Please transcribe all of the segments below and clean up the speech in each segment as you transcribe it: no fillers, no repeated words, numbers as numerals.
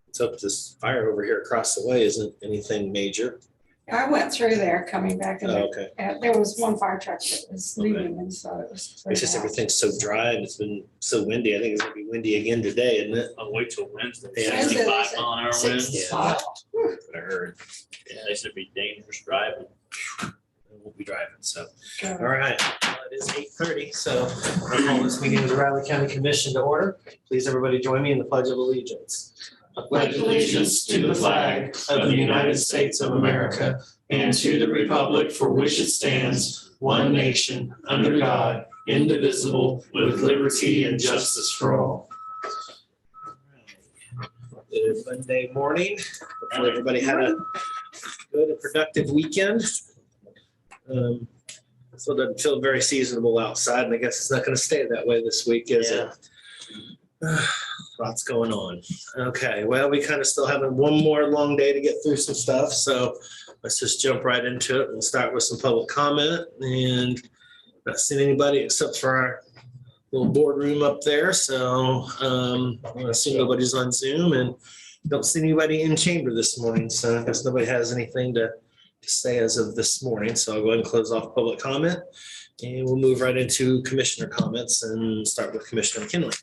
Let's hope this fire over here across the way isn't anything major. I went through there coming back and Okay. there was one fire truck that was leaving and so it was. It's just everything's so dry and it's been so windy. I think it's gonna be windy again today, isn't it? I'll wait till Wednesday. Yeah. 65-mile-an-hour winds. 65. That's what I heard. Yeah, they said it'd be dangerous driving. We'll be driving, so. So, All right, well, it is 8:30, so I call this meeting of the Riley County Commission to order. Please, everybody join me in the Pledge of Allegiance. I pledge allegiance to the flag of the United States of America and to the republic for which it stands, one nation, under God, indivisible, with liberty and justice for all. Good Monday morning. Hopefully everybody had a good and productive weekend. So it doesn't feel very seasonable outside, and I guess it's not going to stay that way this week, is it? Lots going on. Okay, well, we kind of still have one more long day to get through some stuff, so let's just jump right into it. We'll start with some public comment, and not seeing anybody except for our little boardroom up there, so I assume nobody's on Zoom, and don't see anybody in chamber this morning, so I guess nobody has anything to say as of this morning, so I'll go ahead and close off public comment, and we'll move right into commissioner comments and start with Commissioner McKinley.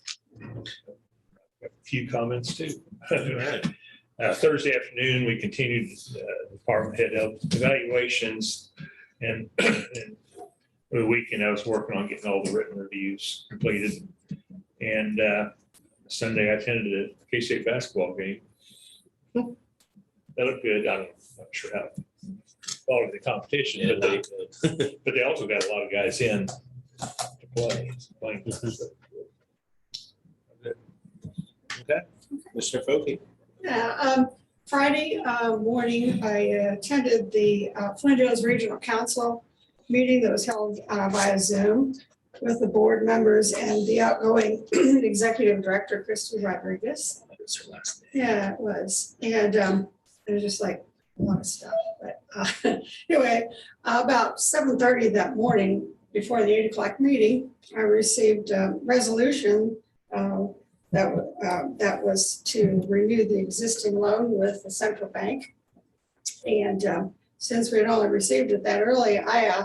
A few comments too. Thursday afternoon, we continued department head evaluations, and over the weekend I was working on getting all the written reviews completed. And Sunday I attended a K-State basketball game. That looked good. I'm not sure how to follow the competition, but they also got a lot of guys in to play. Okay, Commissioner Foki. Yeah, Friday morning, I attended the Flint Hills Regional Council meeting that was held via Zoom with the board members and the outgoing executive director, Christy Rodriguez. That was her last name. Yeah, it was. And it was just like a lot of stuff. But anyway, about 7:30 that morning, before the 8 o'clock meeting, I received a resolution that was to renew the existing loan with the central bank. And since we had only received it that early, I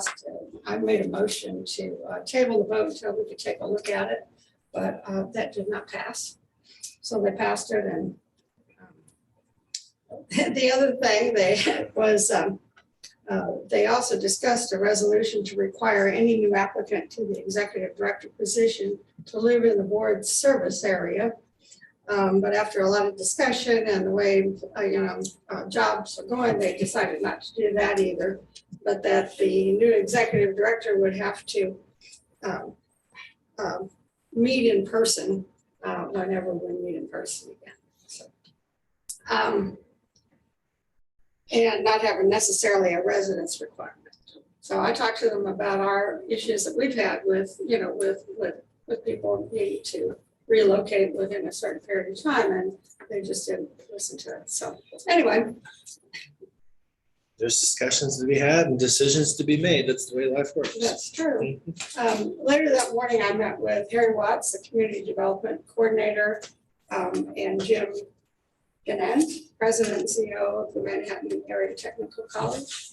made a motion to table the vote until we could take a look at it, but that did not pass. So they passed it, and the other thing they also discussed a resolution to require any new applicant to the executive director position to live in the board's service area. But after a lot of discussion and the way, jobs are going, they decided not to do that either, but that the new executive director would have to meet in person whenever we meet in person again. So, and not having necessarily a residence requirement. So I talked to them about our issues that we've had with people needing to relocate within a certain period of time, and they just didn't listen to it. So anyway. There's discussions to be had and decisions to be made. That's the way life works. That's true. Later that morning, I met with Harry Watts, the community development coordinator, and Jim Ganant, president and CEO of the Manhattan Area Technical College.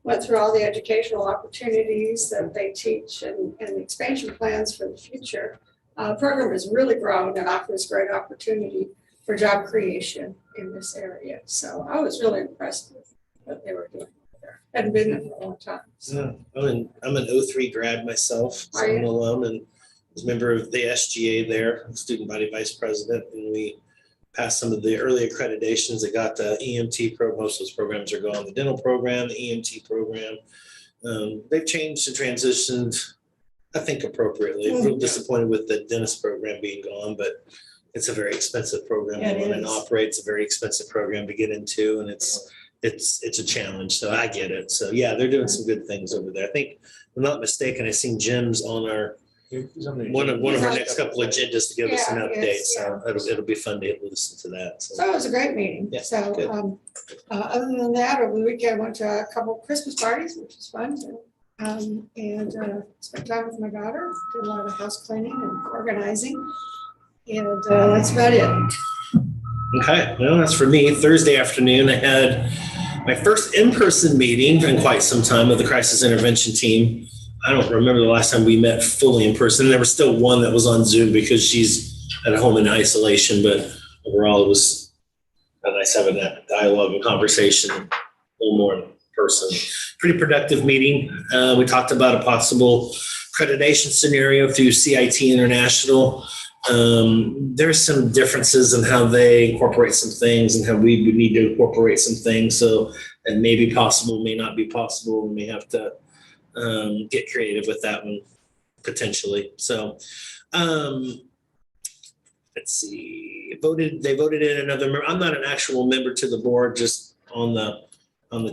Went through all the educational opportunities that they teach and the expansion plans for the future. Program has really grown and offers great opportunity for job creation in this area. So I was really impressed with what they were doing there. Hadn't been there for a long time. So. Yeah, I'm an 03 grad myself, so Are you? I'm alone, and was a member of the SGA there, student body vice president, and we passed some of the early accreditations that got the EMT program. Most of those programs are gone. The dental program, the EMT program. They've changed and transitioned, I think, appropriately. I'm real disappointed with the dentist program being gone, but it's a very expensive program to run and operate. It's a very expensive program to get into, and it's a challenge. So I get it. So yeah, they're doing some good things over there. I think, if I'm not mistaken, I've seen Jim's on our one of our next couple of agendas to give us an update. So it'll be fun to listen to that. So it was a great meeting. Yeah, so other than that, over the weekend, I went to a couple of Christmas parties, which was fun. So And spent time with my daughter, did a lot of house cleaning and organizing. And that's about it. Okay, well, that's for me. Thursday afternoon, I had my first in-person meeting in quite some time with the crisis intervention team. I don't remember the last time we met fully in person. There was still one that was on Zoom because she's at home in isolation, but overall it was nice having that dialogue and conversation a little more in person. Pretty productive meeting. We talked about a possible accreditation scenario through CIT International. There's some differences in how they incorporate some things and how we would need to incorporate some things. So it may be possible, may not be possible. We may have to get creative with that one potentially. So let's see. They voted in another member. I'm not an actual member to the board, just on the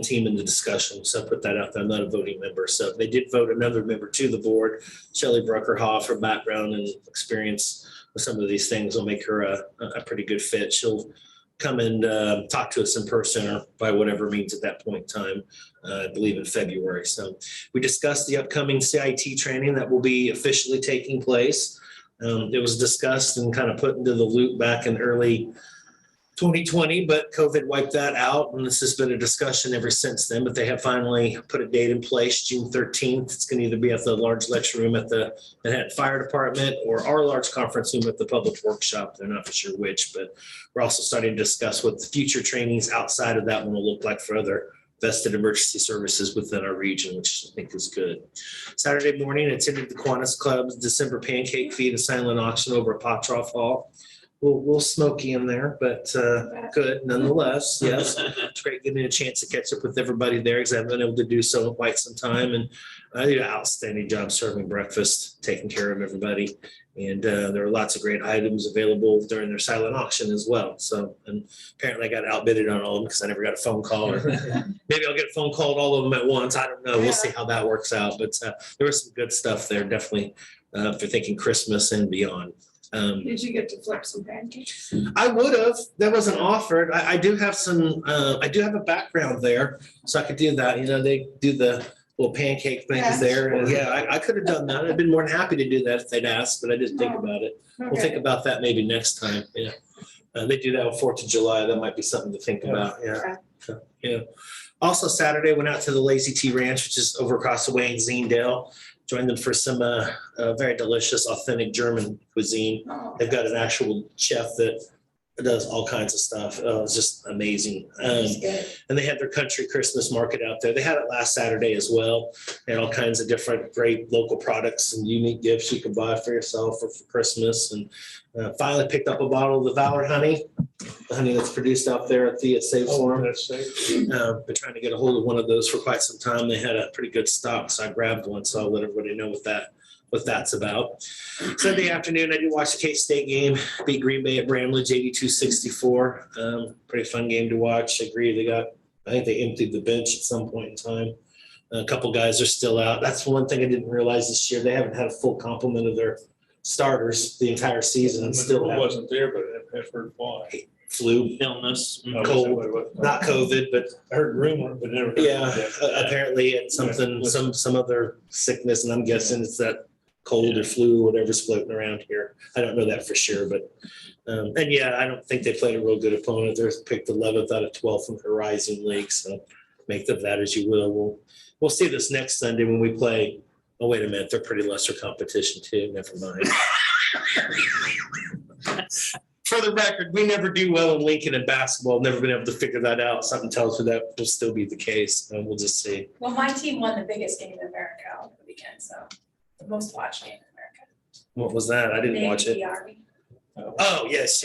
team in the discussion. So I put that out there. I'm not a voting member. So they did vote another member to the board, Shelley Bruckerhoff. Her background and experience with some of these things will make her a pretty good fit. She'll come and talk to us in person or by whatever means at that point in time, I believe in February. So we discussed the upcoming CIT training that will be officially taking place. It was discussed and kind of put into the loop back in early 2020, but COVID wiped that out. And this has been a discussion ever since then, but they have finally put a date in place, June 13th. It's going to either be at the large lecture room at the Manhattan Fire Department or our large conference room at the Public Workshop. They're not for sure which, but we're also starting to discuss what the future trainings outside of that one will look like for other vested emergency services within our region, which I think is good. Saturday morning, I attended the Kiwanis Club's December pancake feed and silent auction over at Potroff Hall. A little smoky in there, but good nonetheless. Yes, it's great getting a chance to catch up with everybody there because I haven't been able to do so in quite some time. And I did an outstanding job serving breakfast, taking care of everybody. And there were lots of great items available during their silent auction as well. So, and apparently I got outbidded on all of them because I never got a phone call. Or maybe I'll get a phone call at all of them at once. I don't know. We'll see how that works out. But there was some good stuff there, definitely, if you're thinking Christmas and beyond. Did you get to flip some pancakes? I would have. That wasn't offered. I do have some. I do have a background there, so I could do that. You know, they do the little pancake things Yeah. there, and yeah, I could have done that. I'd been more than happy to do that if they'd asked, but I didn't think about it. We'll think about that maybe next time. Yeah, they do that on 4th of July. That might be something to think about. Yeah, so, yeah. Also, Saturday went out to the Lazy T Ranch, which is over across the way in Zendale. Joined them for some very delicious, authentic German cuisine. They've got an actual chef that does all kinds of stuff. It's just amazing. And they had their country Christmas market out there. They had it last Saturday as well. They had all kinds of different great local products and unique gifts you can buy for yourself or for Christmas. And finally picked up a bottle of the Valor honey, the honey that's produced out there at the Safe Farm. That's safe. Been trying to get a hold of one of those for quite some time. They had a pretty good stock, so I grabbed one. So I'll let everybody know what that's about. Sunday afternoon, I did watch the K-State game, beat Green Bay at Bramlage 82-64. Pretty fun game to watch. I agree. I think they emptied the bench at some point in time. A couple guys are still out. That's one thing I didn't realize this year. They haven't had a full complement of their starters the entire season and still I have wasn't there, but I've heard why. flu, Illness. Cold. not COVID, but I heard rumor, but never. heard yeah, that. apparently it's something, some other sickness, and I'm guessing it's that cold or flu or whatever's floating around here. I don't know that for sure, but and yeah, I don't think they played a real good opponent. They're picked 11th out of 12 from the Horizon League, so make of that as you will. We'll see this next Sunday when we play. Oh, wait a minute, they're pretty lesser competition too. Never mind. For the record, we never do well in Lincoln in basketball. Never been able to figure that out. Something tells me that will still be the case. And we'll just see. Well, my team won the biggest game in America over the weekend, so the most watched game in America. What was that? I didn't watch it. The Army. Oh, yes.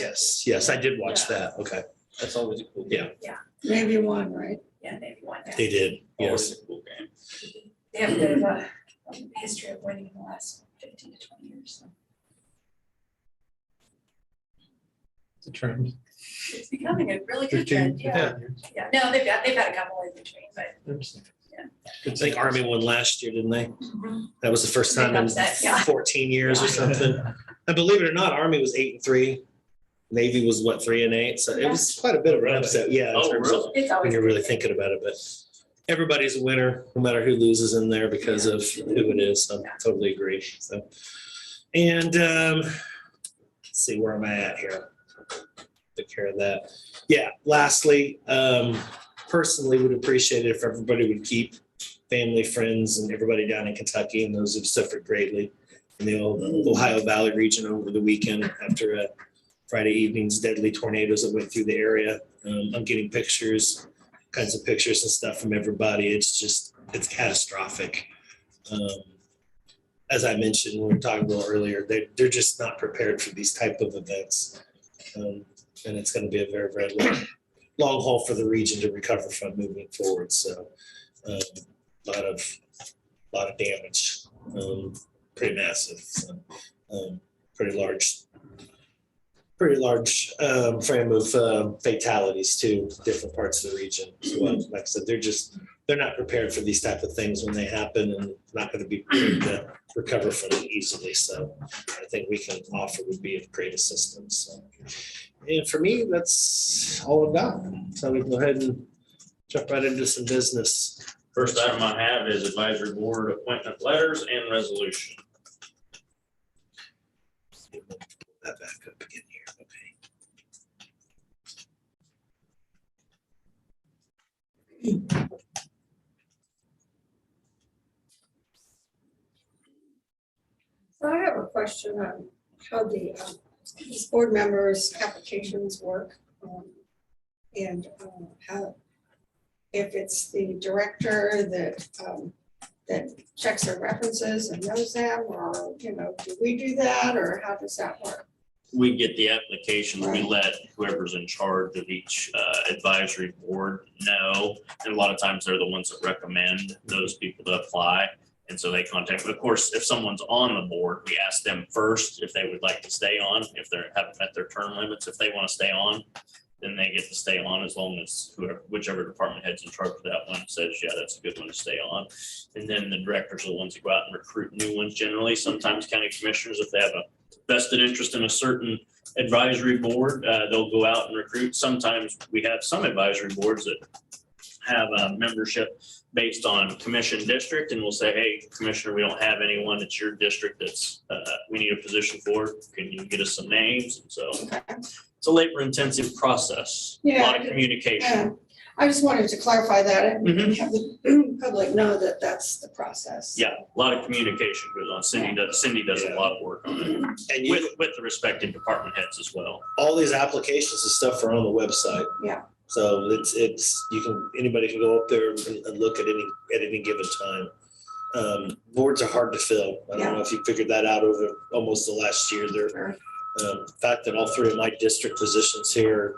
I did watch that. Okay. That's always a cool Yeah. game. Maybe one, right? Yeah, they won that. They did. Always Yes. a cool game. They have a bit of a history of winning in the last 15 to 20 years, so The trend. it's becoming a really good trend, yeah. Yeah, no, they've had a couple in between, but I think Army won last year, didn't they? That was the first Big time in upset, yeah. 14 years or something. And believe it or not, Army was 8-3. Navy was what, 3-8? So it was quite a bit of an upset. Yeah. In Oh, terms of really? it's when always. you're really thinking about it, but everybody's a winner, no matter who loses in there because of who it is. So I totally agree. So, and let's see, where am I at here? Take care of that. Yeah. Lastly, personally would appreciate it if everybody would keep family, friends, and everybody down in Kentucky and those who've suffered greatly in the Ohio Valley region over the weekend after Friday evening's deadly tornadoes that went through the area. I'm getting pictures, kinds of pictures and stuff from everybody. It's catastrophic. As I mentioned, when we were talking about earlier, they're just not prepared for these type of events. And it's going to be a very, very long haul for the region to recover from moving forward. So a lot of damage, pretty massive, so, pretty large frame of fatalities too, different parts of the region. So like I said, they're not prepared for these type of things when they happen, and not going to be prepared to recover from it easily. So I think we can offer would be of great assistance. So, and for me, that's all I've got. So we can go ahead and jump right into some business. First item I have is advisory board appointment letters and resolution. Put that back up again here. Okay. So I have a question on how these board members' applications work. And how, if it's the director that checks their references and knows them, or, do we do that, or how does that work? We get the applications, we Right. let whoever's in charge of each advisory board know. And a lot of times they're the ones that recommend those people to apply. And so they contact, but of course, if someone's on the board, we ask them first if they would like to stay on, if they haven't met their term limits. If they want to stay on, then they get to stay on, as long as whichever department head's in charge of that one says, yeah, that's a good one to stay on. And then the directors are the ones that go out and recruit new ones generally. Sometimes county commissioners, if they have a vested interest in a certain advisory board, they'll go out and recruit. Sometimes we have some advisory boards that have a membership based on commission district, and we'll say, hey, commissioner, we don't have anyone at your district that's we need a position for. Can you get us some names? And so it's a labor intensive process, a lot of communication. Yeah, I just wanted to clarify that and Mhm. have the public know that that's the process. Yeah, a lot of communication goes on. Cindy does a lot of work on it And with the respective department heads as well. all these applications and stuff are on the website. Yeah. So anybody can go up there and look at any given time. Boards are hard to fill. I don't know if you figured that out over almost the last year. The fact that all three of my district positions here are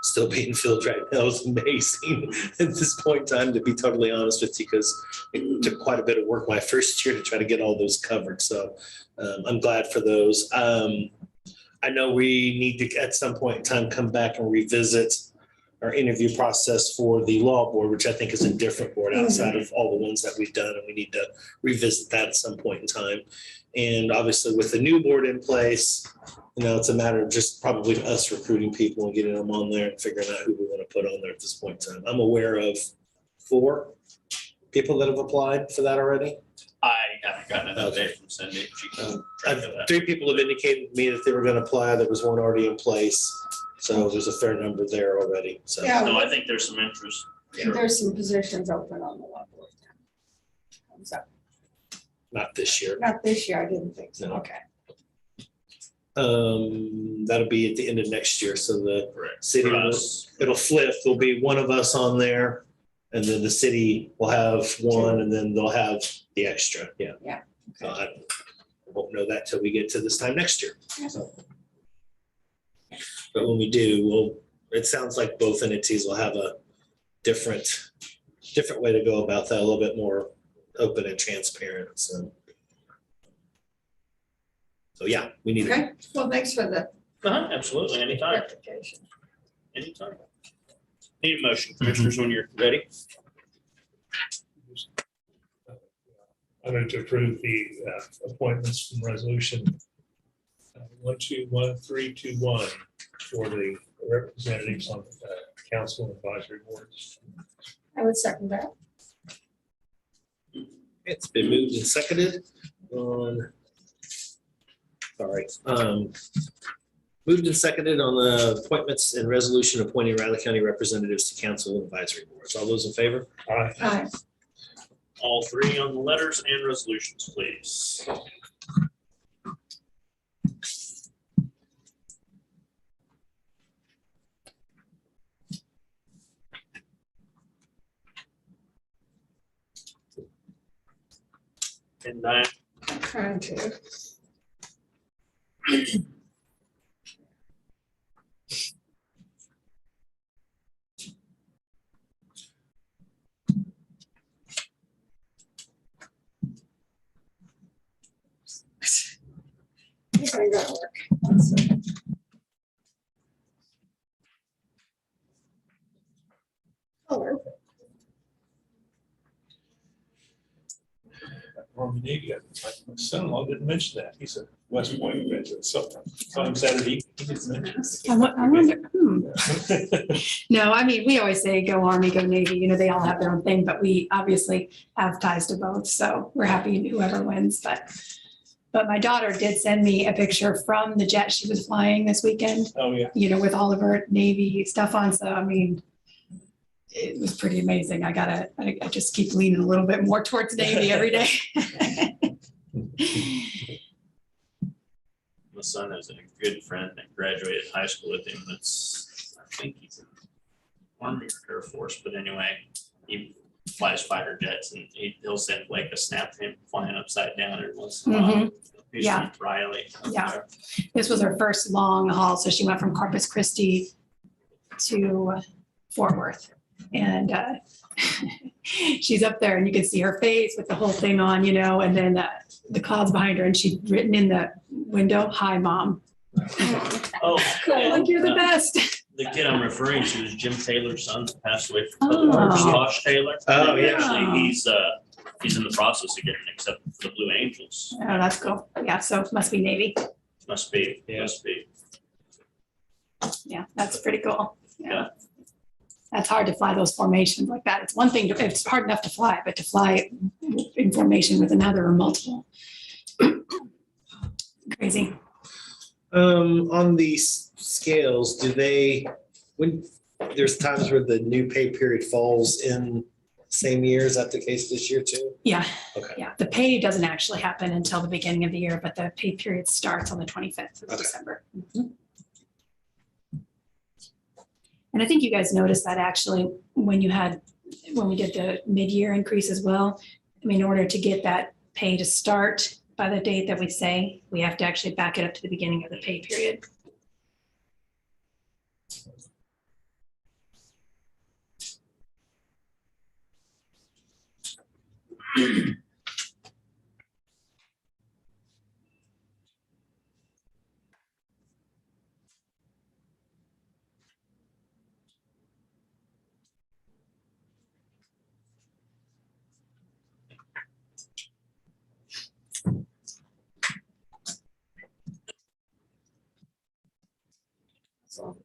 still being filled right now is amazing at this point in time, to be totally honest with you, because it took quite a bit of work my first year to try to get all those covered. So I'm glad for those. I know we need to, at some point in time, come back and revisit our interview process for the law board, which I think is a different board outside of all the ones that we've done, and we need to revisit that at some point in time. And obviously with the new board in place, it's a matter of just probably us recruiting people and getting them on there and figuring out who we want to put on there at this point in time. I'm aware of 4 people that have applied for that already. I haven't gotten an update from Cindy. She can track of that. 3 people have indicated to me that they were going to apply. There was one already in place. So there's a fair number there already. So Yeah. No, I think there's some interest. Sure. There's some positions open on the law board now. So, not this year. not this year, I didn't think so. No. Okay. That'll be at the end of next year. So the Correct. city, For us. it'll flip. There'll be one of us on there, and then the city will have one, and then they'll have the extra. Yeah. Yeah. So I won't know that till we get to this time next year. So. But when we do, it sounds like both entities will have a different way to go about that, a little bit more open and transparent. So yeah, we need. Okay, well, thanks for the Absolutely, anytime, clarification. anytime. Need a motion, commissioners, when you're ready. I'm going to approve the appointments from resolution 121321 for the representatives on the council and advisory boards. I would second that. It's been moved and seconded on, sorry, moved and seconded on the appointments and resolution appointing Riley County representatives to council and advisory boards. All those in favor? Aye. Aye. All three on the letters and resolutions, please. And Diane, I'm trying to. This ain't gonna work. Let's see. Color. Army Navy, my son-in-law didn't mention that. He's a West Point veteran, so saw him Saturday. He didn't mention I wonder, it. no, I mean, we always say go Army, go Navy, you know, they all have their own thing, but we obviously have ties to both, so we're happy whoever wins, but my daughter did send me a picture from the jet she was flying this weekend, Oh, yeah. you know, with all of her Navy stuff on, so I mean, it was pretty amazing. I just keep leaning a little bit more towards Navy every day. my son has a good friend that graduated high school with him. That's, I think he's in Army or Air Force, but anyway, he flies fighter jets and he'll send like a snap of him flying upside down every once in a while. He's Yeah. from Riley. Yeah. This was her first long haul, so she went from Corpus Christi to Fort Worth. And she's up there and you can see her face with the whole thing on, you know, and then the clouds behind her and she'd written in the window, "Hi, Mom." Oh, Like, you're the best. the kid I'm referring to is Jim Taylor's son, who passed away from Oh. Josh Taylor. Oh, yeah. Actually, he's in the process of getting accepted for the Blue Angels. Oh, that's cool. Yeah, so it must be Navy. Must be, Yeah. must be. Yeah, that's pretty cool. Yeah. Yeah. That's hard to fly those formations like that. It's one thing, it's hard enough to fly, but to fly in formation with another or multiple. Crazy. On these scales, when there's times where the new pay period falls in same year, is that the case this year too? Yeah. Okay. Yeah. The pay doesn't actually happen until the beginning of the year, but the pay period starts on the 25th of Okay. December. Mhm. And I think you guys noticed that actually when we did the mid-year increase as well. I mean, in order to get that pay to start by the date that we say, we have to actually back it up to the beginning of the pay period. So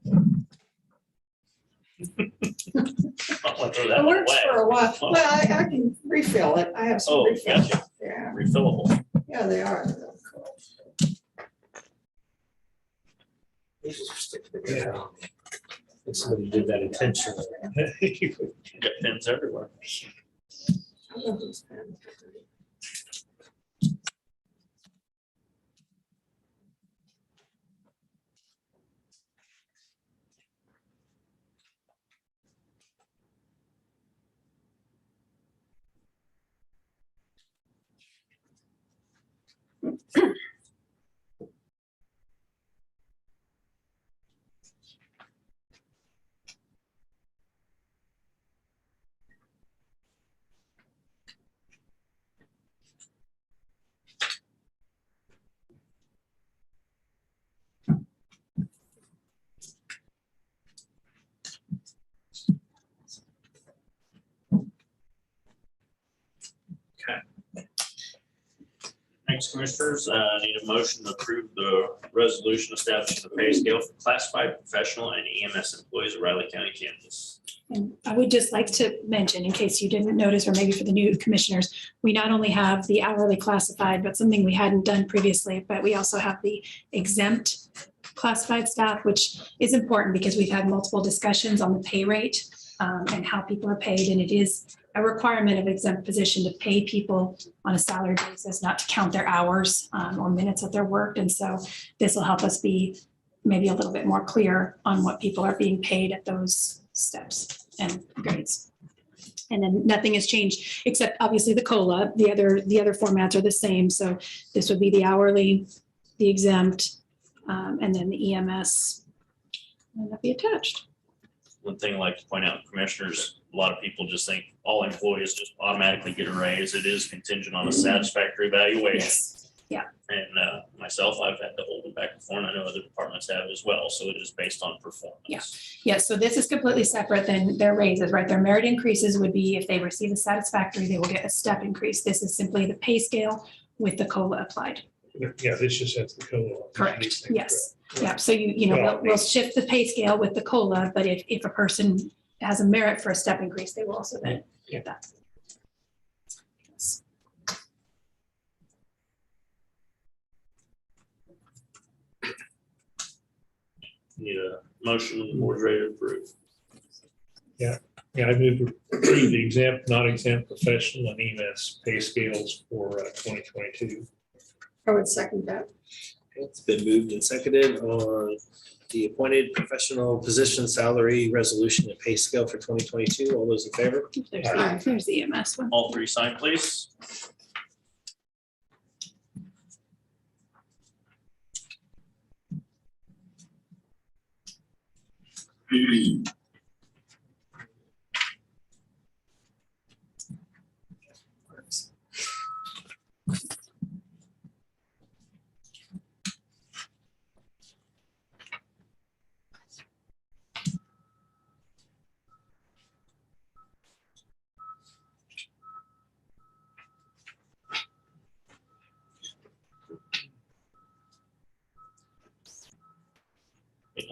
I'll throw that it one works away. for a while. Well, I can refill it. I have some Oh, refills. gotcha. Yeah, Refillable. yeah, they are. They're real cool. Yeah. If somebody did that intentionally. Got pins everywhere. I love those pens. Next, commissioners, need a motion to approve the resolution establishing the pay scale for classified professional and EMS employees of Riley County, Kansas. And I would just like to mention, in case you didn't notice, or maybe for the new commissioners, we not only have the hourly classified, but something we hadn't done previously, but we also have the exempt classified staff, which is important because we've had multiple discussions on the pay rate and how people are paid. And it is a requirement of exempt position to pay people on a salary basis, not to count their hours or minutes that they're worked. And so this will help us be maybe a little bit more clear on what people are being paid at those steps and grades. And then nothing has changed except obviously the COLA. The other formats are the same. So this would be the hourly, the exempt, and then the EMS, and that'd be attached. One thing I'd like to point out, commissioners, a lot of people just think all employees just automatically get a raise. It is contingent on a satisfactory evaluation. Yes. Yeah. And myself, I've had to hold it back before, and I know other departments have as well. So it is based on performance. Yeah. Yes, so this is completely separate than their raises, right? Their merit increases would be if they receive a satisfactory, they will get a step increase. This is simply the pay scale with the COLA applied. Yeah, this just has the COLA. Correct, yes. Yeah, so we'll shift the pay scale with the COLA, but if a person has a merit for a step increase, they will also then get that. Yes. Need a motion, the board's ready to approve. Yeah, I move to approve the exempt, not exempt professional and EMS pay scales for 2022. I would second that. It's been moved and seconded on the appointed professional position salary resolution and pay scale for 2022. All those in favor? There's the EMS one. All three sign, please. Be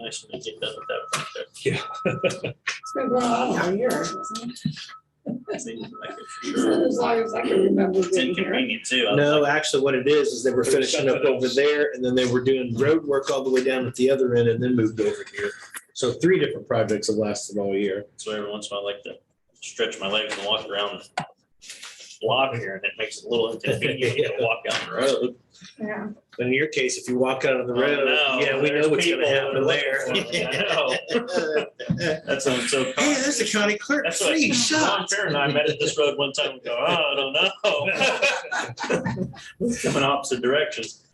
nice when they get done with that project. Yeah. It's been going on all year, hasn't it? Seems like it for sure. As long as I can remember It's being here. inconvenient too. I was No, like, actually what it is they were finishing up over there and then they were doing road work all the way down at the other end and then moved over here. So 3 different projects have lasted all year. So every once in a while, I like to stretch my legs and walk around the block here, and it makes it a little inconvenient to walk down the road. Yeah. But in your case, if you walk out on the Oh, road, no, yeah, we know there's what's gonna people happen looking there. for me. I That's what I'm so. Hey, there's the county clerk, That's what free Ron shot. Fair and I met at this road one time and go, oh, I don't know. Coming opposite directions.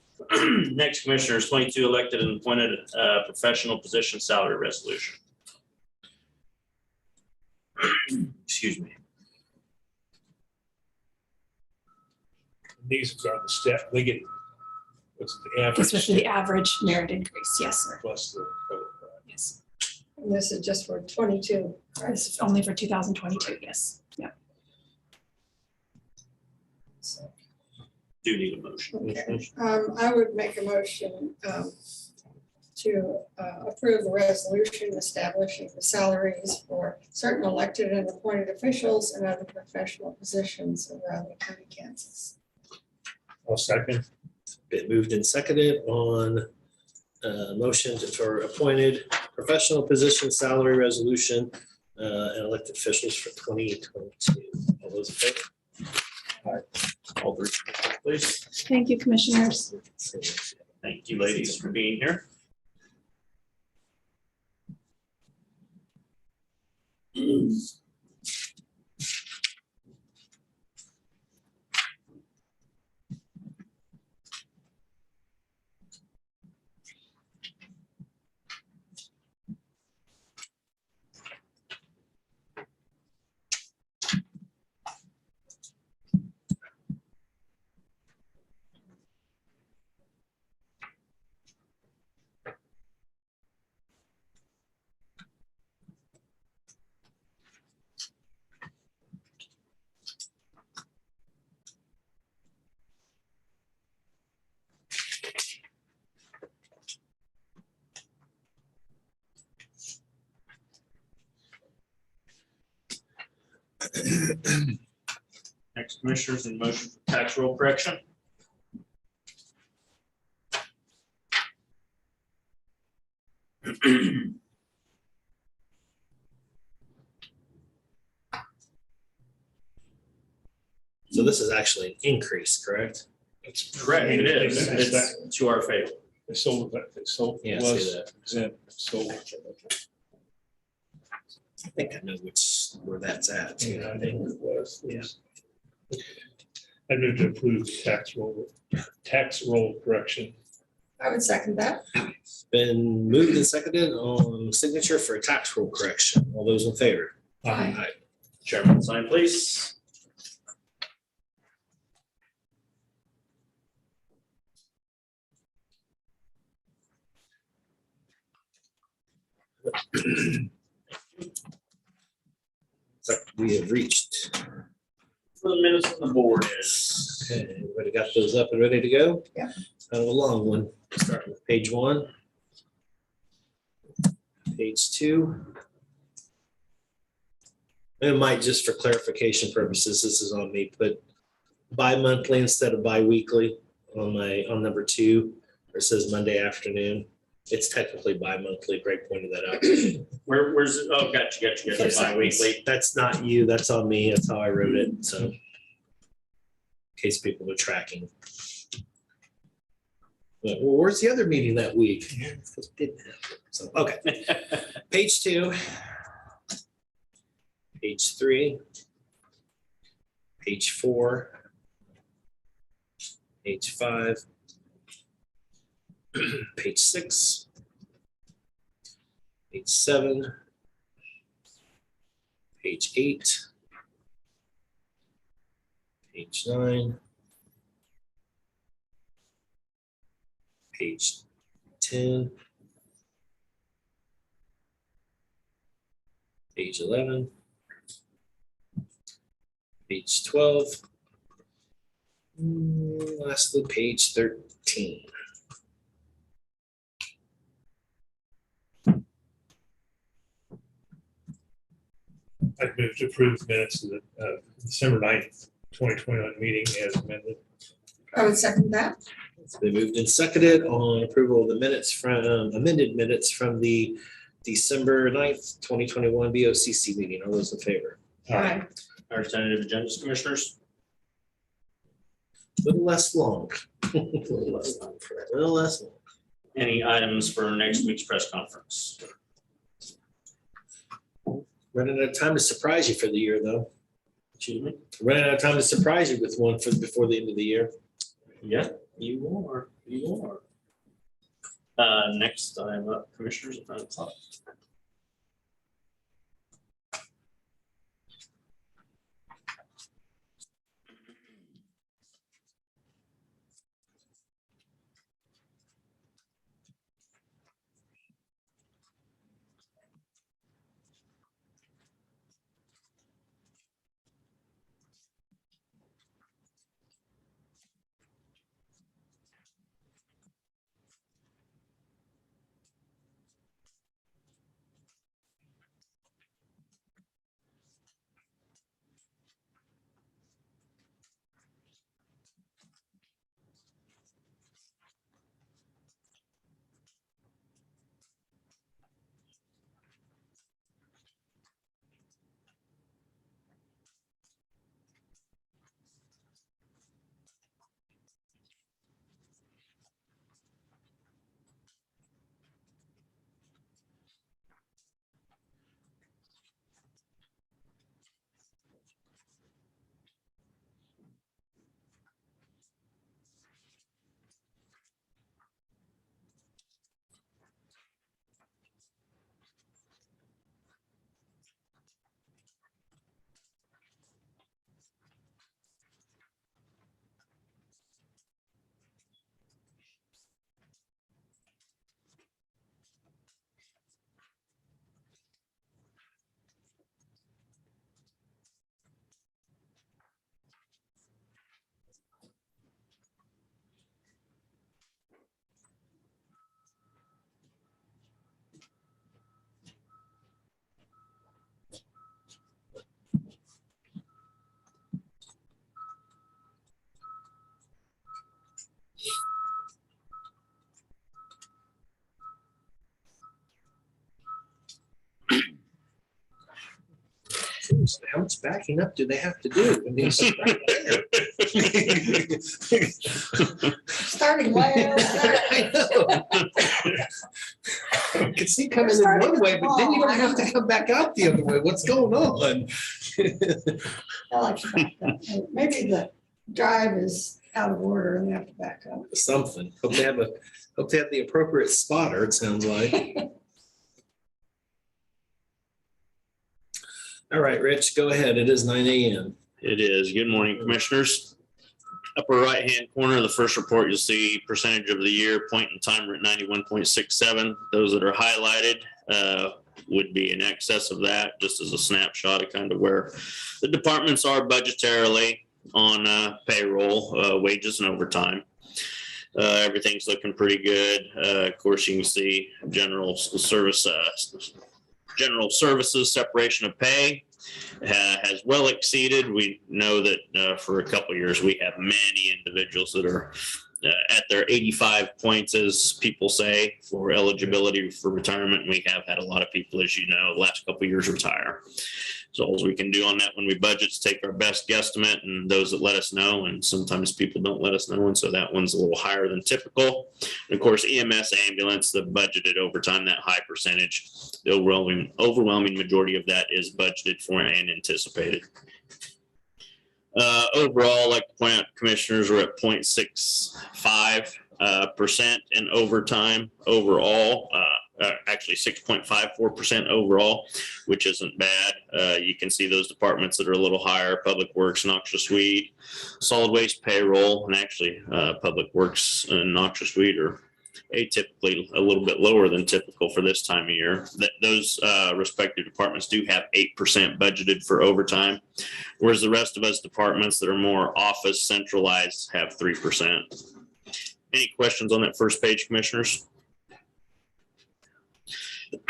Next, commissioners, 22 elected and appointed professional position salary resolution. Excuse me. These are the step, they get, what's the average? This was the average merit increase. Yes, sir. Plus the COLA. Yes. And this is just for 22. This is only for 2022. Yes. Yeah. So, Do need a motion. okay. I would make a motion to approve the resolution establishing the salaries for certain elected and appointed officials and other professional positions in Riley County, Kansas. I'll second. Been moved and seconded on motion for appointed professional position salary resolution and elected officials for 2022. All those in favor? All three, please. Thank you, commissioners. Thank you, ladies, for being here. Next, commissioners, in motion for tax roll correction. So this is actually an increase, correct? It's Correct, it is. It's that- It's to our favor. It's sold, it sold, Yeah, I see was that. exempt, sold. I think I know where that's at. too. I think it was. Yeah. I moved to approve tax roll correction. I would second that. Been moved and seconded on signature for a tax roll correction. All those in favor? Aye. Chairman, sign please. So we have reached. For the minutes on the board is. Okay, everybody got those up and ready to go? Yeah. Kind of a long one. Start with page 1. Page 2. And it might, just for clarification purposes, this is on me, but bi-monthly instead of bi-weekly on number 2, where it says Monday afternoon. It's technically bi-monthly. Greg pointed that out. Where's it? Oh, gotcha. Bi-weekly. That's not you, that's on me. That's how I wrote it, so. In case people are tracking. But, well, where's the other meeting that week? So, okay. Page 2. Page 3. Page 4. Page 5. Page 6. Page 7. Page 8. Page 9. Page 10. Page 11. Page 12. Lastly, page 13. I moved to approve the minutes of the December 9th, 2021 meeting as amended. I would second that. It's been moved and seconded on approval of the minutes from amended minutes from the December 9th, 2021 BOCC meeting. All those in favor? Aye. Our tentative agendas, commissioners. A little less long. A little less long. A little less long. Any items for next week's press conference? Running out of time to surprise you for the year, though. Excuse me? Running out of time to surprise you with one for before the end of the year. Yeah, you are. Next item up, commissioners at 9 o'clock. How much backing up do they have to do? I mean, it's right there. Starting way over there. I know. I can see coming in one way, but then you don't have to come back out the other way. What's going on? I like to back up. Maybe the drive is out of order and they have to back up. Something. Hope they have the appropriate spotter, it sounds like. All right, Rich, go ahead. It is 9 a.m. It is. Good morning, commissioners. Upper right-hand corner of the first report, you'll see percentage of the year, point in time, we're at 91.67. Those that are highlighted would be in excess of that, just as a snapshot of kind of where the departments are budgetarily on payroll, wages and overtime. Everything's looking pretty good. Of course, you can see general services separation of pay has well exceeded. We know that for a couple of years, we have many individuals that are at their 85 points, as people say, for eligibility for retirement. We have had a lot of people, as you know, last couple of years retire. So all we can do on that when we budget is take our best guesstimate and those that let us know. And sometimes people don't let us know. And so that one's a little higher than typical. And of course, EMS ambulance, the budgeted overtime, that high percentage, the overwhelming majority of that is budgeted for and anticipated. Overall, I'd like to point out, commissioners, we're at 0.65% in overtime overall. Actually 6.54% overall, which isn't bad. You can see those departments that are a little higher: Public Works, Noxious Weed, Solid Waste, Payroll, and actually Public Works and Noxious Weed are atypically a little bit lower than typical for this time of year. That those respective departments do have 8% budgeted for overtime, whereas the rest of us departments that are more office centralized have 3%. Any questions on that first page, commissioners?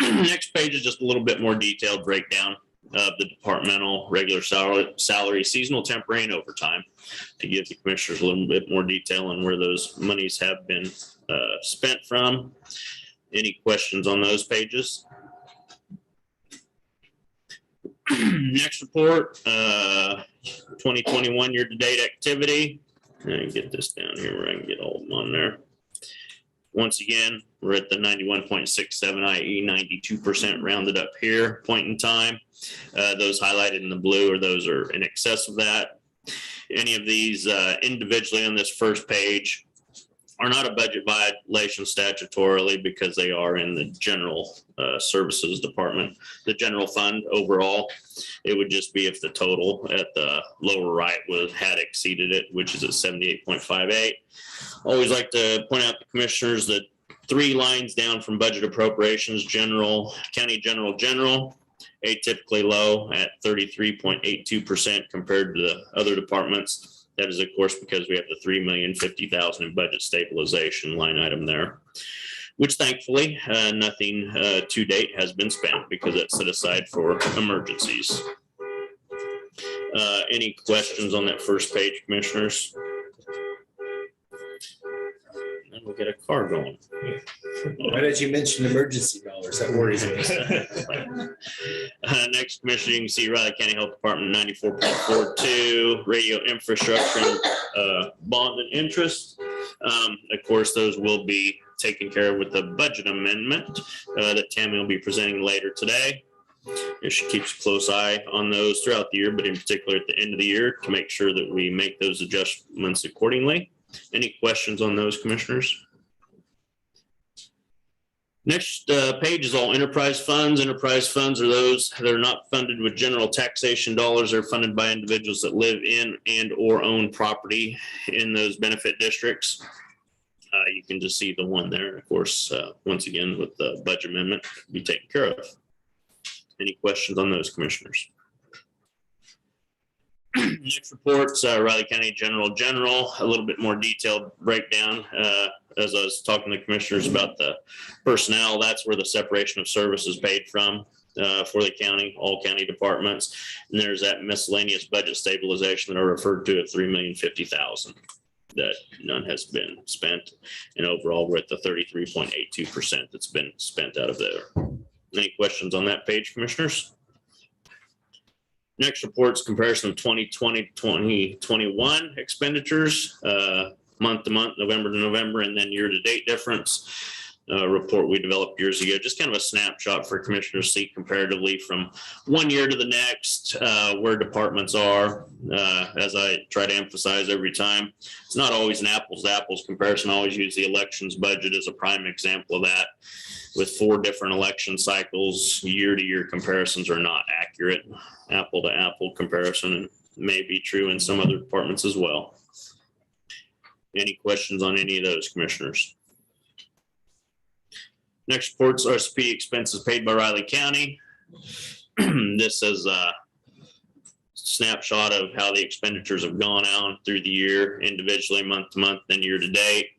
Next page is just a little bit more detailed breakdown of the departmental regular salary, seasonal, temporary, and overtime, to give the commissioners a little bit more detail on where those monies have been spent from. Any questions on those pages? Next report, 2021 year-to-date activity. Let me get this down here where I can get all of them on there. Once again, we're at the 91.67, i.e. 92% rounded up here, point in time. Those highlighted in the blue, or those are in excess of that. Any of these individually on this first page are not a budget violation statutorily, because they are in the general services department, the general fund overall. It would just be if the total at the lower right had exceeded it, which is at 78.58. Always like to point out to commissioners that 3 lines down from budget appropriations, general, county general, atypically low at 33.82% compared to the other departments. That is, of course, because we have the $3,050,000 in budget stabilization line item there, which thankfully nothing to date has been spent, because it's set aside for emergencies. Any questions on that first page, commissioners? And we'll get a car going. Why did you mention emergency dollars? That worries me. Next, commissioner, you can see Riley County Health Department 94.42, radio infrastructure, bond and interest. Of course, those will be taken care of with the budget amendment that Tammy will be presenting later today. She keeps a close eye on those throughout the year, but in particular at the end of the year, to make sure that we make those adjustments accordingly. Any questions on those, commissioners? Next page is all enterprise funds. Enterprise funds are those that are not funded with general taxation dollars. They're funded by individuals that live in and or own property in those benefit districts. You can just see the one there. Of course, once again, with the budget amendment, be taken care of. Any questions on those, commissioners? Next report's Riley County General, a little bit more detailed breakdown. As I was talking to commissioners about the personnel, that's where the separation of services paid from for the county, all county departments. And there's that miscellaneous budget stabilization that I referred to at $3,050,000 that none has been spent. And overall, we're at the 33.82% that's been spent out of there. Any questions on that page, commissioners? Next report's comparison of 2020, 2021 expenditures, month to month, November to November, and then year to date difference. Report we developed years ago, just kind of a snapshot for commissioners to see comparatively from one year to the next, where departments are. As I try to emphasize every time, it's not always an apples to apples comparison. I always use the elections budget as a prime example of that. With 4 different election cycles, year to year comparisons are not accurate. Apple to apple comparison may be true in some other departments as well. Any questions on any of those, commissioners? Next report's RCP expenses paid by Riley County. This is a snapshot of how the expenditures have gone out through the year, individually, month to month, then year to date.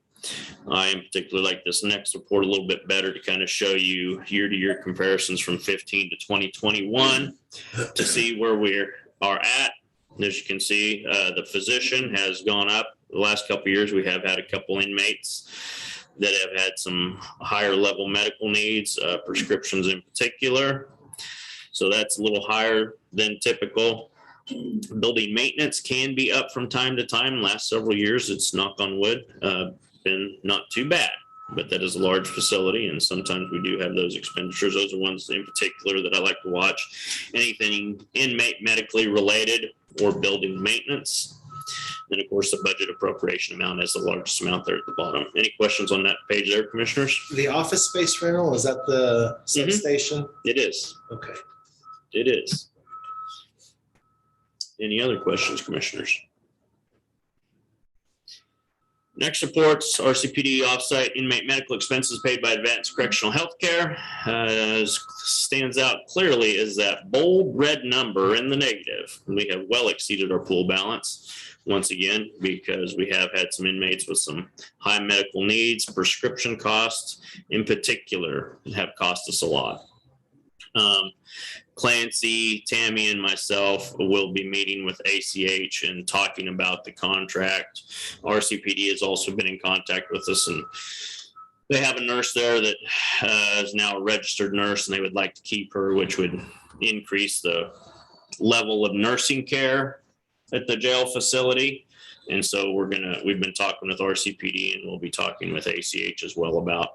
I in particular like this next report a little bit better to kind of show you year to year comparisons from 15 to 2021 to see where we are at. As you can see, the physician has gone up. The last couple of years, we have had a couple inmates that have had some higher level medical needs, prescriptions in particular. So that's a little higher than typical. Building maintenance can be up from time to time. Last several years, it's knock on wood, been not too bad, but that is a large facility. And sometimes we do have those expenditures. Those are ones in particular that I like to watch. Anything inmate medically related or building maintenance. And of course, the budget appropriation amount is the largest amount there at the bottom. Any questions on that page there, commissioners? The office space rental, is that the substation? It is. Okay. It is. Any other questions, commissioners? Next reports, RCPD offsite inmate medical expenses paid by Advanced Correctional Healthcare. Stands out clearly is that bold red number in the negative. We have well exceeded our pool balance once again, because we have had some inmates with some high medical needs. Prescription costs in particular have cost us a lot. Clancy, Tammy, and myself will be meeting with ACH and talking about the contract. RCPD has also been in contact with us, and they have a nurse there that is now a registered nurse, and they would like to keep her, which would increase the level of nursing care at the jail facility. And so we've been talking with RCPD, and we'll be talking with ACH as well about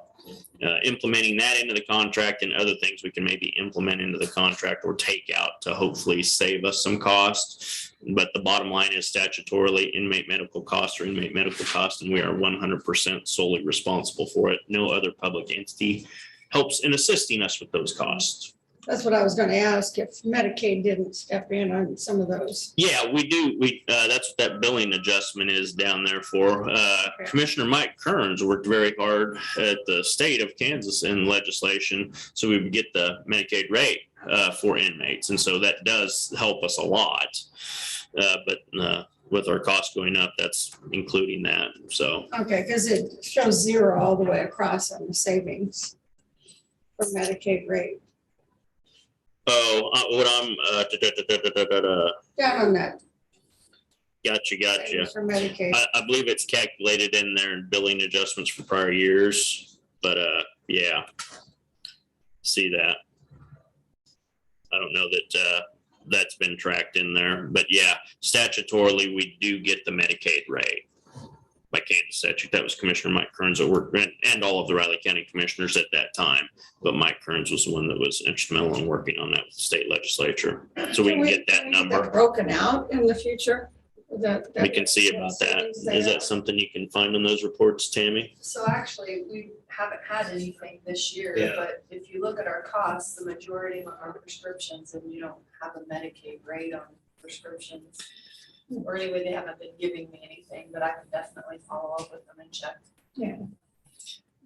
implementing that into the contract and other things we can maybe implement into the contract or take out to hopefully save us some cost. But the bottom line is statutorily inmate medical costs or inmate medical costs, and we are 100% solely responsible for it. No other public entity helps in assisting us with those costs. That's what I was gonna ask, if Medicaid didn't step in on some of those. Yeah, we do. That's what that billing adjustment is down there for. Commissioner Mike Kearns worked very hard at the state of Kansas in legislation, so we would get the Medicaid rate for inmates. And so that does help us a lot. But with our costs going up, that's including that. So. Okay, because it shows 0 all the way across on the savings for Medicaid rate. Oh, what I'm, Down on that. Gotcha. For Medicaid. I believe it's calculated in there in billing adjustments for prior years, but yeah, see that. I don't know that that's been tracked in there, but yeah, statutorily, we do get the Medicaid rate by Kansas statute. That was Commissioner Mike Kearns that worked, and all of the Riley County commissioners at that time. But Mike Kearns was the one that was instrumental in working on that with the state legislature. So we can get that number. Broken out in the future. We can see about that. Is that something you can find on those reports, Tammy? So actually, we haven't had anything this year, Yeah. but if you look at our costs, the majority of them are prescriptions, and you don't have a Medicaid rate on prescriptions. Or anyway, they haven't been giving me anything, but I can definitely follow up with them and check. Yeah.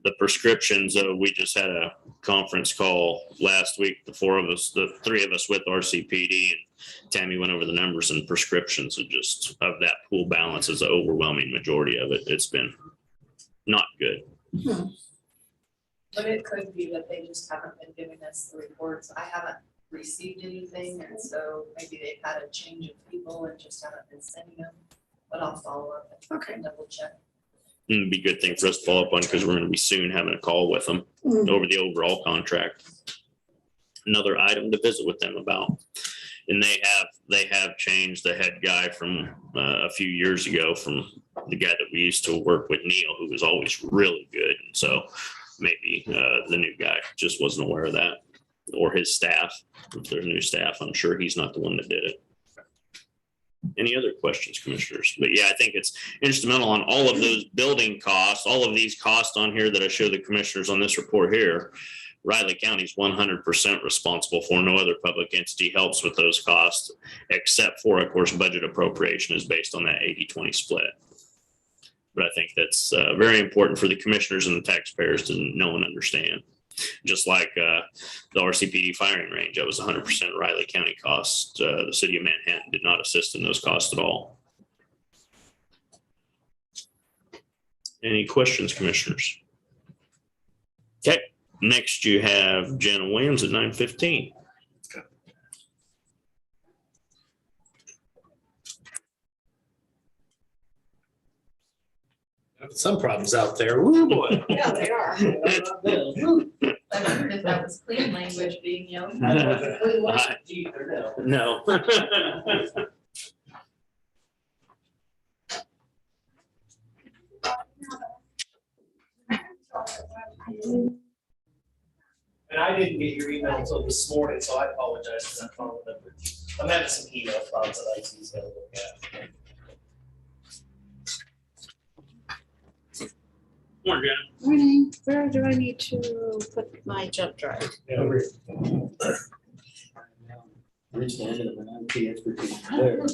The prescriptions, we just had a conference call last week, the 3 of us with RCPD, and Tammy went over the numbers, and prescriptions of that pool balance is the overwhelming majority of it. It's been not good. But it could be that they just haven't been giving us the reports. I haven't received anything, and so maybe they've had a change of people and just haven't been sending them, but I'll follow up and double check. It'd be a good thing for us to follow up on, because we're going to be soon having a call with them over the overall contract. Another item to visit with them about. And they have changed the head guy from a few years ago from the guy that we used to work with, Neil, who was always really good. And so maybe the new guy just wasn't aware of that, or his staff. If there's new staff, I'm sure he's not the one that did it. Any other questions, commissioners? But yeah, I think it's instrumental on all of those building costs, all of these costs on here that I show the commissioners on this report here. Riley County is 100% responsible for. No other public entity helps with those costs, except for, of course, budget appropriation is based on that 80-20 split. But I think that's very important for the commissioners and the taxpayers to know and understand. Just like the RCPD firing range, that was 100% Riley County costs. The city of Manhattan did not assist in those costs at all. Any questions, commissioners? Okay, next you have Jenna Williams at 9:15. Some problems out there. Woo boy. Yeah, they are. I wondered if that was clean language being yelled. No. And I didn't get your email until this morning, so I apologize because I'm following up with you. I'm having some email problems that IT's gonna look at. Morning, Jenna. Morning, where do I need to put my jump drive? Original end of an IT expertise there.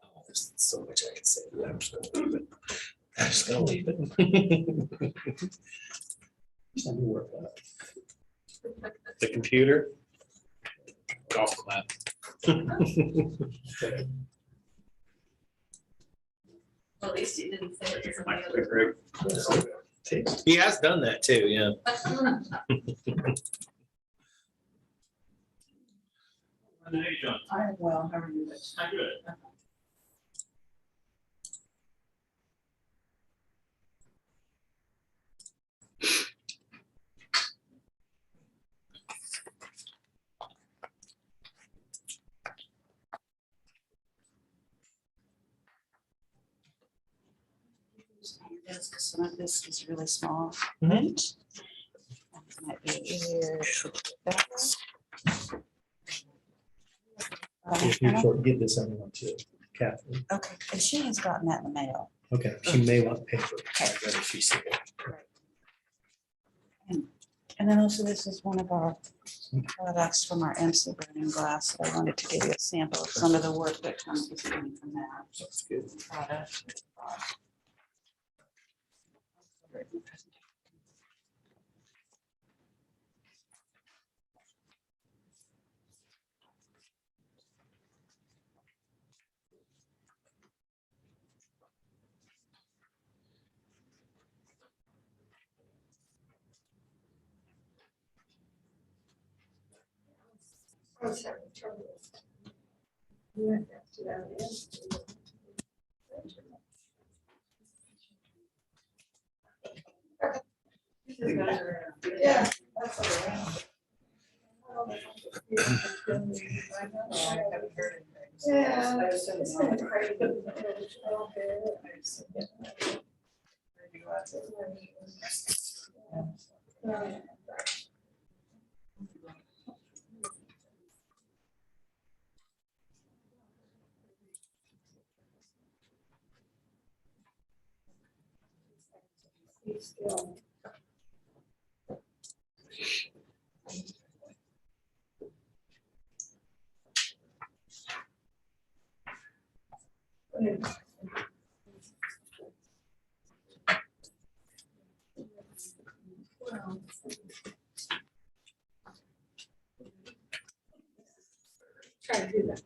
Oh, there's so much I can say. But I'm just gonna leave it. I'm just gonna leave it. Let me work on it. The computer. Golf clap. At least you didn't say it to somebody else. He has done that too, yeah. How you doing? I'm well, how are you? I'm good. Yes, because some of this is really small. Mhm. Might be easier to put that. If you sort of give this everyone to Catherine. Okay, and she has gotten that in the mail. Okay, she may want paper. Okay. I'd rather she see it. And then also this is one of our products from our MC burning glass. So I wanted to give you a sample of some of the work that comes from that. That's good. Product. I was having trouble. You have to do that again. Yeah. That's all right. Yeah. It's been crazy. Still. Try to do that.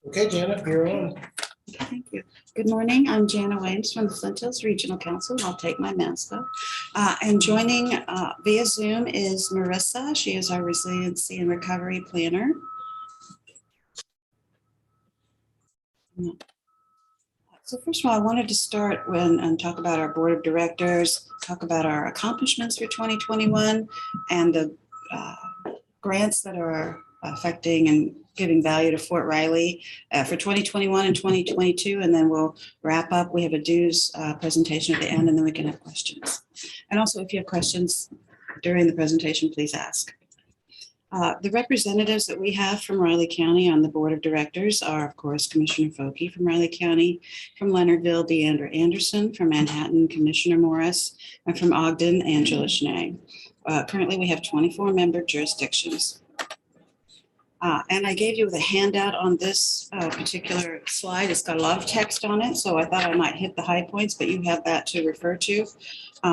Okay, Janet, you're on. Okay, thank you. Good morning. I'm Jana Williams from the Flint Hills Regional Council. I'll take my mask off. And joining via Zoom is Marissa. She is our resiliency and recovery planner. So first of all, I wanted to start and talk about our board of directors, talk about our accomplishments for 2021 and the grants that are affecting and giving value to Fort Riley for 2021 and 2022. And then we'll wrap up. We have a dues presentation at the end, and then we can have questions. And also, if you have questions during the presentation, please ask. The representatives that we have from Riley County on the board of directors are, of course, Commissioner Foki from Riley County, from Leonardville, Deandra Anderson, from Manhattan, Commissioner Morris, and from Ogden, Angela Schnee. Currently, we have 24 member jurisdictions. And I gave you the handout on this particular slide. It's got a lot of text on it, so I thought I might hit the high points, but you have that to refer to.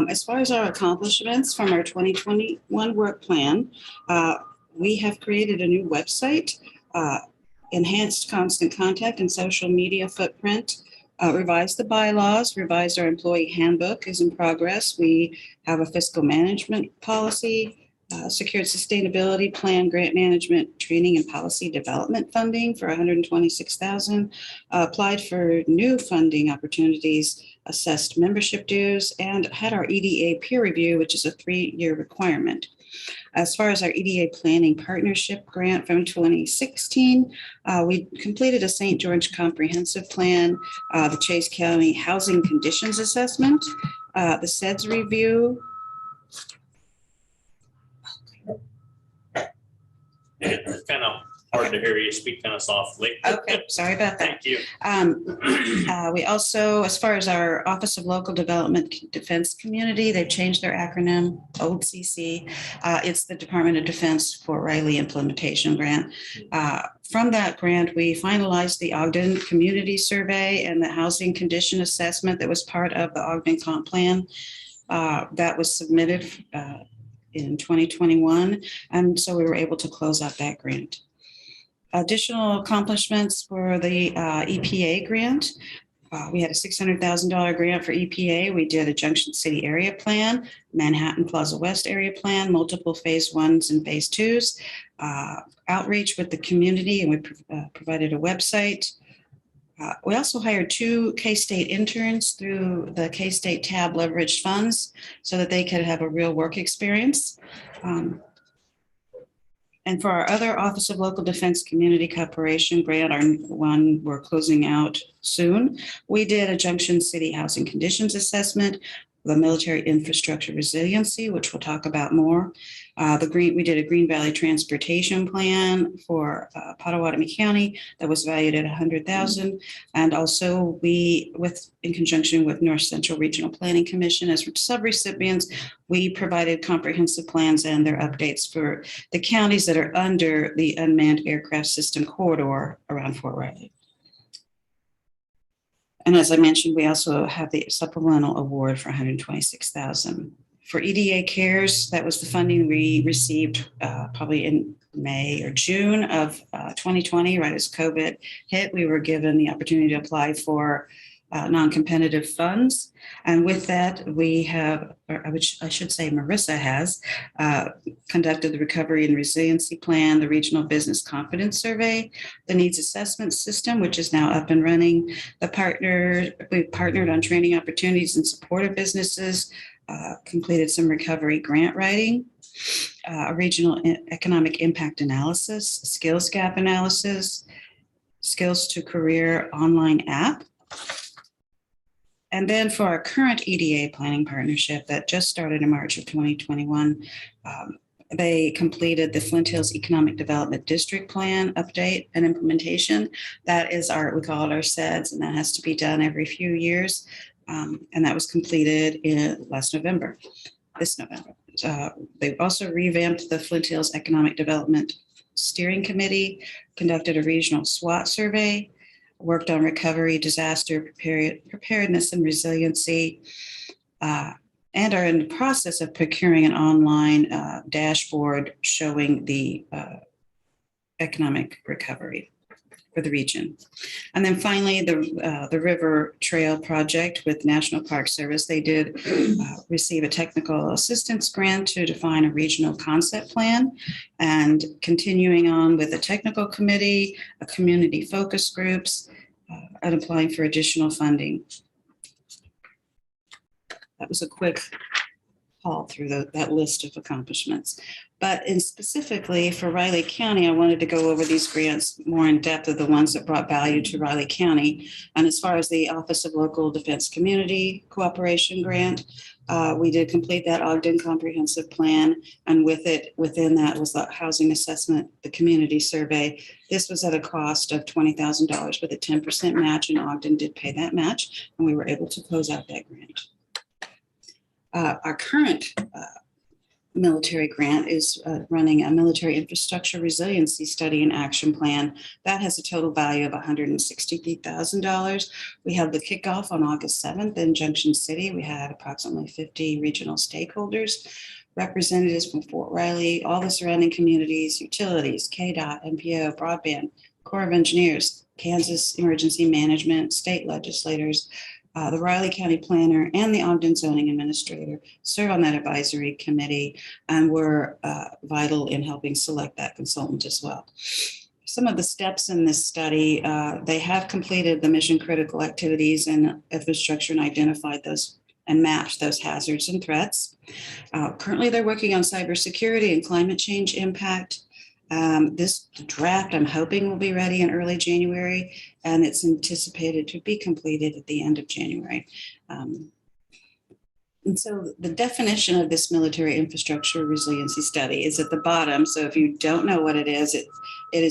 As far as our accomplishments from our 2021 work plan, we have created a new website, enhanced constant contact and social media footprint, revised the bylaws, revised our employee handbook is in progress. We have a fiscal management policy, secured sustainability plan, grant management, training and policy development funding for $126,000, applied for new funding opportunities, assessed membership dues, and had our EDA peer review, which is a 3-year requirement. As far as our EDA planning partnership grant from 2016, we completed a St. George comprehensive plan, the Chase County housing conditions assessment, the SEDS review. It's kind of hard to hear you speak kind of softly. Okay, sorry about that. Thank you. We also, as far as our Office of Local Development Defense Community, they've changed their acronym, BOCC. It's the Department of Defense Fort Riley Implementation Grant. From that grant, we finalized the Ogden Community Survey and the Housing Condition Assessment that was part of the Ogden Comp Plan. That was submitted in 2021. And so we were able to close out that grant. Additional accomplishments were the EPA grant. We had a $600,000 grant for EPA. We did a Junction City area plan, Manhattan Plaza West area plan, multiple phase 1s and phase 2s, outreach with the community, and we provided a website. We also hired 2 K-State interns through the K-State tab leveraged funds so that they could have a real work experience. And for our other Office of Local Defense Community Cooperation grant, our one we're closing out soon, we did a Junction City Housing Conditions Assessment, the Military Infrastructure Resiliency, which we'll talk about more. We did a Green Valley Transportation Plan for Potawatomi County that was valued at $100,000. And also in conjunction with North Central Regional Planning Commission as subrecipients, we provided comprehensive plans and their updates for the counties that are under the Unmanned Aircraft System corridor around Fort Riley. And as I mentioned, we also have the supplemental award for $126,000. For EDA CARES, that was the funding we received probably in May or June of 2020, right as COVID hit. We were given the opportunity to apply for non-competitive funds. And with that, we have, which I should say Marissa has, conducted the Recovery and Resiliency Plan, the Regional Business Confidence Survey, the Needs Assessment System, which is now up and running. We partnered on training opportunities in support of businesses, completed some recovery grant writing, a regional economic impact analysis, skills gap analysis, skills to career online app. And then for our current EDA planning partnership that just started in March of 2021, they completed the Flint Hills Economic Development District Plan update and implementation. That is we call it our SEDS, and that has to be done every few years. And that was completed this November. They also revamped the Flint Hills Economic Development Steering Committee, conducted a regional SWOT survey, worked on recovery, disaster preparedness and resiliency, and are in the process of procuring an online dashboard showing the economic recovery. for the region. And then finally, the River Trail Project with National Park Service, they did receive a technical assistance grant to define a regional concept plan, and continuing on with a technical committee, a community focus groups, and applying for additional funding. That was a quick haul through that list of accomplishments. But in specifically for Riley County, I wanted to go over these grants more in depth of the ones that brought value to Riley County. And as far as the Office of Local Defense Community Cooperation Grant, we did complete that Ogden Comprehensive Plan. And within that was the housing assessment, the community survey. This was at a cost of $20,000 with a 10% match, and Ogden did pay that match, and we were able to close out that grant. Our current military grant is running a military infrastructure resiliency study and action plan. That has a total value of $163,000. We had the kickoff on August 7th in Junction City. We had approximately 50 regional stakeholders, representatives from Fort Riley, all the surrounding communities, utilities, KDOT, MPO, broadband, Corps of Engineers, Kansas Emergency Management, state legislators, the Riley County Planner, and the Ogden Zoning Administrator serve on that advisory committee and were vital in helping select that consultant as well. Some of the steps in this study, they have completed the mission critical activities and infrastructure and identified those and mapped those hazards and threats. Currently, they're working on cybersecurity and climate change impact. This draft, I'm hoping, will be ready in early January, and it's anticipated to be completed at the end of January. And so the definition of this military infrastructure resiliency study is at the bottom. So if you don't know what it is,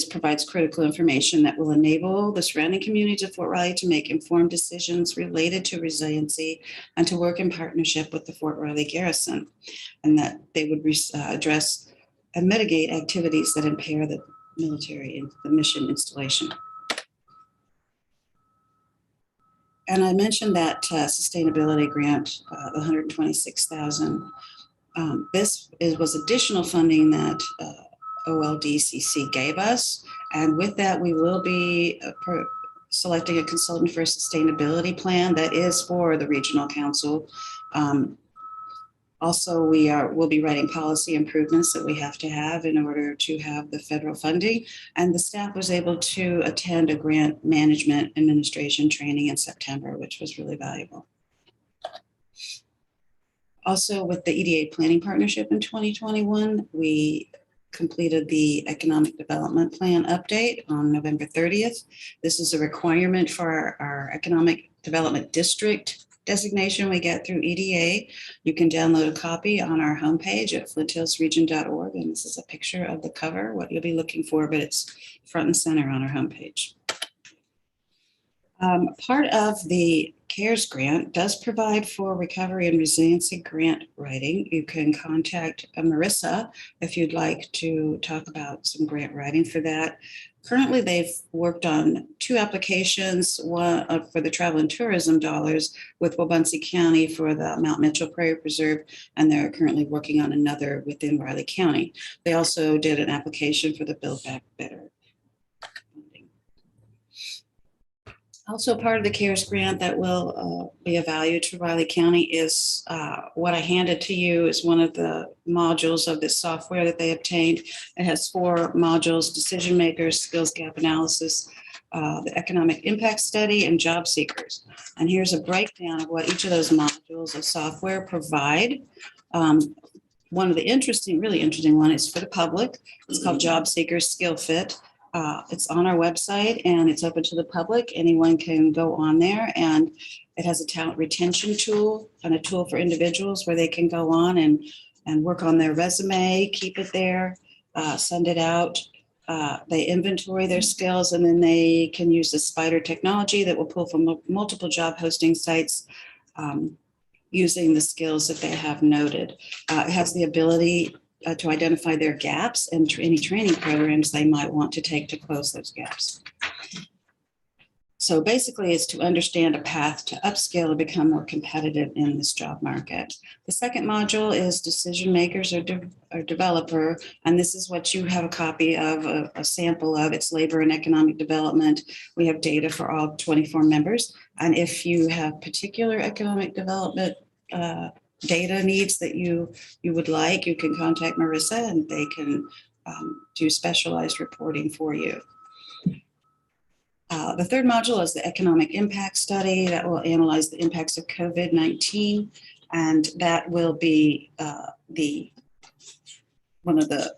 provides critical information that will enable the surrounding communities of Fort Riley to make informed decisions related to resiliency and to work in partnership with the Fort Riley garrison, and that they would address and mitigate activities that impair the military and the mission installation. And I mentioned that sustainability grant, the $126,000. This was additional funding that OLDCC gave us. And with that, we will be selecting a consultant for a sustainability plan that is for the regional council. Also, we'll be writing policy improvements that we have to have in order to have the federal funding. And the staff was able to attend a grant management administration training in September, which was really valuable. Also, with the EDA Planning Partnership in 2021, we completed the Economic Development Plan update on November 30th. This is a requirement for our Economic Development District designation we get through EDA. You can download a copy on our homepage at flinthillsregion.org. And this is a picture of the cover, what you'll be looking for, but it's front and center on our homepage. Part of the CARES grant does provide for recovery and resiliency grant writing. You can contact Marissa if you'd like to talk about some grant writing for that. Currently, they've worked on 2 applications, one for the travel and tourism dollars with Wabaunsee County for the Mount Mitchell Prairie Preserve, and they're currently working on another within Riley County. They also did an application for the Build Back Better funding. Also part of the CARES grant that will be of value to Riley County is what I handed to you is one of the modules of this software that they obtained. It has 4 modules: decision makers, skills gap analysis, the economic impact study, and job seekers. And here's a breakdown of what each of those modules of software provide. One of the really interesting one is for the public. It's called Job Seekers Skill Fit. It's on our website and it's open to the public. Anyone can go on there, and it has a talent retention tool and a tool for individuals where they can go on and work on their resume, keep it there, send it out. They inventory their skills, and then they can use the spider technology that will pull from multiple job posting sites using the skills that they have noted. It has the ability to identify their gaps and any training programs they might want to take to close those gaps. So basically, it's to understand a path to upskill and become more competitive in this job market. The second module is decision makers or developer, and this is what you have a copy of, a sample of. It's labor and economic development. We have data for all 24 members, and if you have particular economic development data needs that you would like, you can contact Marissa, and they can do specialized reporting for you. The third module is the economic impact study that will analyze the impacts of COVID-19. And that will be one of the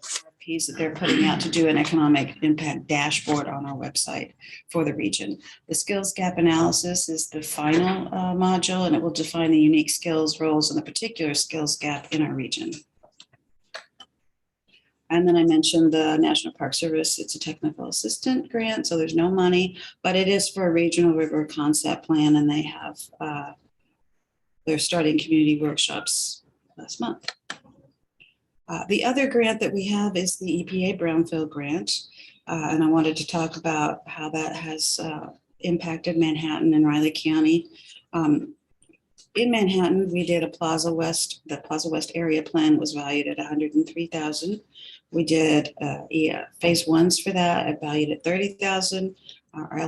RFPs that they're putting out to do an economic impact dashboard on our website for the region. The skills gap analysis is the final module, and it will define the unique skills, roles, and the particular skills gap in our region. And then I mentioned the National Park Service. It's a technical assistant grant, so there's no money, but it is for a regional river concept plan, and they have, they're starting community workshops last month. The other grant that we have is the EPA Brownfield Grant, and I wanted to talk about how that has impacted Manhattan and Riley County. In Manhattan, we did a Plaza West. The Plaza West area plan was valued at $103,000. We did phase ones for that, valued at $30,000. Our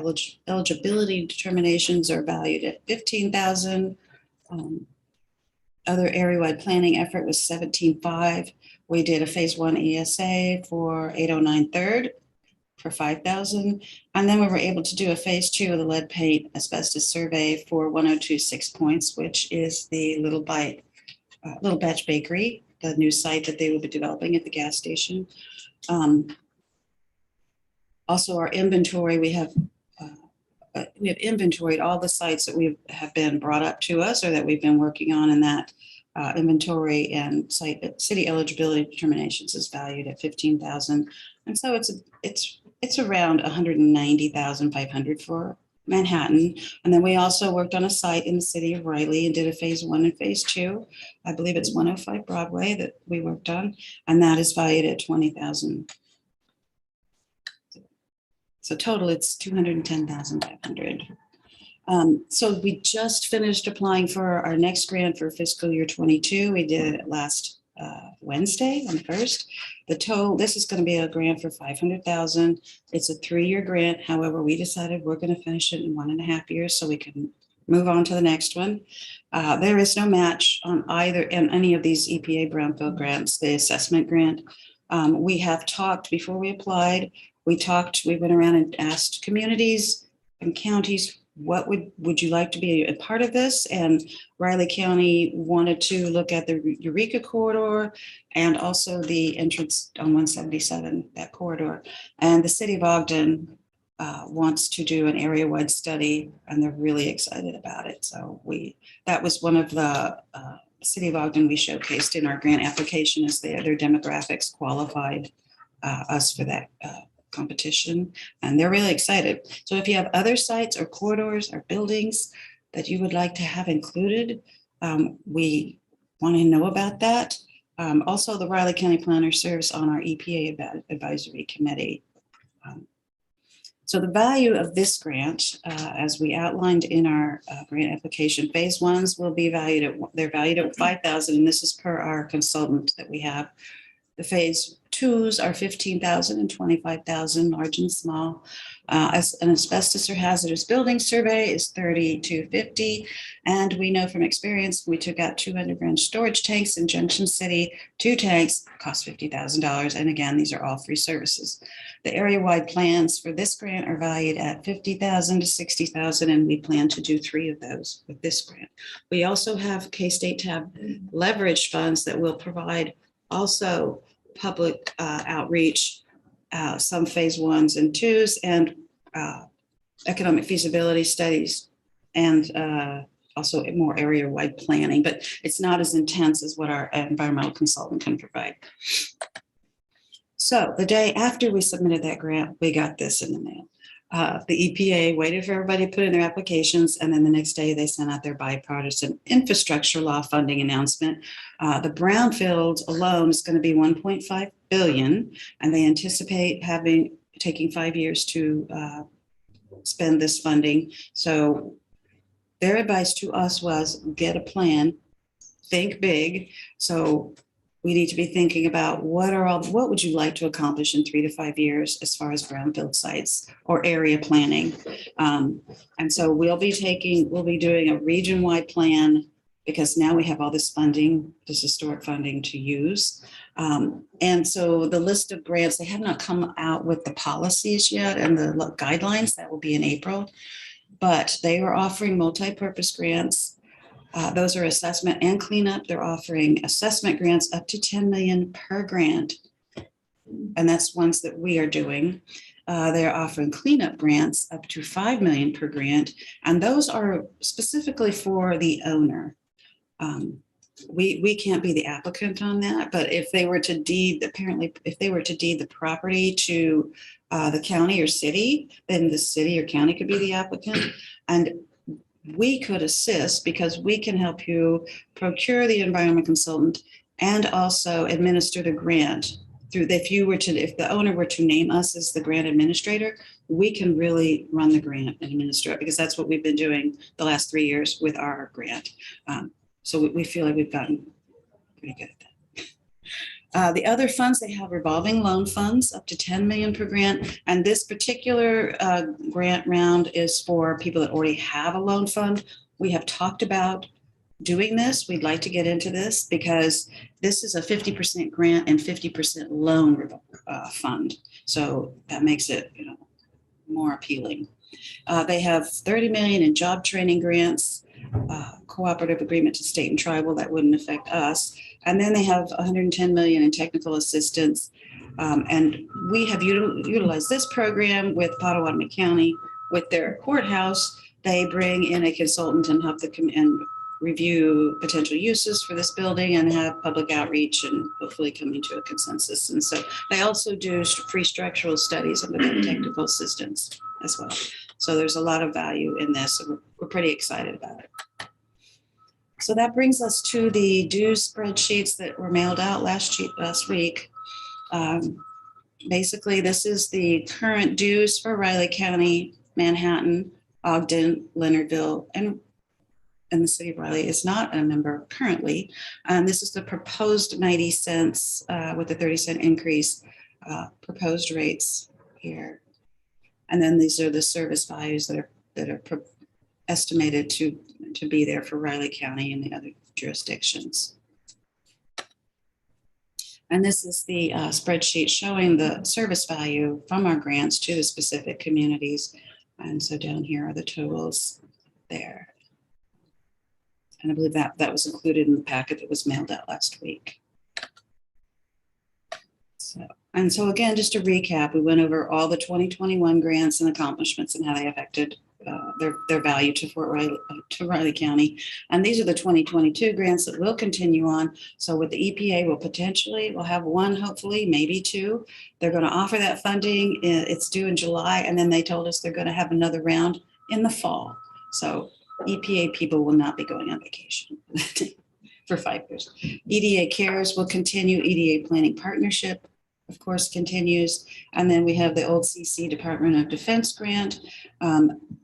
eligibility determinations are valued at $15,000. Other area-wide planning effort was $17,500. We did a phase one ESA for 809 3rd for $5,000. And then we were able to do a phase two of the lead paint asbestos survey for 1026 Points, which is the Little Batch Bakery, the new site that they will be developing at the gas station. Also, our inventory, we have inventoried all the sites that have been brought up to us or that we've been working on, and that inventory and city eligibility determinations is valued at $15,000. And so it's around $190,500 for Manhattan. And then we also worked on a site in the city of Riley and did a phase one and phase two. I believe it's 105 Broadway that we worked on, and that is valued at $20,000. So total, it's $210,500. So we just finished applying for our next grant for fiscal year 22. We did it last Wednesday on the 1st. The total, this is going to be a grant for $500,000. It's a 3-year grant. However, we decided we're going to finish it in 1.5 years so we can move on to the next one. There is no match on any of these EPA Brownfield grants. The assessment grant, we have talked before we applied. We went around and asked communities and counties, what would you like to be a part of this? And Riley County wanted to look at the Eureka corridor and also the entrance on 177, that corridor. And the city of Ogden wants to do an area-wide study, and they're really excited about it. So that was one of the city of Ogden we showcased in our grant application, as their demographics qualified us for that competition, and they're really excited. So if you have other sites or corridors or buildings that you would like to have included, we want to know about that. Also, the Riley County Planner serves on our EPA Advisory Committee. So the value of this grant, as we outlined in our grant application, phase ones will be valued at $5,000, and this is per our consultant that we have. The phase twos are $15,000 and $25,000, large and small. As an asbestos or hazardous building survey is $30,000 to $50,000. And we know from experience, we took out 2 underground storage tanks in Junction City. 2 tanks cost $50,000. And again, these are all free services. The area-wide plans for this grant are valued at $50,000 to $60,000, and we plan to do 3 of those with this grant. We also have K-State Tab leverage funds that will provide also public outreach, some phase ones and twos, and economic feasibility studies, and also more area-wide planning, but it's not as intense as what our environmental consultant can provide. So the day after we submitted that grant, we got this in the mail. The EPA waited for everybody to put in their applications, and then the next day they sent out their bipartisan infrastructure law funding announcement. The brownfield alone is going to be $1.5 billion, and they anticipate taking 5 years to spend this funding. So their advice to us was get a plan, think big. So we need to be thinking about what would you like to accomplish in 3 to 5 years as far as brownfield sites or area planning. And so we'll be doing a region-wide plan because now we have all this funding, this historic funding to use. And so the list of grants, they have not come out with the policies yet and the guidelines. That will be in April, but they are offering multi-purpose grants. Those are assessment and cleanup. They're offering assessment grants up to 10 million per grant. And that's ones that we are doing. They're offering cleanup grants up to 5 million per grant. And those are specifically for the owner. We can't be the applicant on that, but if they were to deed, apparently, if they were to deed the property to the county or city, then the city or county could be the applicant. And we could assist because we can help you procure the environment consultant and also administer the grant through, if the owner were to name us as the grant administrator, we can really run the grant and administer it because that's what we've been doing the last 3 years with our grant. So we feel like we've gotten pretty good at that. The other funds, they have revolving loan funds up to 10 million per grant. And this particular grant round is for people that already have a loan fund. We have talked about doing this. We'd like to get into this because this is a 50% grant and 50% loan fund. So that makes it, more appealing. They have 30 million in job training grants, cooperative agreement to state and tribal, that wouldn't affect us. And then they have 110 million in technical assistance. And we have utilized this program with Potawatomi County with their courthouse. They bring in a consultant and help and review potential uses for this building and have public outreach and hopefully coming to a consensus. And so they also do free structural studies under that technical assistance as well. So there's a lot of value in this. So we're pretty excited about it. So that brings us to the dues spreadsheets that were mailed out last week. Basically, this is the current dues for Riley County, Manhattan, Ogden, Leonardville, and the city of Riley is not a member currently. This is the proposed 90 cents with a 30-cent increase, proposed rates here. And then these are the service values that are estimated to be there for Riley County and the other jurisdictions. And this is the spreadsheet showing the service value from our grants to the specific communities. And so down here are the totals there. And I believe that was included in the packet that was mailed out last week. So again, just to recap, we went over all the 2021 grants and accomplishments and how they affected their value to Riley County. And these are the 2022 grants that will continue on. So with the EPA, we'll have one, hopefully, maybe two. They're going to offer that funding. It's due in July. And then they told us they're going to have another round in the fall. So EPA people will not be going on vacation for 5 years. EDA Cares will continue. EDA Planning Partnership, of course, continues. And then we have the old CC Department of Defense grant.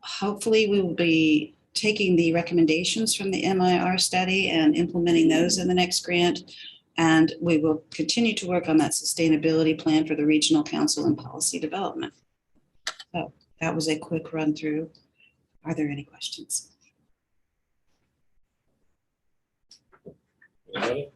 Hopefully we will be taking the recommendations from the MIR study and implementing those in the next grant. And we will continue to work on that sustainability plan for the Regional Council and Policy Development. So that was a quick run through. Are there any questions? Anybody?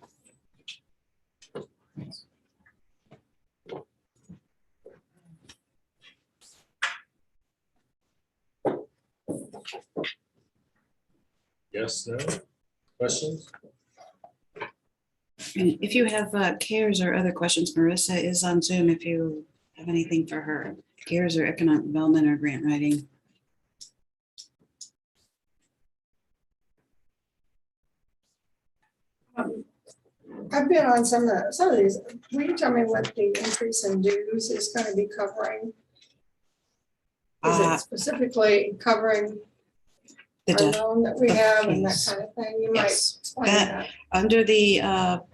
Yes, no? Questions? And if you have CARES or other questions, Marissa is on Zoom if you have anything for her. CARES or economic development or grant writing. I've been on some of these. Will you tell me what the increase in dues is going to be covering? Is it specifically covering The our loan that we have and that kind of thing? You might Yes. explain that. Under the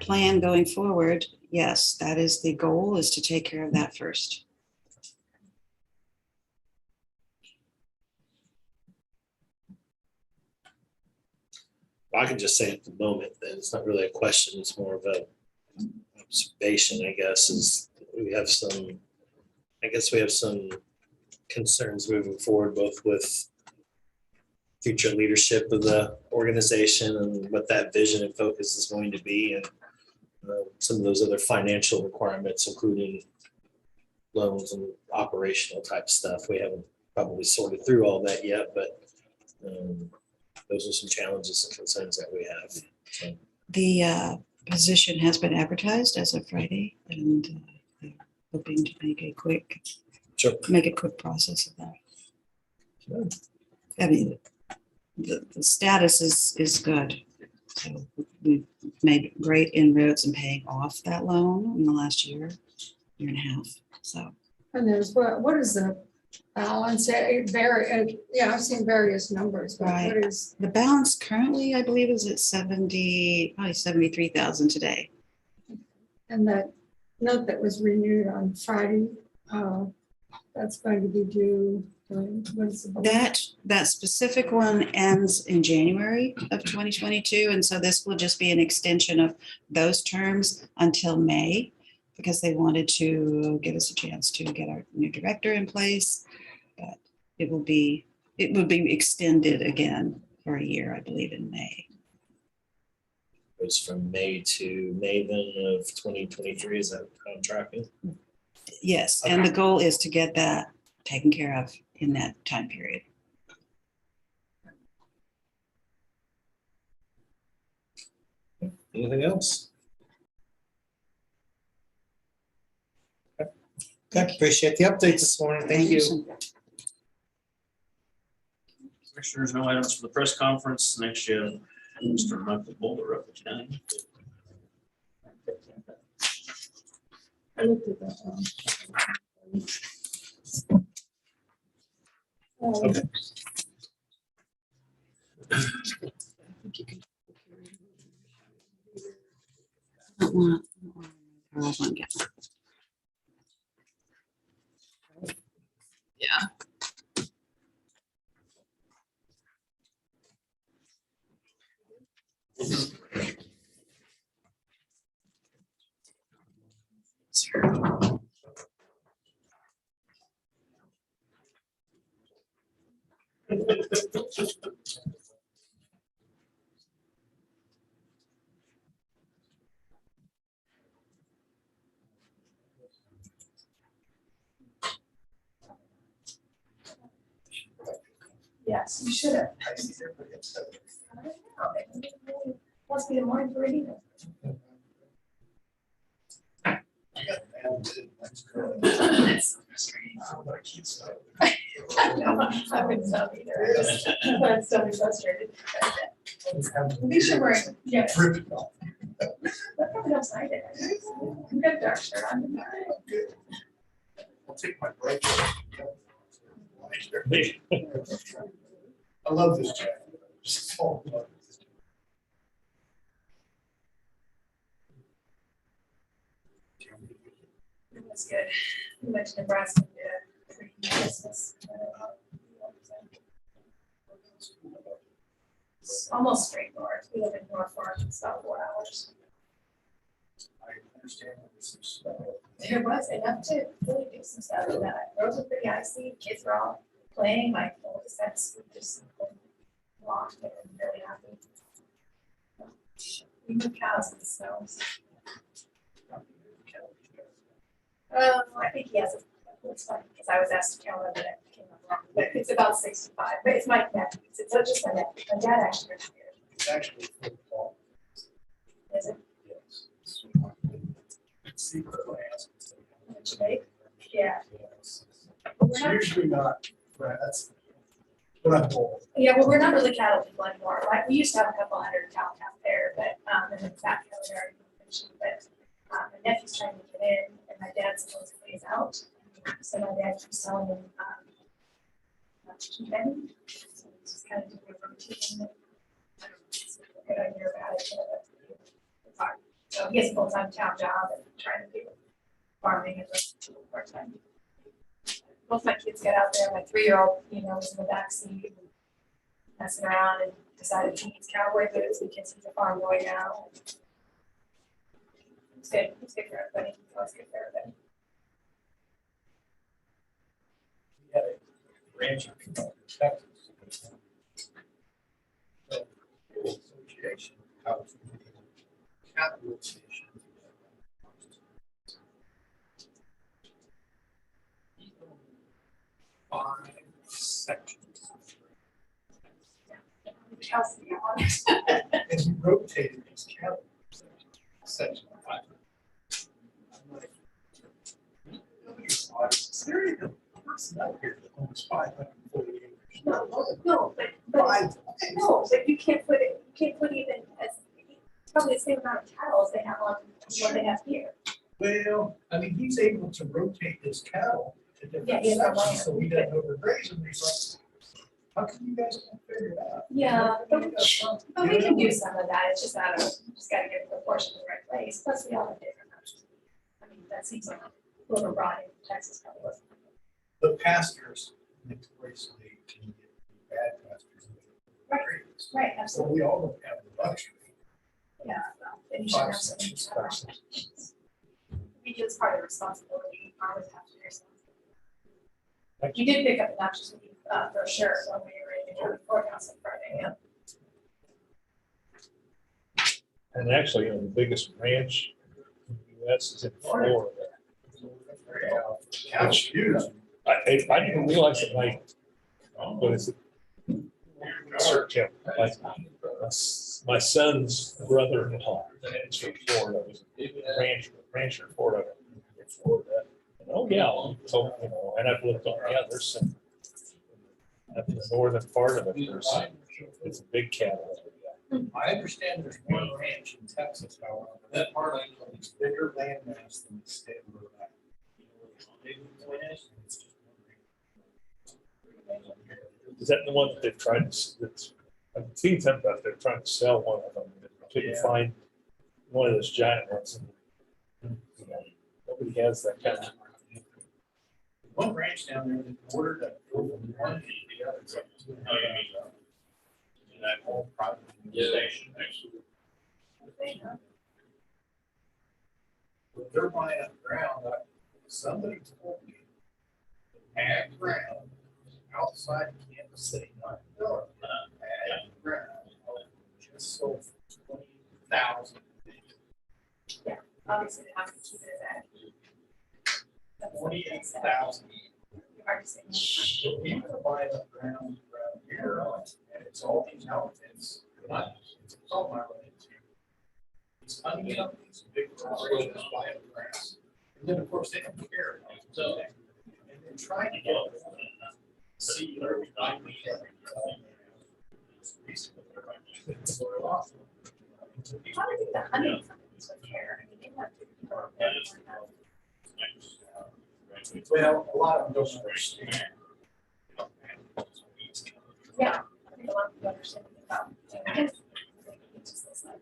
plan going forward, yes, that is the goal, is to take care of that first. I can just say at the moment that it's not really a question, it's more of a observation, I guess, is we have some concerns moving forward, both with future leadership of the organization and what that vision and focus is going to be, and some of those other financial requirements, including loans and operational type stuff. We haven't probably sorted through all that yet, but those are some challenges and concerns that we have. So, The position has been advertised as of Friday, and they're hoping to make a quick process of that. Sure. I mean, the status is good. So we've made great inroads in paying off that loan in the last year and a half. So And there's, what is the balance? It yeah, I've seen various numbers, but Right. what is, the balance currently, I believe, is at probably 73,000 today. and that note that was renewed on Friday, that's going to be due, what is the? That specific one ends in January of 2022. And so this will just be an extension of those terms until May, because they wanted to give us a chance to get our new director in place. But it would be extended again for a year, I believe, in May. Goes from May to May then of 2023. Is that how I'm tracking? Yes, and the goal is to get that taken care of in that time period. Anything else? Okay, appreciate the update this morning. Thank you. Commissioners, no items for the press conference. Next, you have Mr. Michael Boulder of the county. I looked at that. Okay. Yeah. Yes, you should have. Must be the morning for reading it. That's so frustrating. I wouldn't stop either. I'm so frustrated. Be sure we're, yeah. But probably outside it. I'm good, dark shirt on. I'll take my break. I love this jacket. Just fall in love with this jacket. It was good. We went to Nebraska for Christmas. It's almost straight north. We live in North Fork. It's about 4 hours. I understand this is snow. There was enough to really do some stuff with that. Roads were pretty icy. Kids were all playing. My oldest had to just walk. They were really happy. We moved cows in the snow. I think he has a, it's funny because I was asked to count it and it came up wrong, but it's about 65, but it's my nephew. It's just my nephew. My dad actually retired. It's actually football. Is it? Yes. It's secret class. Which they- Yeah. Yes. It's usually not, right, that's, but I'm old. Yeah, well, we're not really cattle people anymore. Like, we used to have a couple hundred cow out there, but, and then fat cattle are already mentioned, but, my nephew's trying to get in, and my dad supposedly is out. So my dad keeps telling him, not to keep any. So it's just kind of doing a routine. I don't know, it's a good idea about it, but it's hard. So he has a full-time town job and trying to do farming as a part-time. Both my kids get out there. My 3-year-old, was in the backseat messing around and decided he needs cowboy boots because he's a farm boy now. It's good. It's good for everybody. It's always good for everybody. We had a ranch in Texas. Association, housing, capitalization. Five sections. Chelsea, I want And he rotated these cattle sections. I'm like, nobody's honest. There ain't a person out here that owns 540 acres. No, but you can't put it, you can't put even as, probably the same amount of cattle as they have on what they have here. Well, I mean, he's able to rotate his cattle to Yeah, different he has a sections, land. so he doesn't overgraze them. He's like, how come you guys can't figure it out? Yeah, but we can You know? do some of that, it's just out of, just gotta get the proportion in the right place, plus we all have different options. I mean, that seems like a little broad in Texas probably wasn't. The pastors notoriously can get bad pastors. Right, So absolutely, we all don't have the luxury. yeah, then you should have some. We do, it's part of the responsibility, I always have to do something. You did pick up the noxious weed brochure when we were in the county courthouse on Friday, yeah. And actually, the biggest ranch in the US is in Florida. Couch views. I didn't realize it, like, what is it? Search him, like, my son's brother-in-law is from Florida, was a rancher in Florida. Oh, yeah, so, you know, and I've looked on, yeah, there's some, up in the northern part of it, it's a big cattle. I understand there's one ranch in Texas, however, that part I know is bigger landmass than the state of Rhode Island. Is that the one that they've tried to, that's, I've seen something about they're trying to sell one of them, couldn't Yeah. find one of those giant ones. You know, nobody has that kind of. One ranch down there that ordered that go from one to the other. It's like 2.5 miles. And that whole private station. But they're buying up ground, somebody told me, ag ground outside Kansas City, not Florida, ag ground, just sold for 20,000. Obviously, they have to keep it as that. 28,000. Hard to say. So people are buying up ground around here, and it's all these outfits. It's all my land. It's hunting up these big corporations buying grass. And then, of course, they don't care. So, and they're trying to get see where we buy me. It's so awesome. How do you do the hunting companies with care? I mean, they have to. Well, a lot of them don't understand. Yeah, I think a lot of people understand about. It's just this, like,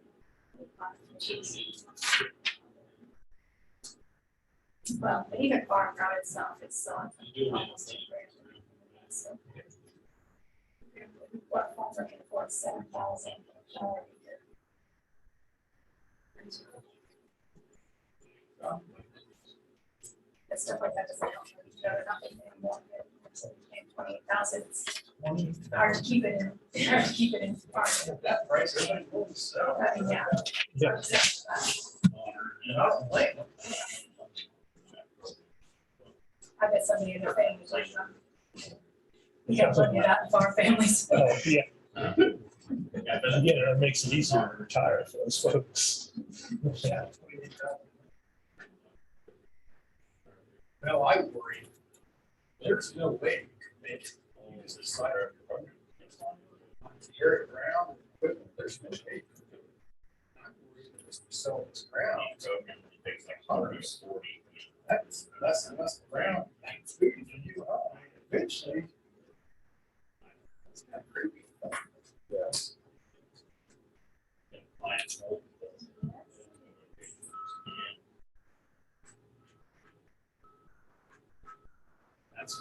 well, but even farm ground itself is so almost integrated. So, what farmer can afford 7,000 a year? And stuff like that doesn't help. You know, they're not paying more than 28,000. It's hard to keep it in, hard to keep it in farm. That price, everybody will sell. I mean, yeah. Yeah. And I don't blame them. I bet somebody in their family is like, you can't look at that in farm families. Oh, yeah. Yeah, it makes it easier to retire for those folks. Yeah. Well, I worry. There's no way you can make use this side of the area ground, equipment, there's no way. I'm worried that this is selling this ground. Hunters, that's less and less ground, and food for you, eventually. It's kind of creepy. Yes. That's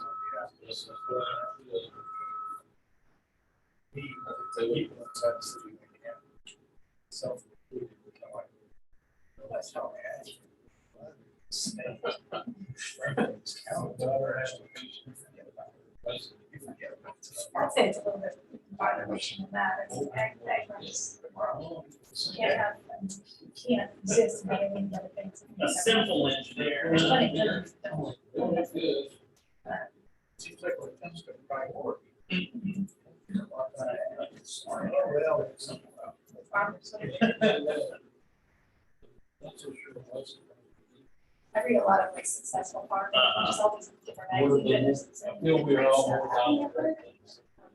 what we have. That's how I act. I'd say it's a little bit violation of that, it's agriculture, the world. You can't have, you can't exist in any of the other things. A simple engineer. There's plenty of them. Seems like when it comes to priority. I read a lot of like successful farmers, just all these different magazines. You'll be all more down.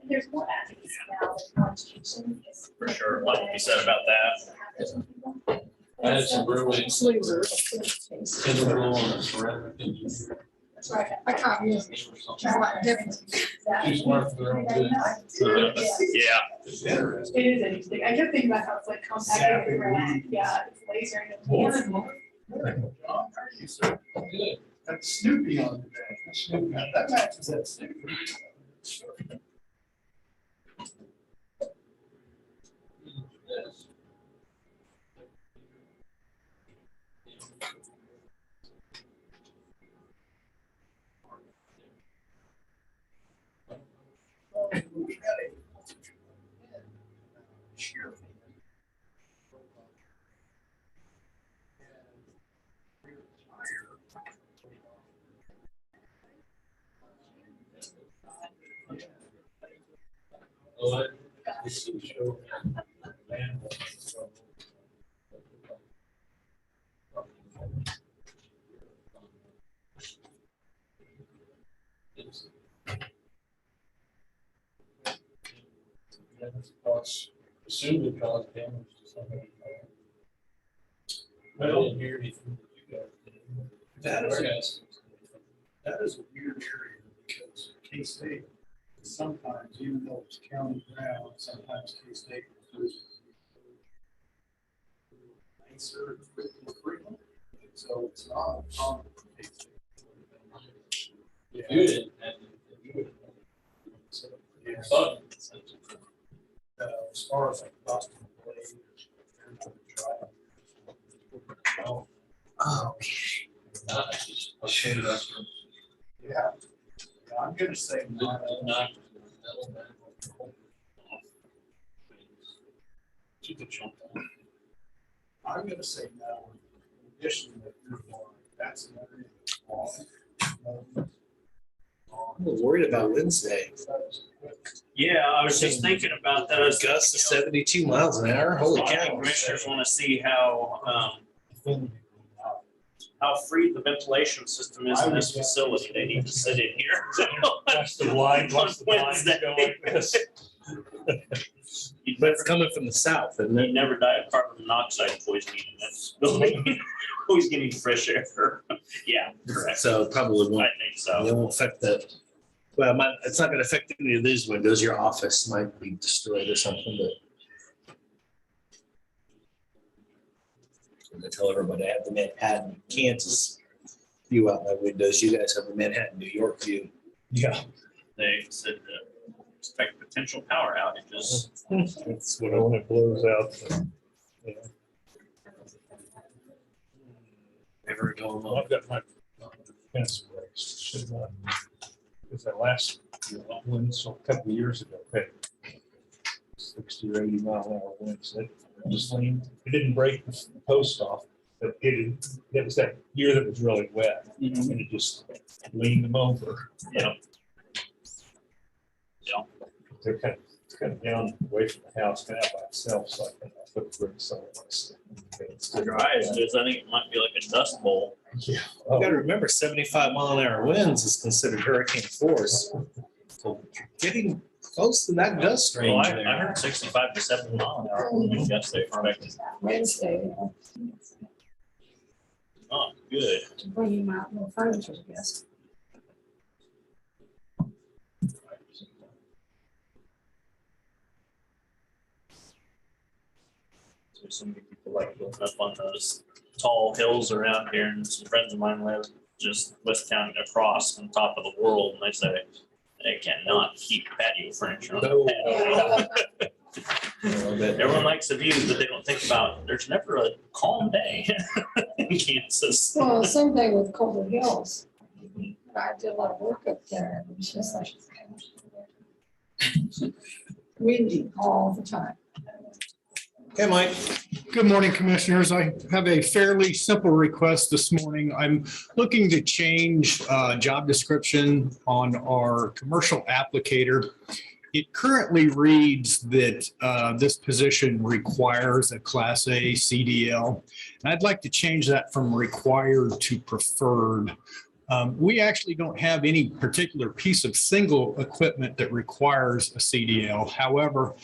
There's more advocacy now than education. For sure, a lot to be said about that. I had some really That's right. I can't use it. Try what difference. Too smart for their own good. Yeah. It is interesting. I kept thinking about how it's like compacted and rack. Yeah, it's lasering. John, how are you, sir? Good. That's Snoopy on the back. That's Snoopy. That matches that Snoopy. We got a cheer. Assumed it caused damage to somebody. I didn't hear anything that you guys did. That is a weird area because K-State, sometimes, even though it's county ground, sometimes K-State goes nicer frequently. So it's not common for K-State. If you didn't, and you would. So, Yeah. yeah, But as far as like Boston Blade. Oh, Yeah, I'm gonna say no. not. I'm gonna say no. In addition to that's an area that's long. I'm worried about Wednesday. Yeah, I was just thinking about that. Gusts to 72 miles an hour. Holy cow. Commissioners want to see how free the ventilation system is in this facility. They need to sit in here. Watch the blind, watch the blinds Wednesday. go like this. You'd But never, it's coming from the south, isn't you'd it? never die of carbon monoxide poisoning in this building. Always getting fresh air. Yeah, correct. So it probably I won't, think so. it won't affect the, well, it's not gonna affect any of these windows. Your office might be destroyed or something, but. I'm gonna tell everybody I have the Manhattan, Kansas view out my windows. You guys have the Manhattan, New York view. Yeah, They said expect potential power outages. that's what when it blows out. Yeah. Never going Well, I've got my fence raised. Should not. Because that last one, so a couple of years ago, had 60 or 80 mile an hour winds. It just leaned, it didn't break the post off, but it was that year that was really wet and it just leaned them over. Yeah. They're kind of down away from the house, kind of by itself, so I can put the bricks on it. Dry as it is, I think it might be like a dust bowl. Yeah. You gotta remember 75 mile an hour winds is considered hurricane force. So getting close to that dust Well, range I there. heard 65 to 70 mile an hour wind gusts they expected. Wednesday, Oh, good. to bring you out more furniture, I guess. So some people like looking up on those tall hills around here, and some friends of mine live just West County across on top of the world, and they say they cannot keep patio furniture on No. the patio. No, but- Everyone likes the views, but they don't think about, there's never a calm day in Kansas. Well, same thing with Colbert Hills. I did a lot of work up there. It was just like windy all the time. Okay, Mike. Good morning, Commissioners. I have a fairly simple request this morning. I'm looking to change job description on our commercial applicator. It currently reads that this position requires a Class A CDL. And I'd like to change that from required to preferred. We actually don't have any particular piece of single equipment that requires a CDL. However,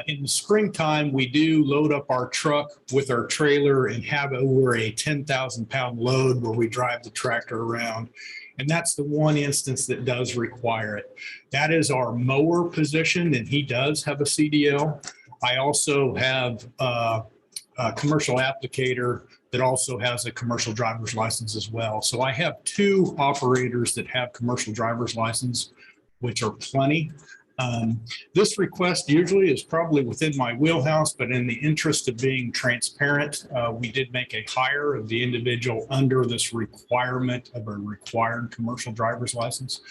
in the springtime, we do load up our truck with our trailer and have over a 10,000-pound load where we drive the tractor around. And that's the one instance that does require it. That is our mower position, and he does have a CDL. I also have a commercial applicator that also has a commercial driver's license as well. So I have two operators that have commercial driver's license, which are plenty. This request usually is probably within my wheelhouse, but in the interest of being transparent, we did make a hire of the individual under this requirement of a required commercial driver's license.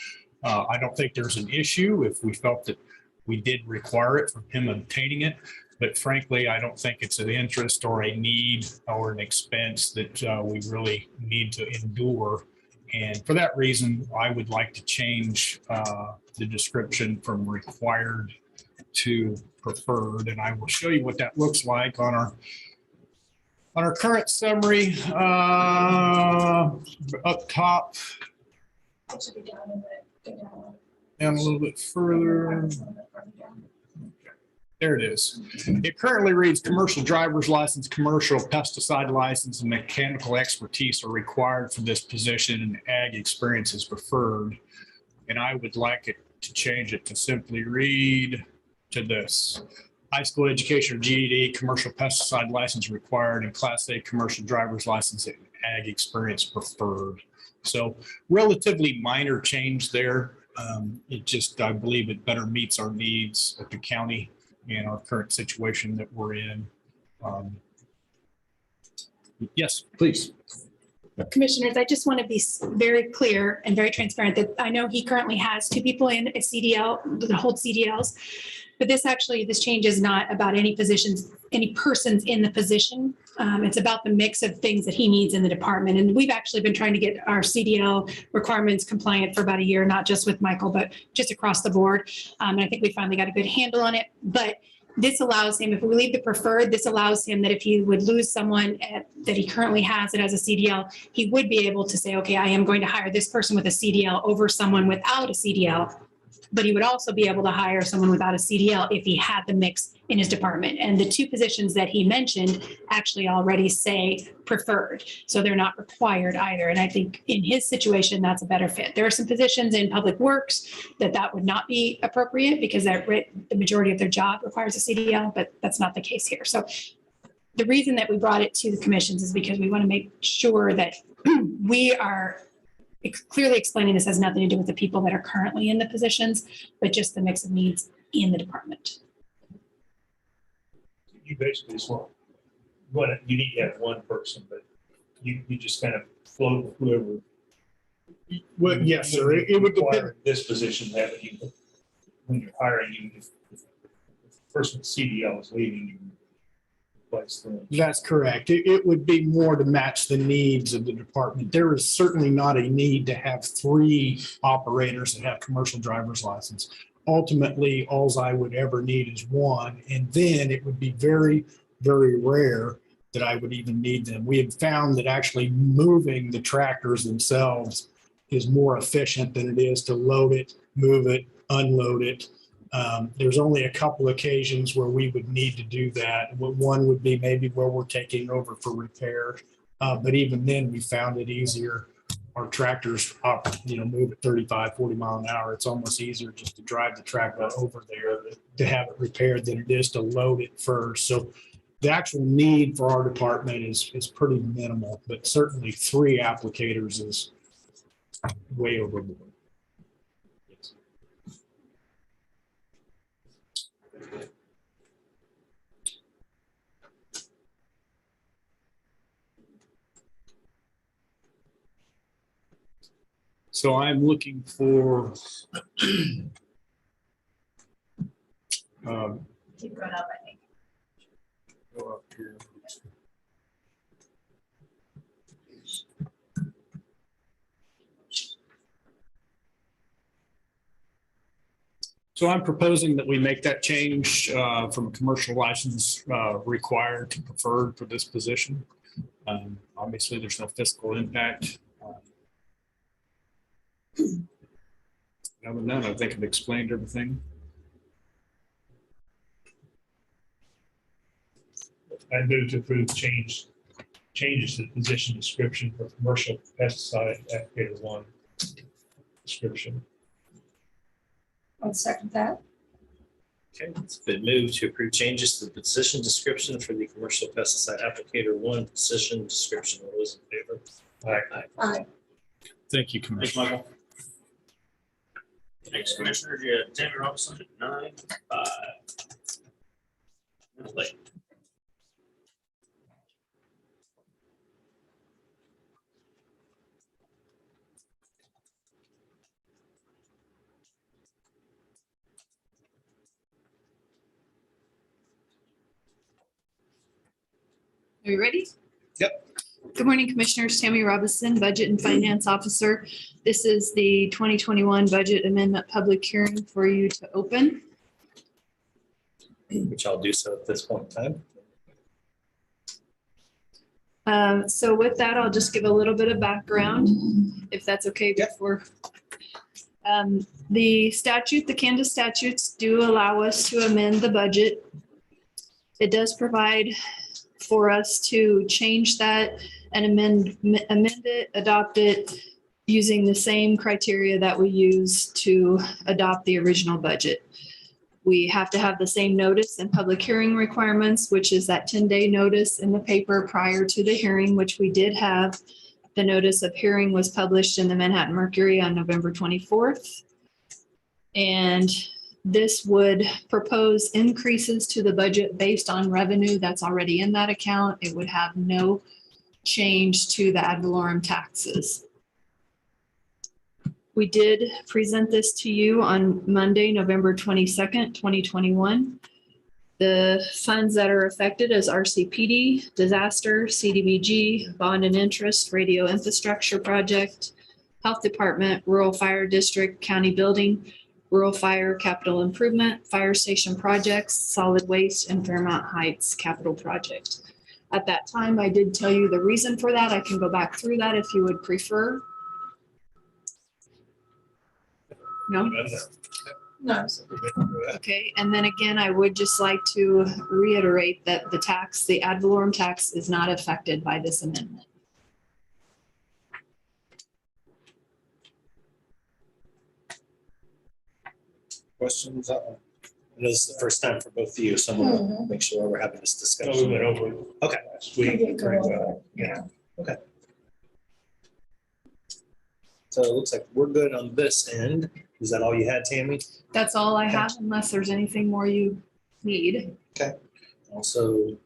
I don't think there's an issue if we felt that we did require it from him obtaining it, but frankly, I don't think it's an interest or a need or an expense that we really need to endure. And for that reason, I would like to change the description from required to preferred. And I will show you what that looks like on our current summary up top. It should be down in the, And a little bit further. There it is. It currently reads commercial driver's license, commercial pesticide license, and mechanical expertise are required for this position, and ag experience is preferred. And I would like it to change it to simply read to this. High school education or GED, commercial pesticide license required, and Class A commercial driver's license and ag experience preferred. So relatively minor change there. It just, I believe it better meets our needs at the county and our current situation that we're in. Yes, please. Commissioners, I just want to be very clear and very transparent that I know he currently has two people in a CDL that hold CDLs, but this change is not about any positions, any persons in the position. It's about the mix of things that he needs in the department. And we've actually been trying to get our CDL requirements compliant for about a year, not just with Michael, but just across the board. And I think we finally got a good handle on it. But this allows him, if we leave the preferred, this allows him that if he would lose someone that he currently has that has a CDL, he would be able to say, okay, I am going to hire this person with a CDL over someone without a CDL. But he would also be able to hire someone without a CDL if he had the mix in his department. And the two positions that he mentioned actually already say preferred. So they're not required either. And I think in his situation, that's a better fit. There are some positions in public works that would not be appropriate because the majority of their job requires a CDL, but that's not the case here. So the reason that we brought it to the commissions is because we want to make sure that we are clearly explaining this has nothing to do with the people that are currently in the positions, but just the mix of needs in the department. You basically just want, you need to have one person, but you just kind of float with whoever. Well, yes, sir. It would depend. Require this position to have it, when you're hiring, if the person with CDL is leaving, you replace them. That's correct. It would be more to match the needs of the department. There is certainly not a need to have three operators that have commercial driver's license. Ultimately, all I would ever need is one, and then it would be very, very rare that I would even need them. We have found that actually moving the tractors themselves is more efficient than it is to load it, move it, unload it. There's only a couple occasions where we would need to do that. One would be maybe where we're taking over for repair. But even then, we found it easier. Our tractors, move at 35, 40 mile an hour. It's almost easier just to drive the tractor over there to have it repaired than it is to load it first. So the actual need for our department is pretty minimal, but certainly three applicators is way overboard. Yes. So I'm looking for Keep going up, I think. go up here. So I'm proposing that we make that change from a commercial license required to preferred for this position. Obviously, there's no fiscal impact. Other than that, I think I've explained everything. I move to approve changes to the position description for commercial pesticide applicator 1 description. I'll second that. Okay, it's been moved to approve changes to the position description for the commercial pesticide applicator 1 position description. All those in favor? Aye. Aye. Thank you, Thanks, Commissioner. Michael. Next commissioner, you have Tammy Robinson at 9:05. Late. Are you ready? Yep. Good morning, Commissioners. Tammy Robinson, Budget and Finance Officer. This is the 2021 Budget Amendment Public Hearing for you to open. Which I'll do so at this point in time. So with that, I'll just give a little bit of background, if that's okay before. The Kansas statutes do allow us to amend the budget. It does provide for us to change that and amend it, adopt it using the same criteria that we use to adopt the original budget. We have to have the same notice and public hearing requirements, which is that 10-day notice in the paper prior to the hearing, which we did have. The notice of hearing was published in the Manhattan Mercury on November 24th. And this would propose increases to the budget based on revenue that's already in that account. It would have no change to the ad valorem taxes. We did present this to you on Monday, November 22nd, 2021. The funds that are affected is RCPD, disaster, CDBG, bond and interest, radio infrastructure project, health department, rural fire district, county building, rural fire capital improvement, fire station projects, solid waste, and Fairmount Heights capital project. At that time, I did tell you the reason for that. I can go back through that if you would prefer. No? No. Okay, and then again, I would just like to reiterate that the ad valorem tax is not affected by this amendment. Questions? I know this is the first time for both of you, so I'm gonna make sure we're having this So we discussion. went over it Okay. last We week. did go pretty over well. it, yeah. So it looks like we're good on this end. Is that all you had, Tammy? That's all I have unless there's anything more you need. Also,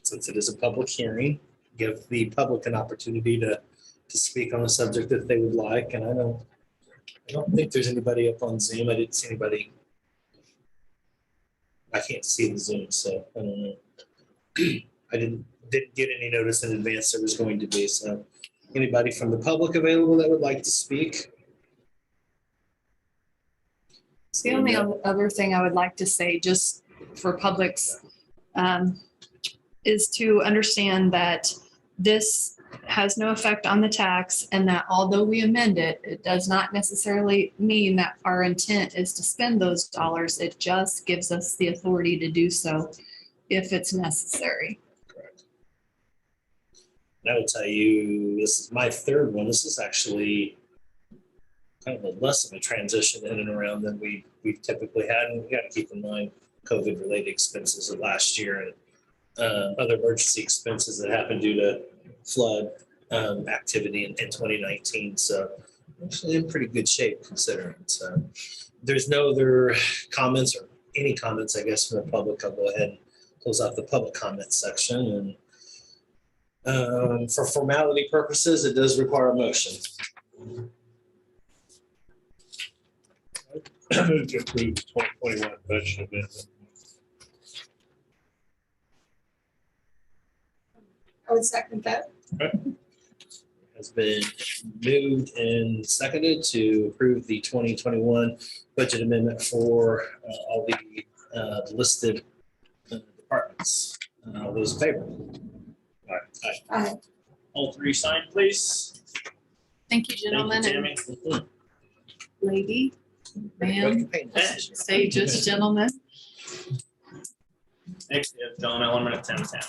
since it is a public hearing, give the public an opportunity to speak on the subject that they would like. And I don't think there's anybody up on Zoom. I didn't see anybody. I can't see the Zoom, so I don't know. I didn't get any notice in advance there was going to be. So anybody from the public available that would like to speak? The only other thing I would like to say, just for publics, is to understand that this has no effect on the tax, and that although we amend it, it does not necessarily mean that our intent is to spend those dollars. It just gives us the authority to do so if it's necessary. Correct. And I will tell you, this is my third one. This is actually kind of a less of a transition in and around than we've typically had. And we got to keep in mind COVID-related expenses of last year and other emergency expenses that happened due to flood activity in 2019. So actually in pretty good shape considering. So there's no other comments or any comments, I guess, from the public. I'll go ahead and close out the public comment section. And for formality purposes, it does require a motion. Move to approve the 2021 budget amendment. I would second that. Has been moved and seconded to approve the 2021 budget amendment for all the listed departments. All those in favor? Aye. All three sign, please. Thank you, Thank you, gentlemen and Tammy. lady, ma'am, say just gentlemen. Next, we have John Ellerman at 1010.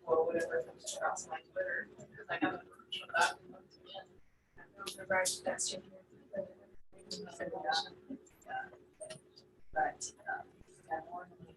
Or whatever comes across my Twitter, because I haven't heard of that. That's your. But, yeah, normally.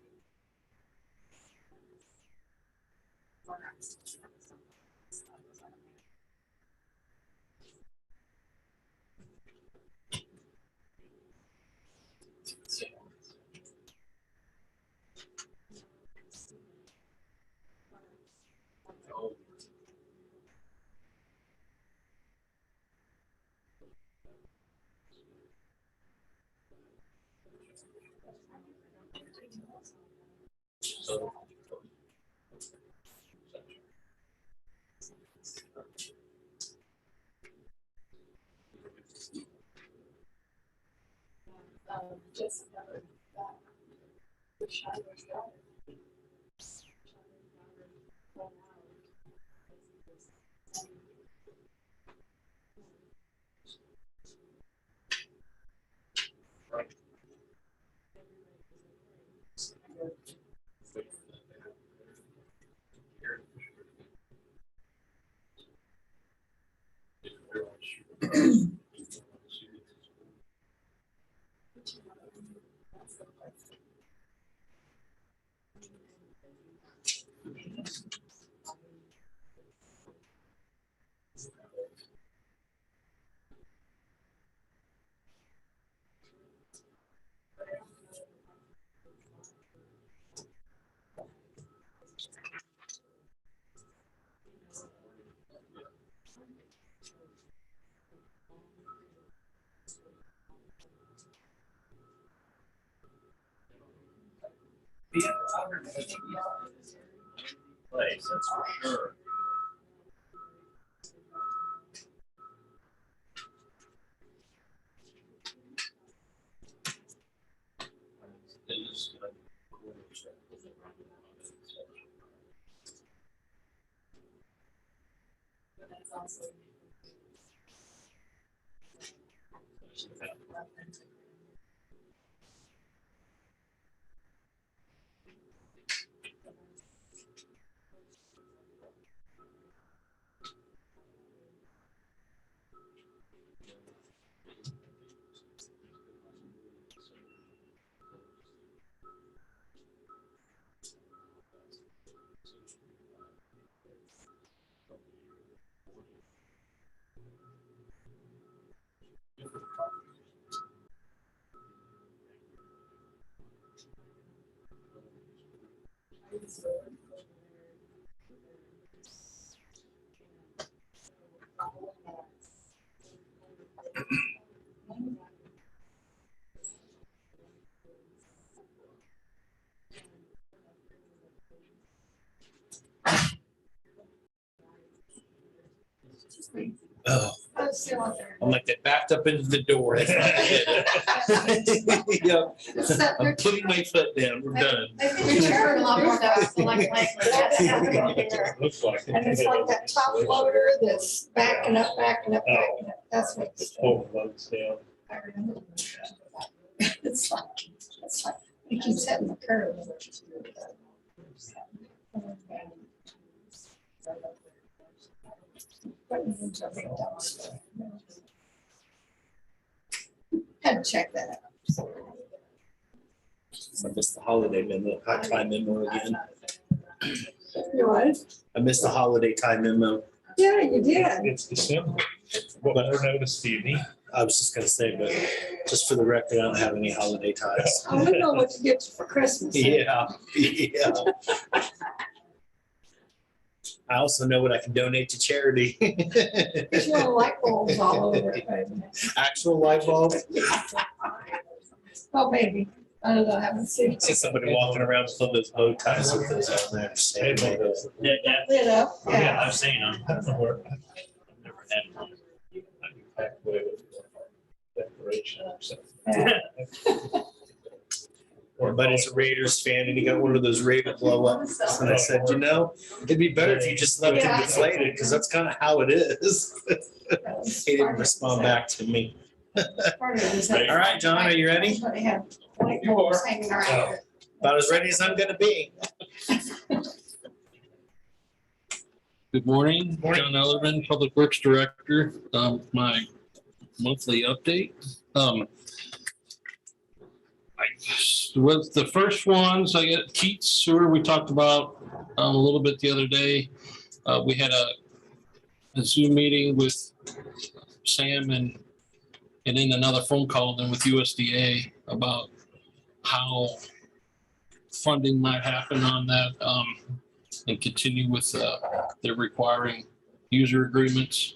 Just that. The Shilo's daughter. Place, that's for sure. That's also. Oh, Let's see what they're. I'm like that backed up into the door. That's not it. Yep. I'm putting my foot down. We're done. I think you heard a lot more about select language. Looks like. And it's like that top loader that's backing up, backing up, backing up. That's what it's. Pull the loads down. I remember. It's like, it keeps hitting the curve. Had to check that out. I missed the holiday memo, hot time memo again. You what? I missed the holiday time memo. Yeah, you did. It's December. What more notice do you need? I was just gonna say, but just for the record, I don't have any holiday ties. I don't know what to get you for Christmas. Yeah, yeah. I also know what I can donate to charity. There's little light bulbs all over it. Actual light bulb. Well, maybe. I don't know, I haven't seen. See somebody walking around with those bow ties with those on there. Yeah, yeah, Lit up. yeah, I've seen them. I don't know where. I've never had one. I'd be packed away with decoration or something. My buddy's a Raiders fan and he got one of those Raven blow ups. And I said, you know, it'd be better if you just left it Yeah. deflated because that's kind of how it is. He didn't respond back to me. Part of it is that- All right, John, are you ready? They have light bulbs hanging around it. About as ready as I'm gonna be. Good morning, Morning. John Ellerman, Public Works Director. My monthly update. With the first ones, I get Keats Sewer, we talked about a little bit the other day. We had a Zoom meeting with Sam and then another phone call then with USDA about how funding might happen on that, and continue with their requiring user agreements.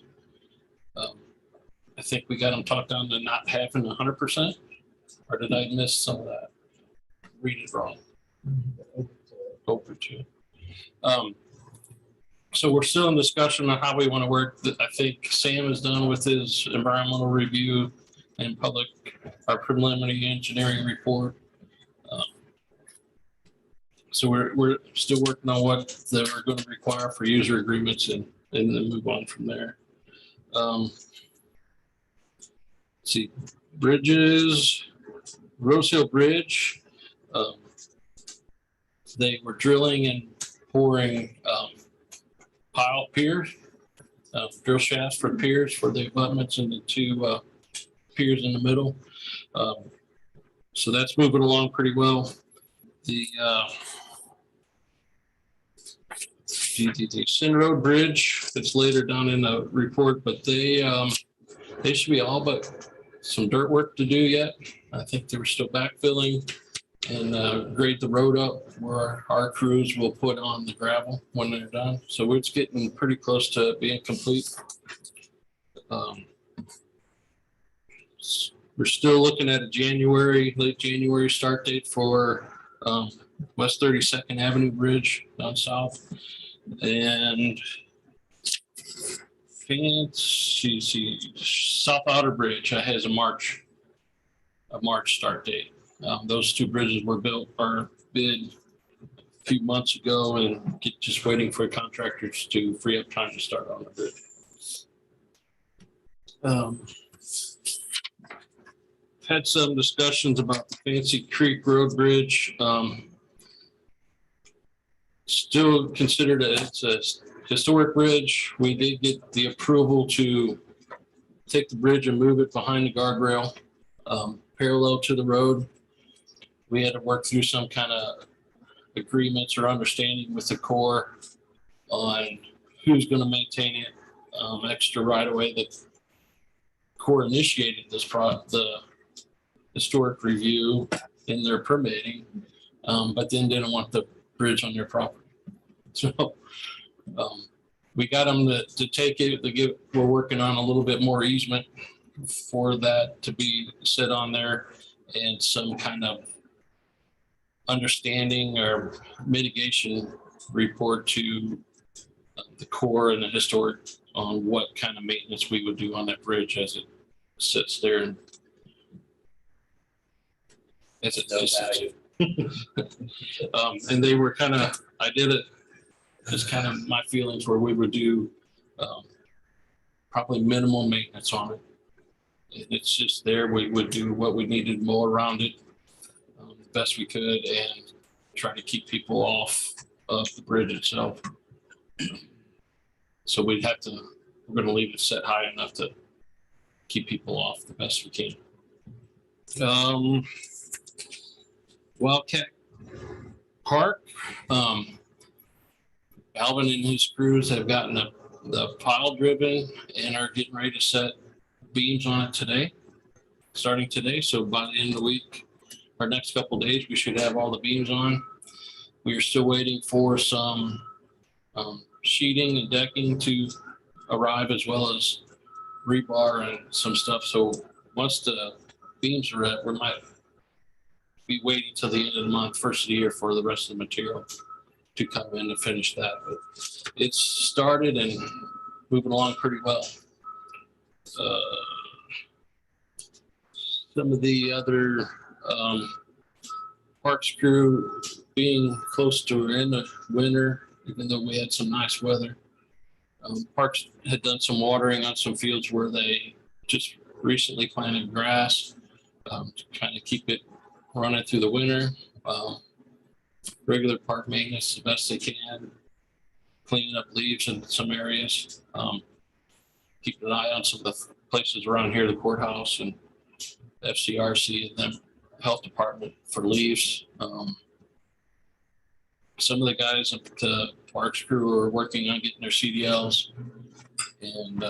I think we got them talked down to not having 100%, or did I miss some of that? Read it wrong. Open to. So we're still in discussion on how we want to work. I think Sam is done with his environmental review and our preliminary engineering report. So we're still working on what we're going to require for user agreements and then move on from there. See, bridges, Rose Hill Bridge. They were drilling and pouring pile piers, drill shafts for piers for the abutments and the two piers in the middle. So that's moving along pretty well. The Sin Road Bridge, it's later down in the report, but they should be all but some dirt work to do yet. I think they were still backfilling and grade the road up where our crews will put on the gravel when they're done. So it's getting pretty close to being complete. We're still looking at a late January start date for West 32nd Avenue Bridge down south. And South Outer Bridge has a March start date. Those two bridges were bid a few months ago and just waiting for contractors to free up time to start on the bridge. Had some discussions about the Fancy Creek Road Bridge. Still considered it's a historic bridge. We did get the approval to take the bridge and move it behind the guardrail, parallel to the road. We had to work through some kind of agreements or understanding with the Corps on who's going to maintain it. Extra right away that Corps initiated the historic review in their permitting, but then didn't want the bridge on their property. So we got them to take it. We're working on a little bit more easement for that to be set on there and some kind of understanding or mitigation report to the Corps and the historic on what kind of maintenance we would do on that bridge as it sits there and as it just sits. And they were I did it as kind of my feelings where we would do probably minimal maintenance on it. And it's just there. We would do what we needed more around it the best we could and try to keep people off of the bridge itself. So we're going to leave it set high enough to keep people off the best we can. Wildcat Park, Alvin and his crews have gotten the pile driven and are getting ready to set beams on it starting today. So by the end of the week, our next couple of days, we should have all the beams on. We are still waiting for some sheeting and decking to arrive, as well as rebar and some stuff. So once the beams are at, we might be waiting till the end of the month, first of the year, for the rest of the material to come in to finish that. But it's started and moving along pretty well. Some of the other parks crew being close to the end of winter, even though we had some nice weather. Parks had done some watering on some fields where they just recently planted grass, trying to keep it running through the winter. Regular park maintenance the best they can, cleaning up leaves in some areas. Keeping an eye on some of the places around here, the courthouse and FCRC and then health department for leaves. Some of the guys at the parks crew are working on getting their CDLs, and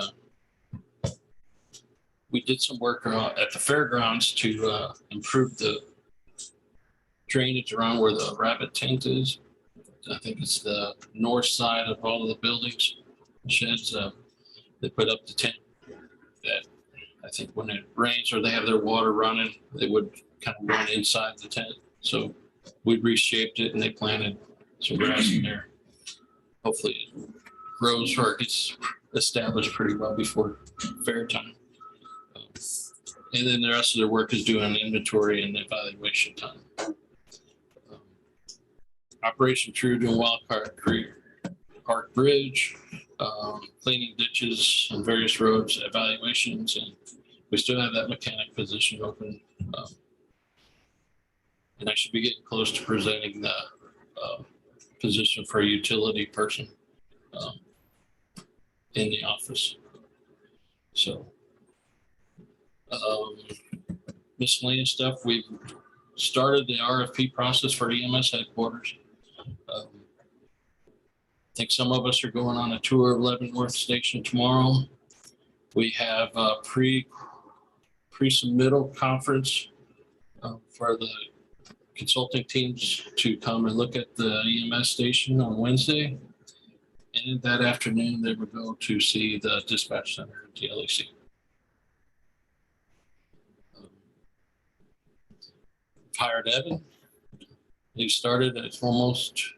we did some work at the fairgrounds to improve the drainage around where the rabbit tent is. I think it's the north side of all of the buildings, sheds. They put up the tent that I think when it rains or they have their water running, they would kind of run inside the tent. So we reshaped it and they planted some grass in there. Hopefully it grows or it gets established pretty well before fair time. And then the rest of their work is doing inventory and evaluation time. Operation True doing Wildcard Creek Park Bridge, cleaning ditches on various roads, evaluations, and we still have that mechanic position open. And I should be getting close to presenting the position for a utility person in the office. So miscellaneous stuff, we've started the RFP process for EMS headquarters. I think some of us are going on a tour of Leavenworth Station tomorrow. We have a pre-submittal conference for the consulting teams to come and look at the EMS station on Wednesday. And that afternoon, they would go to see the dispatch center at the LAC. Hired Evan. He started, it's almost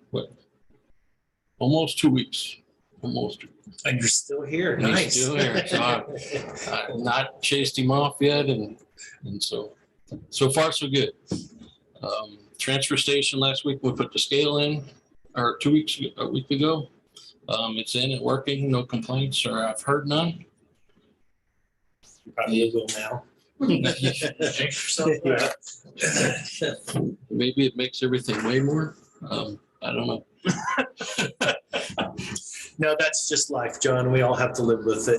2 weeks. Almost. And you're still here. He's Nice. still here. So I've not chased him off yet. And so far so good. Transfer station last week, we put the scale in, or a week ago. It's in and working, no complaints, or I've heard none. You probably will now. Yeah. Maybe it makes everything way more. I don't know. No, that's just life, John. We all have to live with it.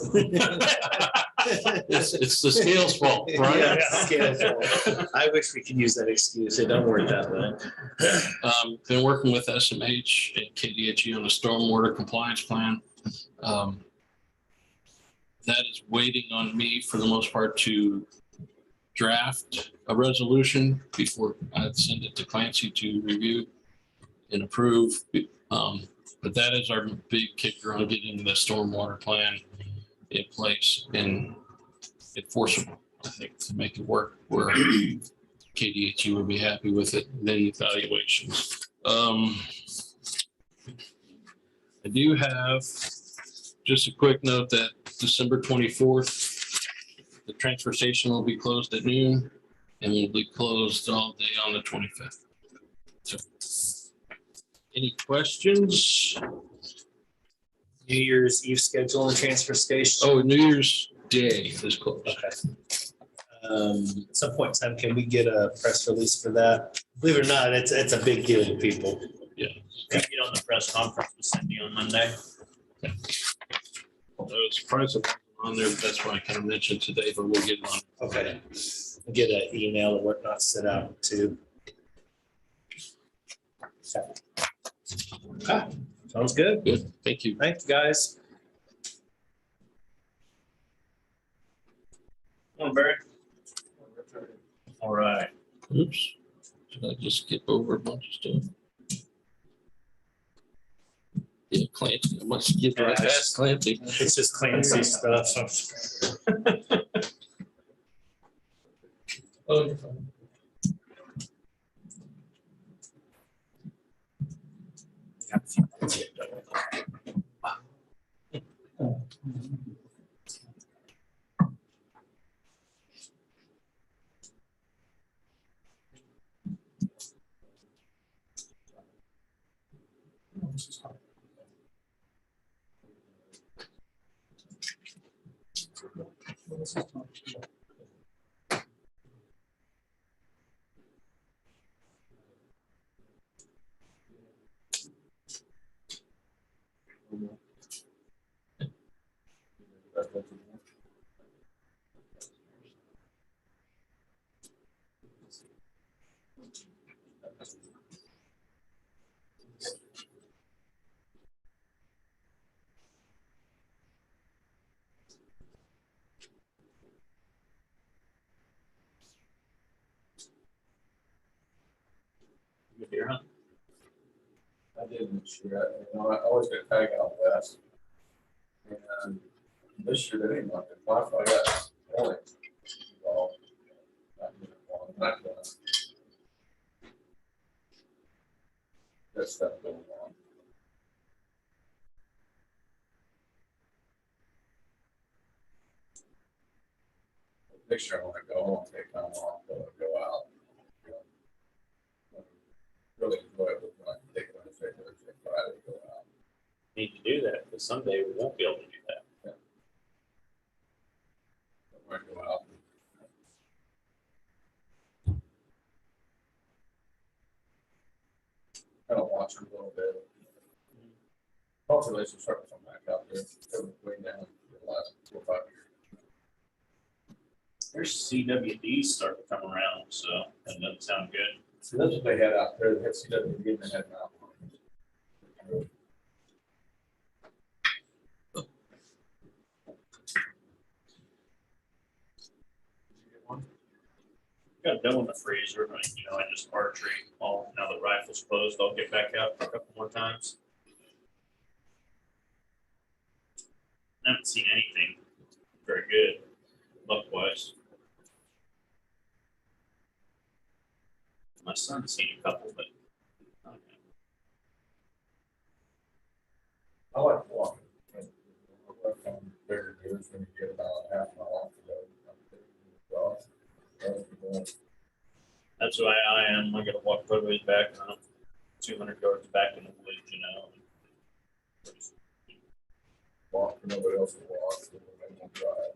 It's the scale's fault, right? Yeah, it's the scale's fault. I wish we could use that excuse. It don't work that way. Been working with SMH and KDHE on a stormwater compliance plan. That is waiting on me for the most part to draft a resolution before I send it to Clancy to review and approve. But that is our big kicker on getting the stormwater plan in place and enforceable, I think, to make it work where KDHE would be happy with it. Then evaluations. I do have just a quick note that December 24th, the transfer station will be closed at noon and will be closed all day on the 25th. So, any questions? New Year's Eve schedule on the transfer station. Oh, New Year's Day is closed. Okay. At some point in time, can we get a press release for that? Believe it or not, it's a big deal to people. Can you get on the press conference with Cindy on Monday? Those prices on there, that's why I kind of mentioned today, but we'll get it on. Okay. Get an email or whatnot set out too. Okay. Sounds good. Good, thank you. Thanks, guys. Come on, Barry. All right. Oops, did I just skip over a bunch of stuff? Yeah, Clancy, I must skip right past Clancy. It's just Clancy stuff. Oh, you're fine. did this year. You know, I always get tag out west. And this year they didn't want to. I got points. Well, not gonna. That stuff going on. Next year I want to go home, take time off, go out. Really enjoy it, when I take Wednesday, Thursday, Friday, go out. Need to do that, because someday we won't be able to do that. I want to go out. Kind of watch them a little bit. Hopefully they should start to come back out there. They were way down for the last 4 or 5 years. There's CWDs starting to come around, so that doesn't sound good. So that's what they had out there. They had CWD and they had Mount. Got dough in the freezer, but I just archery. Now the rifle's closed, I'll get back out for a couple more times. I haven't seen anything very good, luck-wise. My son's seen a couple, but I like walking. I work on bigger deers when you get about a half mile off the road. that's why I am. I gotta walk quite a ways back, 200 yards back in the woods, Walk for nobody else to walk. So they won't drive.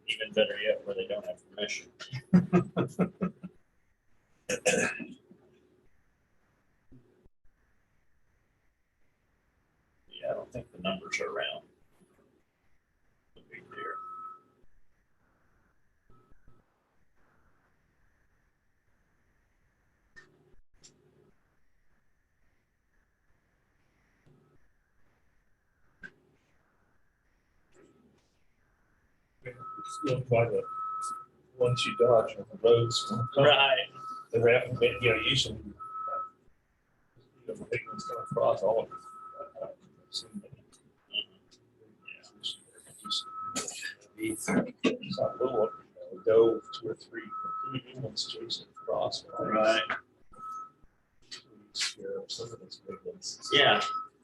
Even better yet, where they don't have permission. Yeah, I don't think the numbers are around. The big deer. Look by the ones you dodge on the roads. Right. The raft, usually, the big ones come across all of them. It's not little, go 2 or 3 ones chasing across. Right. Some of those big ones. Yeah,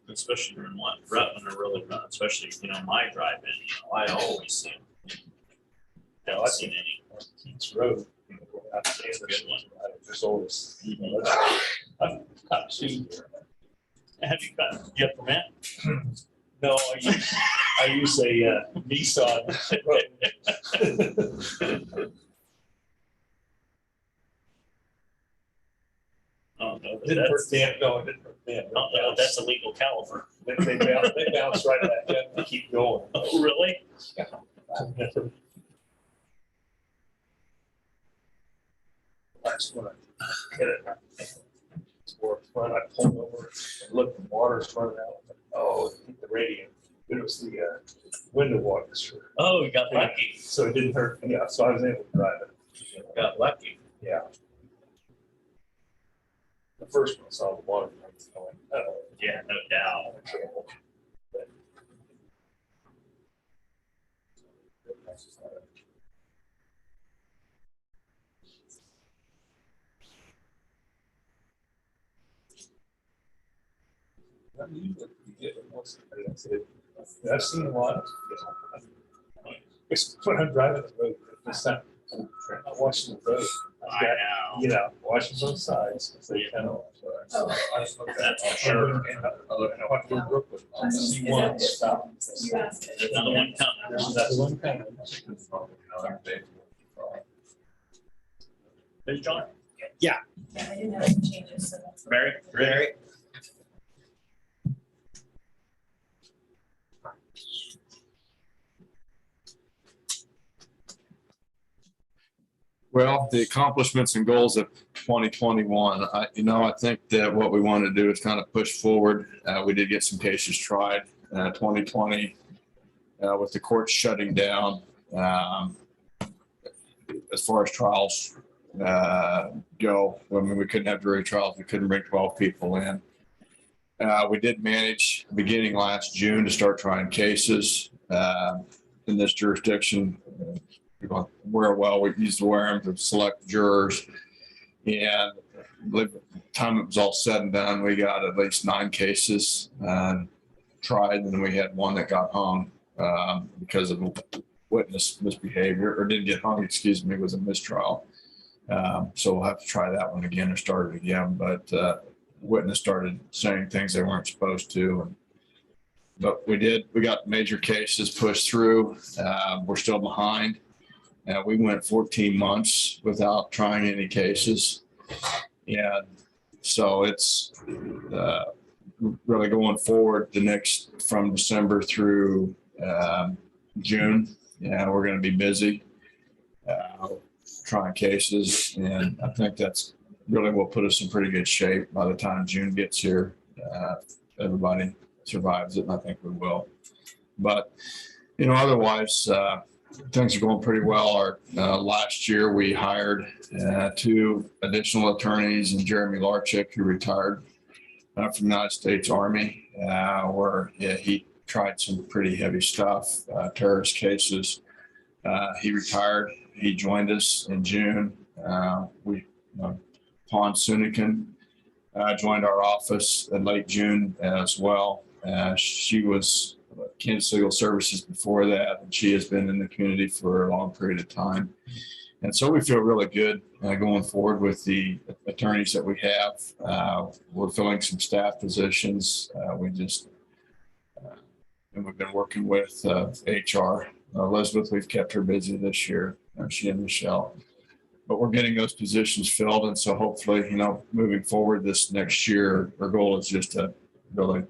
especially during Rutland are really run, especially, my drive-in, I always see them. Haven't seen any. Keats Road. That's a good one. There's always, I've got 2. Have you got permit? No, I use a Nissan. Oh, no, but Didn't hurt that's, Dan, no, it didn't hurt Dan. oh, no, that's a legal caliber. They bounce right back up and keep going. Oh, really? I've never. Last one I hit it. It's more fun. I pulled over and looked, the water's running out. Oh, hit the radio. It was the window washers. Oh, you got lucky. So it didn't hurt. Yeah, so I was able to drive it. Got lucky. Yeah. The first one saw the water going. Oh, Yeah, no doubt. I've seen a lot. It's when I'm driving the road, it's not, I'm watching the road. I know. Watching both sides. So you kind of. That's for sure. I see one stop. You asked it. Another one coming. There's another one coming. There's John. Yeah, I didn't have any changes, so that's. Barry? Very. Well, the accomplishments and goals of 2021, I think that what we want to do is kind of push forward. We did get some cases tried, 2020, with the courts shutting down. As far as trials go, I mean, we couldn't have jury trials. We couldn't bring 12 people in. We did manage beginning last June to start trying cases in this jurisdiction. Where well, we used to wear them to select jurors. And by the time it was all said and done, we got at least 9 cases tried, and we had one that got hung because of witness misbehavior, or didn't get hung, excuse me, was a mistrial. So we'll have to try that one again or start it again. But witness started saying things they weren't supposed to. But we got major cases pushed through. We're still behind. We went 14 months without trying any cases. And so it's really going forward from December through June. Yeah, we're going to be busy trying cases. And I think that's really will put us in pretty good shape by the time June gets here. Everybody survives it, and I think we will. But, otherwise, things are going pretty well. Last year, we hired 2 additional attorneys, and Jeremy Larchick, who retired from the United States Army, where he tried some pretty heavy stuff, terrorist cases. He retired. He joined us in June. Pawn Sunican joined our office in late June as well. She was Kansas Legal Services before that, and she has been in the community for a long period of time. And so we feel really good going forward with the attorneys that we have. We're filling some staff positions. And we've been working with HR. Elizabeth, we've kept her busy this year, she and Michelle. But we're getting those positions filled. And so hopefully, moving forward this next year, our goal is just to really,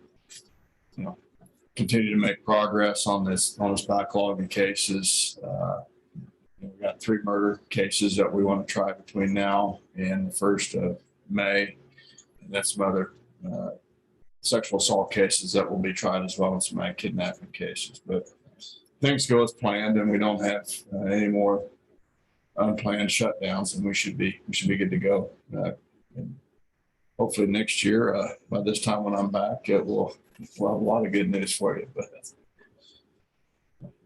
continue to make progress on this backlog of cases. We've got 3 murder cases that we want to try between now and the 1st of May. And that's some other sexual assault cases that will be tried as well as some kidnapping cases. But things go as planned, and we don't have any more unplanned shutdowns, and we should be good to go. And hopefully next year, by this time when I'm back, we'll have a lot of good news for you. But it's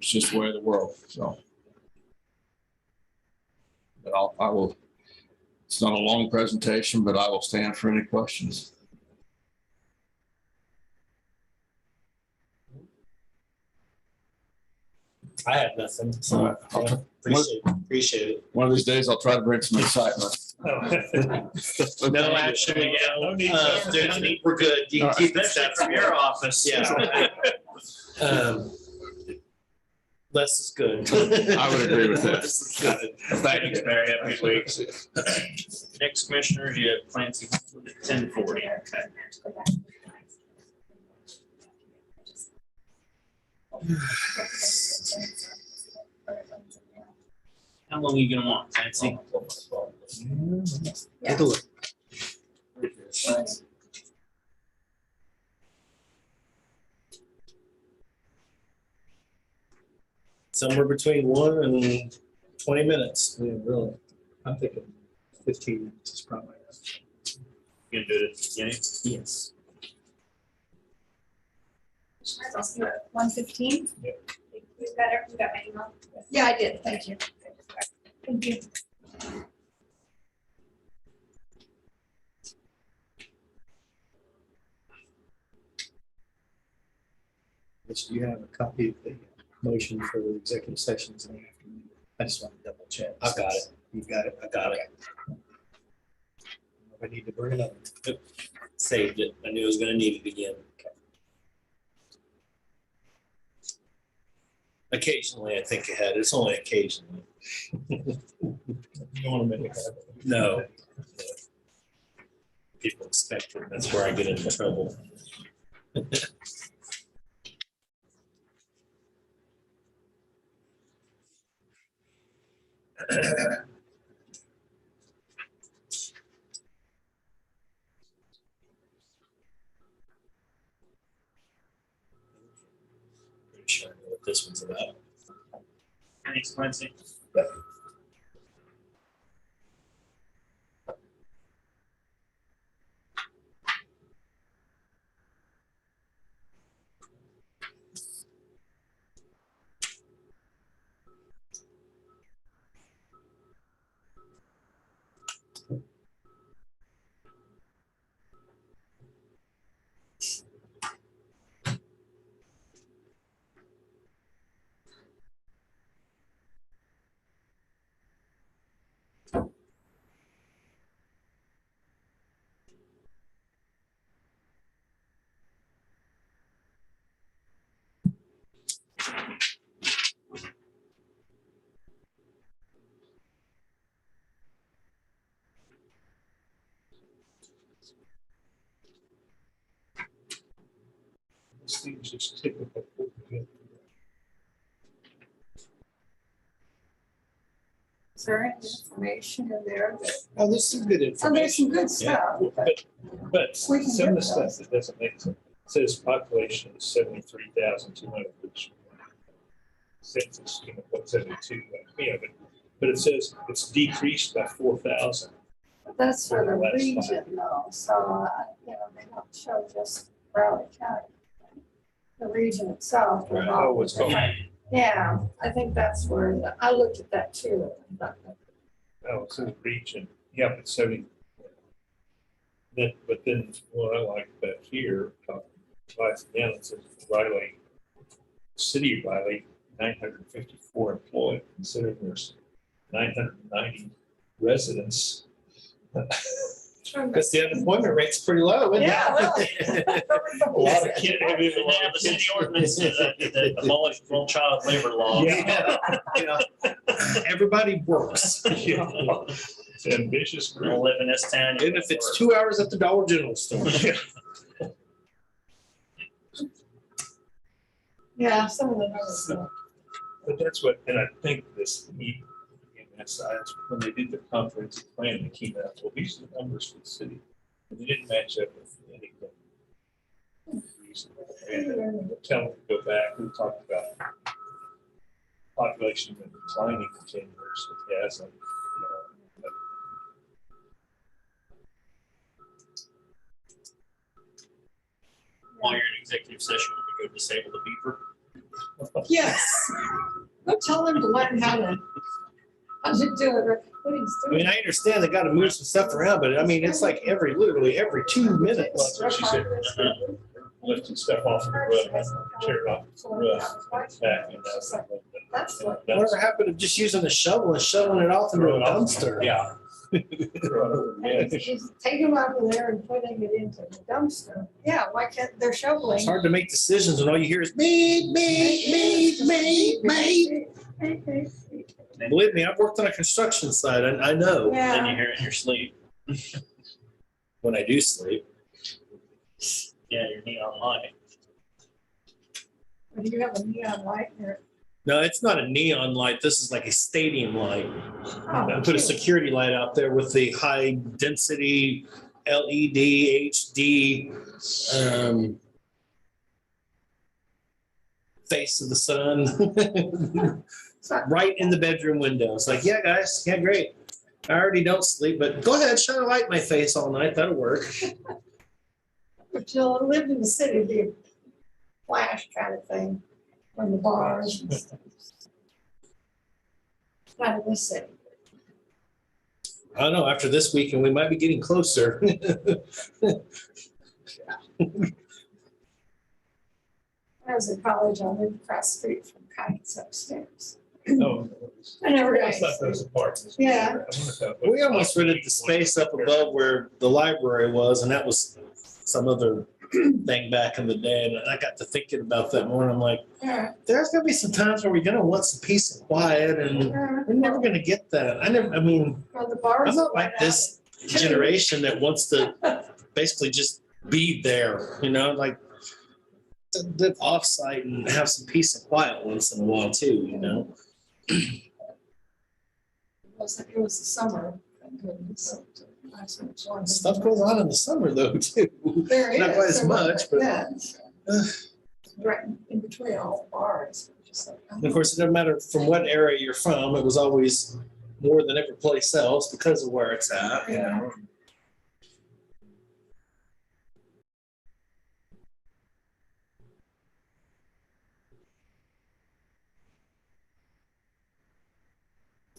just the way of the world. So, but I will. It's not a long presentation, but I will stand for any questions. I have nothing, so yeah, appreciate it. One of these days, I'll try to bring some excitement. No, actually, dude, we're good. You can keep that from your office. Yeah. Less is good. I would agree with that. Less is good. Thanks, Barry. Have a good week. Next, commissioners, you have Clancy at 10:40. How long are you gonna want, Clancy? Take a look. Somewhere between 1 and 20 minutes. Yeah, really. I'm thinking 15 minutes is probably enough. You gonna do it at the beginning? Yes. I'll see you at 1:15. Yep. You got my email? Yeah, I did. Thank you. Thank you. Do you have a copy of the motion for the executive sessions in the afternoon? I just want to double check. I've got it. You've got it? I got it. I need to bring it up. Saved it. I knew I was gonna need it again. Occasionally, I think ahead. It's only occasionally. You don't want to make it happen. No. People expect it. That's where I get into trouble. Pretty sure I know what this one's about. Thanks, Clancy. These things just typical. Is there any information in there that, Oh, there's some good oh, there's some information. good stuff. But We can some of the get stuff that doesn't make sense, it says population is 73,200, which census, what, 72, but it says it's decreased by 4,000. That's for the Last region slide. though, so, they don't show just Broward County. The region itself. Right. Oh, it's going, Yeah, I think that's where, I looked at that too. oh, it's in the region, yeah, but 70. But then what I like about here, twice down, it says Riley, city of Riley, 954 employed, considering there's 990 residents. Because the unemployment rate's pretty low, isn't it? Yeah, really. A lot of kids. They have the city ordinance that abolished full child labor law. Yeah. Yeah. Everybody works. Yeah. It's an ambitious We'll group. live in this town. Even if it's 2 hours at the Dollar General store. Yeah, some of the numbers. But that's what, and I think this, that's when they did the comprehensive plan, they came out, well, these are the numbers for the city. And they didn't match up with anything. And tell them to go back, we talked about population been declining for 10 years, it hasn't, While you're in executive session, we go disable the beeper. Yes. Go tell them to learn how to do it. What he's I mean, I understand they gotta move some stuff around, but I mean, it's like literally every 2 Well, minutes. that's what she said, lifting stuff off the roof, tearing off the roof, back and That's what. Whatever happened to just using a shovel and shoveling it off into a dumpster? Yeah. Just take them out of there and putting it into the dumpster. Yeah, why can't, they're shoveling. It's hard to make decisions when all you hear is me. Believe me, I've worked on a construction site, and I know Then you Yeah, hear it in your sleep. when I do sleep. Yeah, your neon light. do you have a neon light in your? No, it's not a neon light. This is like a stadium light. I Oh, put a cute. security light out there with the high density LED, HD, face of the sun. Right in the bedroom window. It's like, yeah, guys, yeah, great. I already don't sleep, but go ahead, shine a light in my face all night. That'll work. But you'll live in the city, it'd be a flash kind of thing from the bars and stuff. Not in the city. I don't know. After this weekend, we might be getting closer. When I was in college, I lived across the street from Kites upstairs. Oh. I never got. That's not those apartments. Yeah. We almost rented the space up above where the library was, and that was some other thing back in the day. And I got to thinking about that more, and I'm like, Yeah. there's gonna be some times where we're gonna want some peace and quiet, and we're never gonna get that. I mean, Well, the bars. I'm not like went out. this generation that wants to basically just be there, like to live off-site and have some peace and quiet once in a while too. It was the summer. Thank goodness. That's what it's on. Stuff goes on in the summer though too. There is. Not quite as much, but Yeah. Right in between all the bars. Just like, and of course, it doesn't matter from what area you're from, it was always more than every place else because of where it's at.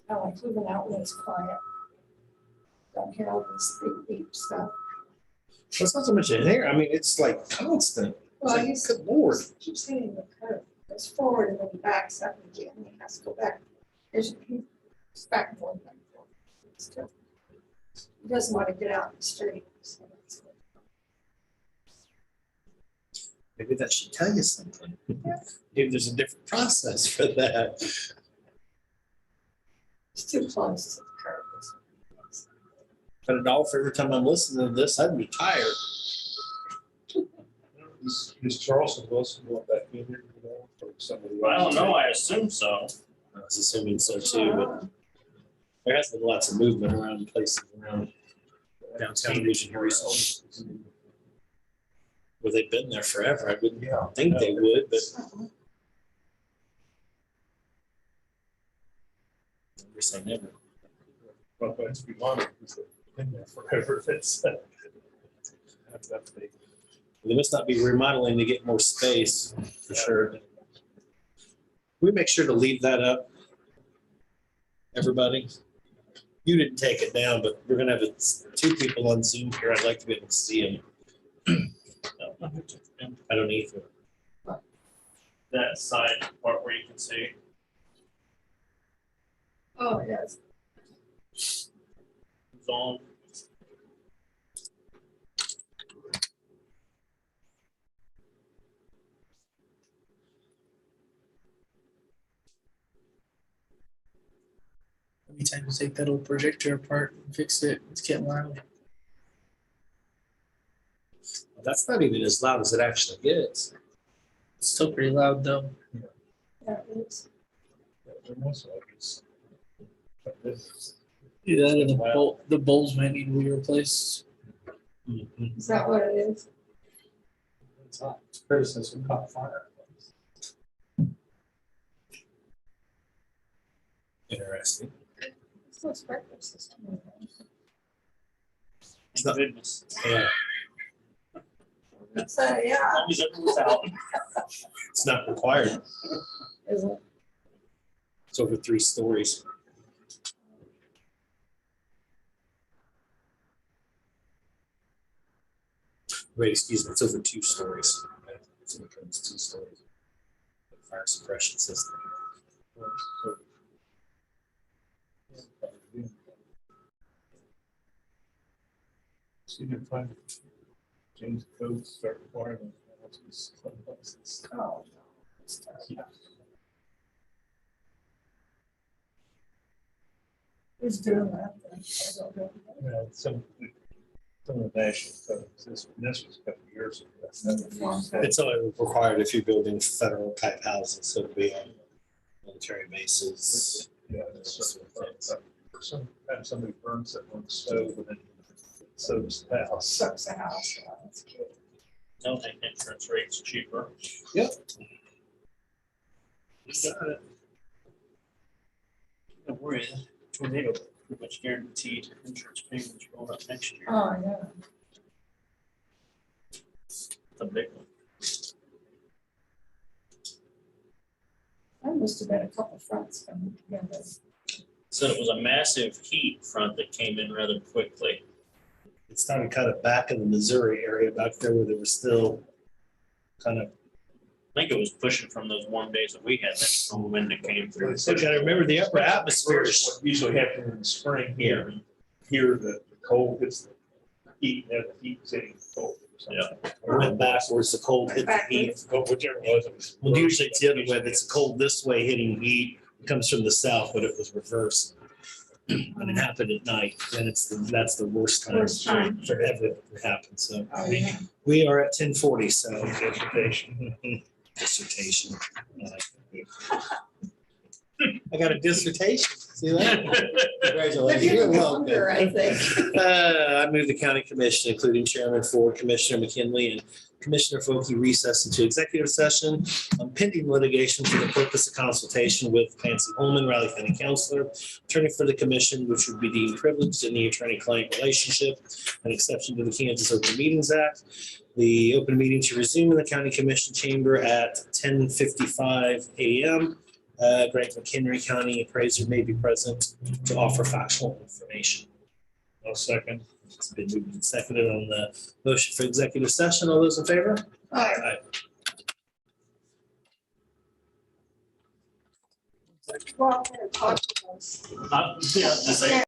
I like living out when it's quiet. Don't hear all this beep beep stuff. So it's not so much in here. I mean, it's like constant. Well, It's he's, like, good Lord. keeps hitting the curve. Goes forward and then he backs up again. He has to go back. He's back and forth, back and forth. Still. He doesn't want to get out in the street. So that's good. Maybe that should tell you something. Maybe there's a different process for that. It's too close to the curve. But $1 for every time I'm listening to this, I'd be tired. Is Charleston Wilson going back in there, you know, or somebody? I don't know, I assume so. I was assuming so too, but there has been lots of movement around places around downtown region here recently. Well, they've been there forever. I wouldn't think they would, but. Never say never. Well, let's be honest, because they've been there forever. That's big. They must not be remodeling to get more space, for sure. We make sure to leave that up, everybody. You didn't take it down, but we're gonna have two people on Zoom here. I'd like to be able to see them. I don't either. That side part where you can see. Oh, yes. It's on. Every time you take that old projector apart and fix it, it's getting loud. That's not even as loud as it actually gets. It's still pretty loud though. Yeah, it is. Yeah, and the bowls might need to be replaced. Is that what it is? It's hot. Criticism caught fire. Interesting. It's not sprinkler system. It's not- Goodness. Yeah, So, yeah, As long as it was out. it's not required. is it? It's over 3 stories. Wait, excuse me, it's over 2 stories. It's over 2 stories. Fire suppression system. See, you can find change the code, start requiring. Oh. Who's doing that? I don't know. Yeah, some of the national codes, this was a couple of years ago. It's only required if you're building federal type housing, so it'd be on military bases. Yeah, that's sometimes somebody burns it on the stove and then soaks the house. Sucks the house. Yeah, that's cute. Don't think insurance rates cheaper. Don't worry, tornado pretty much guaranteed insurance payments roll up next year. Oh, yeah. It's a big one. That must have been a couple fronts coming together. So it was a massive heat front that came in rather quickly. It started kind of back in the Missouri area back there where there was still kind of. I think it was pushing from those warm days that we had, that strong wind that came through. So you gotta remember the upper atmosphere is What usually happens in the spring here, the cold hits the heat, and the heat is hitting the cold. went backwards, the cold hit the heat. Whichever it was. Well, usually it's the other way. It's cold this way hitting heat. It comes from the south, but it was reversed. When it happened at night, then that's the worst time Worst time. for ever to happen. So Oh, yeah. we are at 10:40. So Dissertation. dissertation. I got a dissertation. See that? Congratulations. They're You're getting welcome. longer, I think. I move the county commission, including Chairman Ford, Commissioner McKinley, and Commissioner Folke recess into executive session on pending litigation for the purpose of consultation with Nancy Holman, Riley County Counselor, attorney for the commission, which would be deemed privileged in the attorney-client relationship, an exception to the Kansas Open Meetings Act. The open meeting to resume in the county commission chamber at 10:55 a.m. Greg McHenry, County Appraiser, may be present to offer factual information. I'll second. It's been moved and seconded on the motion for executive session. All those in favor? Aye. Well, I'm gonna talk to us. Yeah, just say,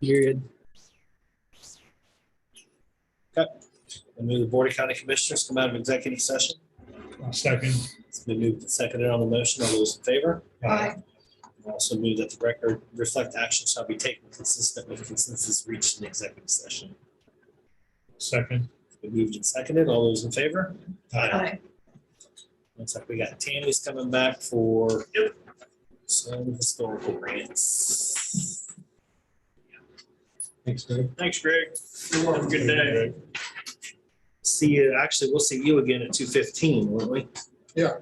Period. Okay. I move the Board of County Commissioners come out of executive session. I'll second. It's been moved and seconded on the motion. All those in favor? Aye. Also move that the record reflect action shall be taken consistent with consensus reached in executive session. Second. It's been moved and seconded. All those in favor? Aye. Looks like we got Tammy's coming back for some historical grants. Thanks, Greg. Thanks, Greg. Have a good day. See you, actually, we'll see you again at 2:15, won't we? Yeah.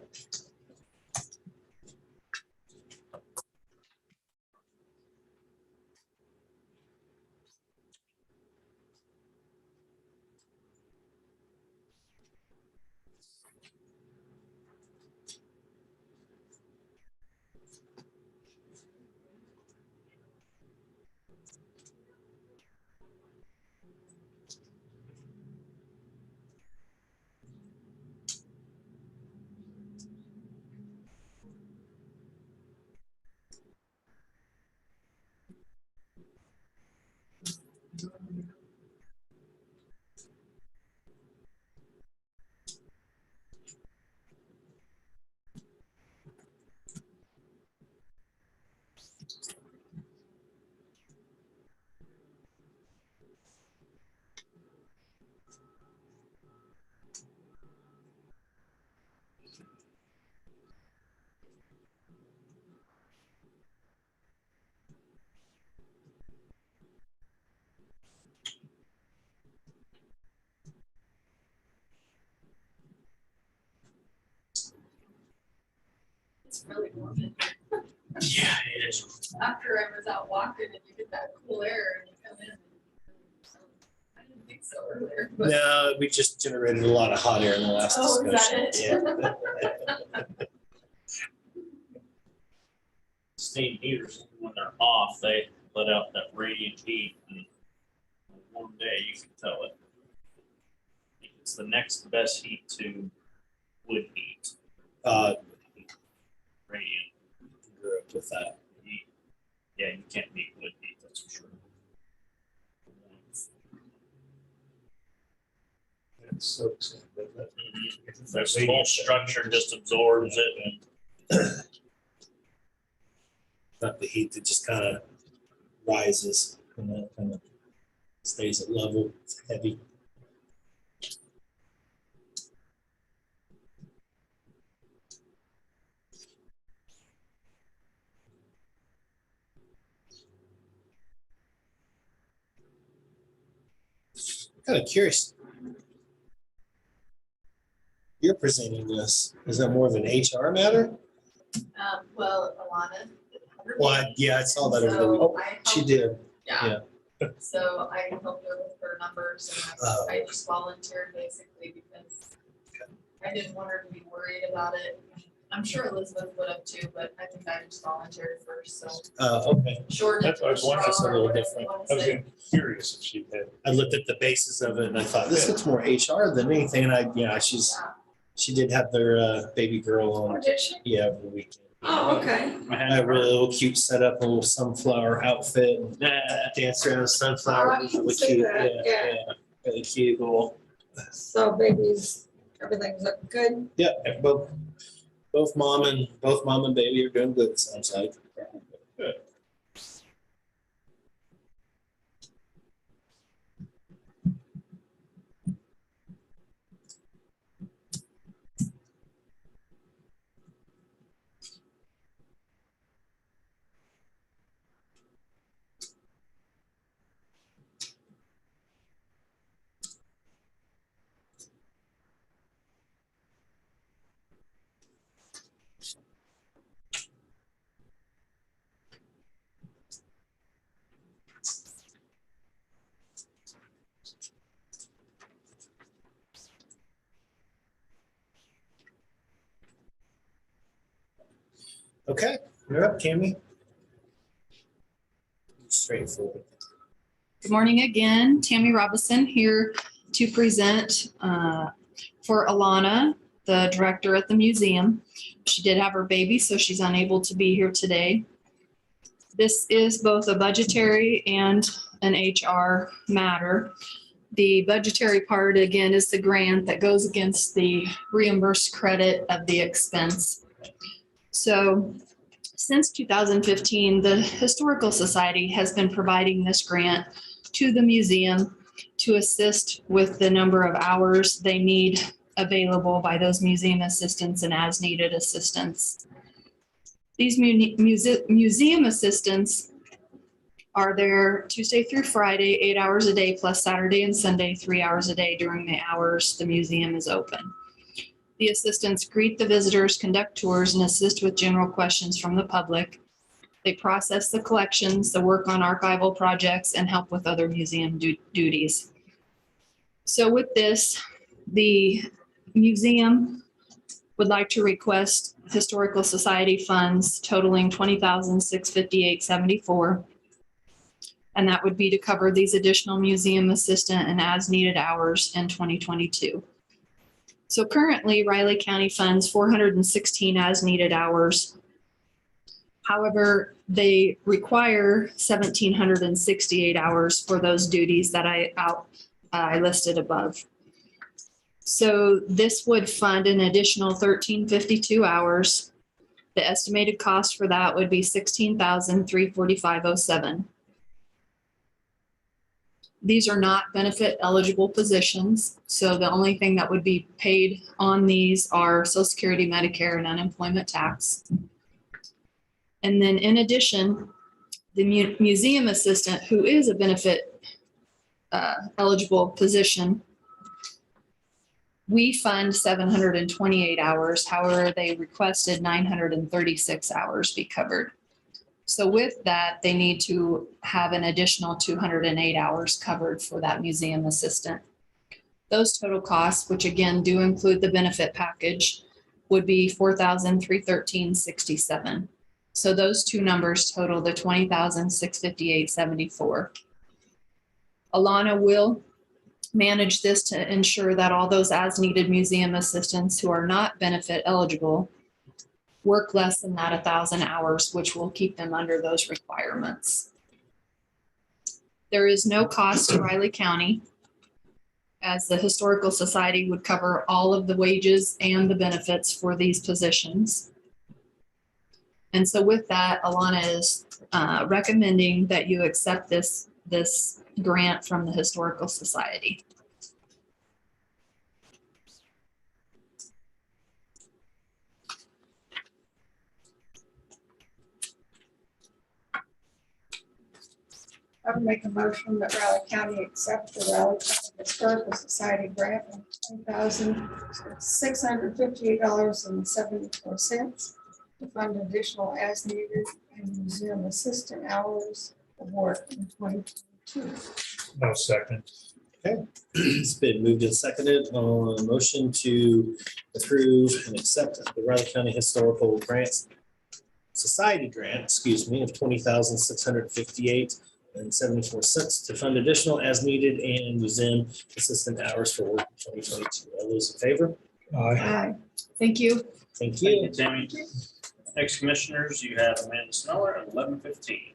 It's really warm. Yeah, it is. After I was out walking and you get that cool air and you come in. I didn't think so earlier, but. No, we just generated a lot of hot air in the last Oh, is that discussion. it? Yeah. Steam heaters, when they're off, they let out that radiant heat. And on a warm day, you can tell it. It's the next best heat to wood heat, radiant. Grew up with that. Yeah, you can't beat wood heat, that's for sure. It soaks in, doesn't it? Mhm. The whole structure just absorbs it and Not the heat that just kind of rises and then kind of stays at level. It's heavy. Kind of curious. You're presenting this. Is that more of an HR matter? Well, Alana. Yeah, I saw that over the So weekend. I She helped- did. Yeah. So I helped her with her numbers and Oh. I just volunteered basically because I didn't want her to be worried about it. I'm sure Elizabeth would have too, but I think I just volunteered first, so. Okay. Short. That's what I was wondering. That's a little different. I was curious if she had. I looked at the basis of it and I thought, this looks more HR than anything. And she did have their baby girl Oh, on. did she? Yeah, over the weekend. Oh, okay. I I had had a really little cute setup, a little sunflower outfit, and dance around the sunflower. Oh, I It was can really see cute. that, yeah. Really cute little. So babies, everything's look good. Yeah, both mom and baby are doing good, sounds like. Good. Okay, you're up, Tammy. Straightforward. Good morning again. Tammy Robinson here to present for Alana, the director at the museum. She did have her baby, so she's unable to be here today. This is both a budgetary and an HR matter. The budgetary part, again, is the grant that goes against the reimbursed credit of the expense. So since 2015, the Historical Society has been providing this grant to the museum to assist with the number of hours they need available by those museum assistants and as needed assistants. These museum assistants are there Tuesday through Friday, 8 hours a day, plus Saturday and Sunday, 3 hours a day during the hours the museum is open. The assistants greet the visitors, conduct tours, and assist with general questions from the public. They process the collections, they work on archival projects, and help with other museum duties. So with this, the museum would like to request Historical Society funds totaling $20,658.74. And that would be to cover these additional museum assistant and as needed hours in 2022. So currently Riley County funds 416 as needed hours. However, they require 1,768 hours for those duties that I listed above. So this would fund an additional 1,352 hours. The estimated cost for that would be $16,345.07. These are not benefit eligible positions. So the only thing that would be paid on these are Social Security, Medicare, and unemployment tax. And then in addition, the museum assistant, who is a benefit eligible position, we fund 728 hours. However, they requested 936 hours be covered. So with that, they need to have an additional 208 hours covered for that museum assistant. Those total costs, which again do include the benefit package, would be $4,313.67. So those two numbers total the $20,658.74. Alana will manage this to ensure that all those as needed museum assistants who are not benefit eligible work less than that 1,000 hours, which will keep them under those requirements. There is no cost to Riley County, as the Historical Society would cover all of the wages and the benefits for these positions. And so with that, Alana is recommending that you accept this grant from the Historical Society. I would make a motion that Raleigh County accept the Raleigh County Historical Society grant of $20,658.74 to fund additional as needed and museum assistant hours of work in 2022. No second. It's been moved and seconded on a motion to approve and accept the Riley County Historical Grants Society grant, of $20,658.74 to fund additional as needed and museum assistant hours for work in 2022. All those in favor? Aye. Thank you. Thank Thank you, you. Tammy. Next, commissioners, you have Amanda Sneller at 11:15.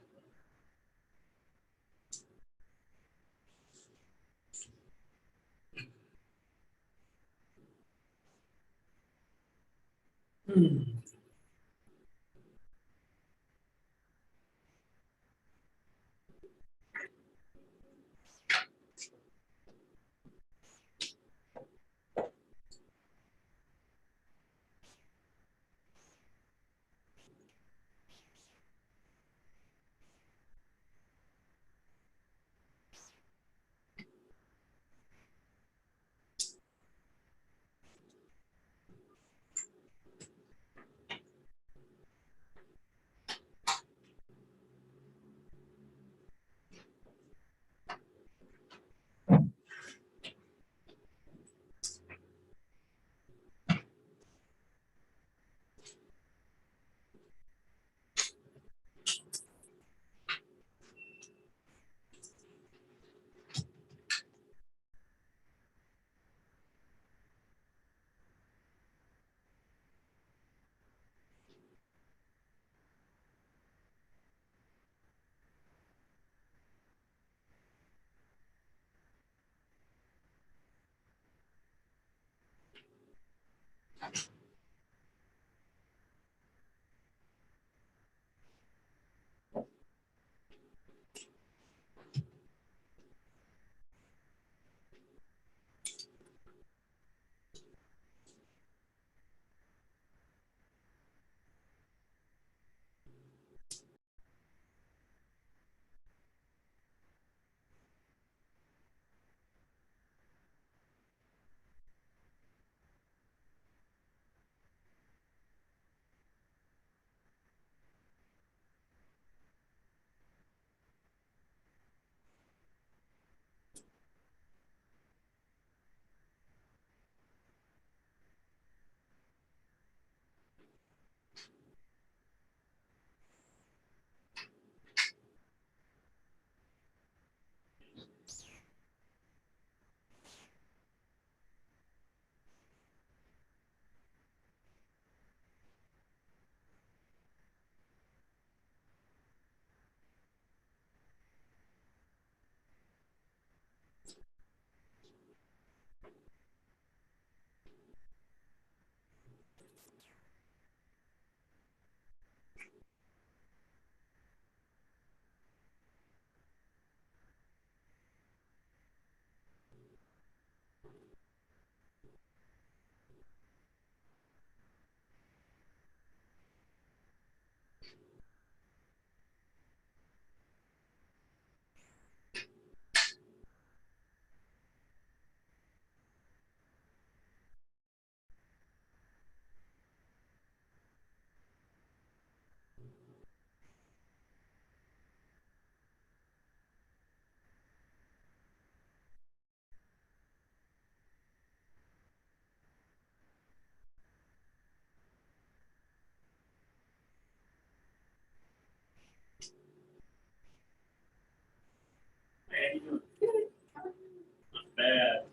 Bad.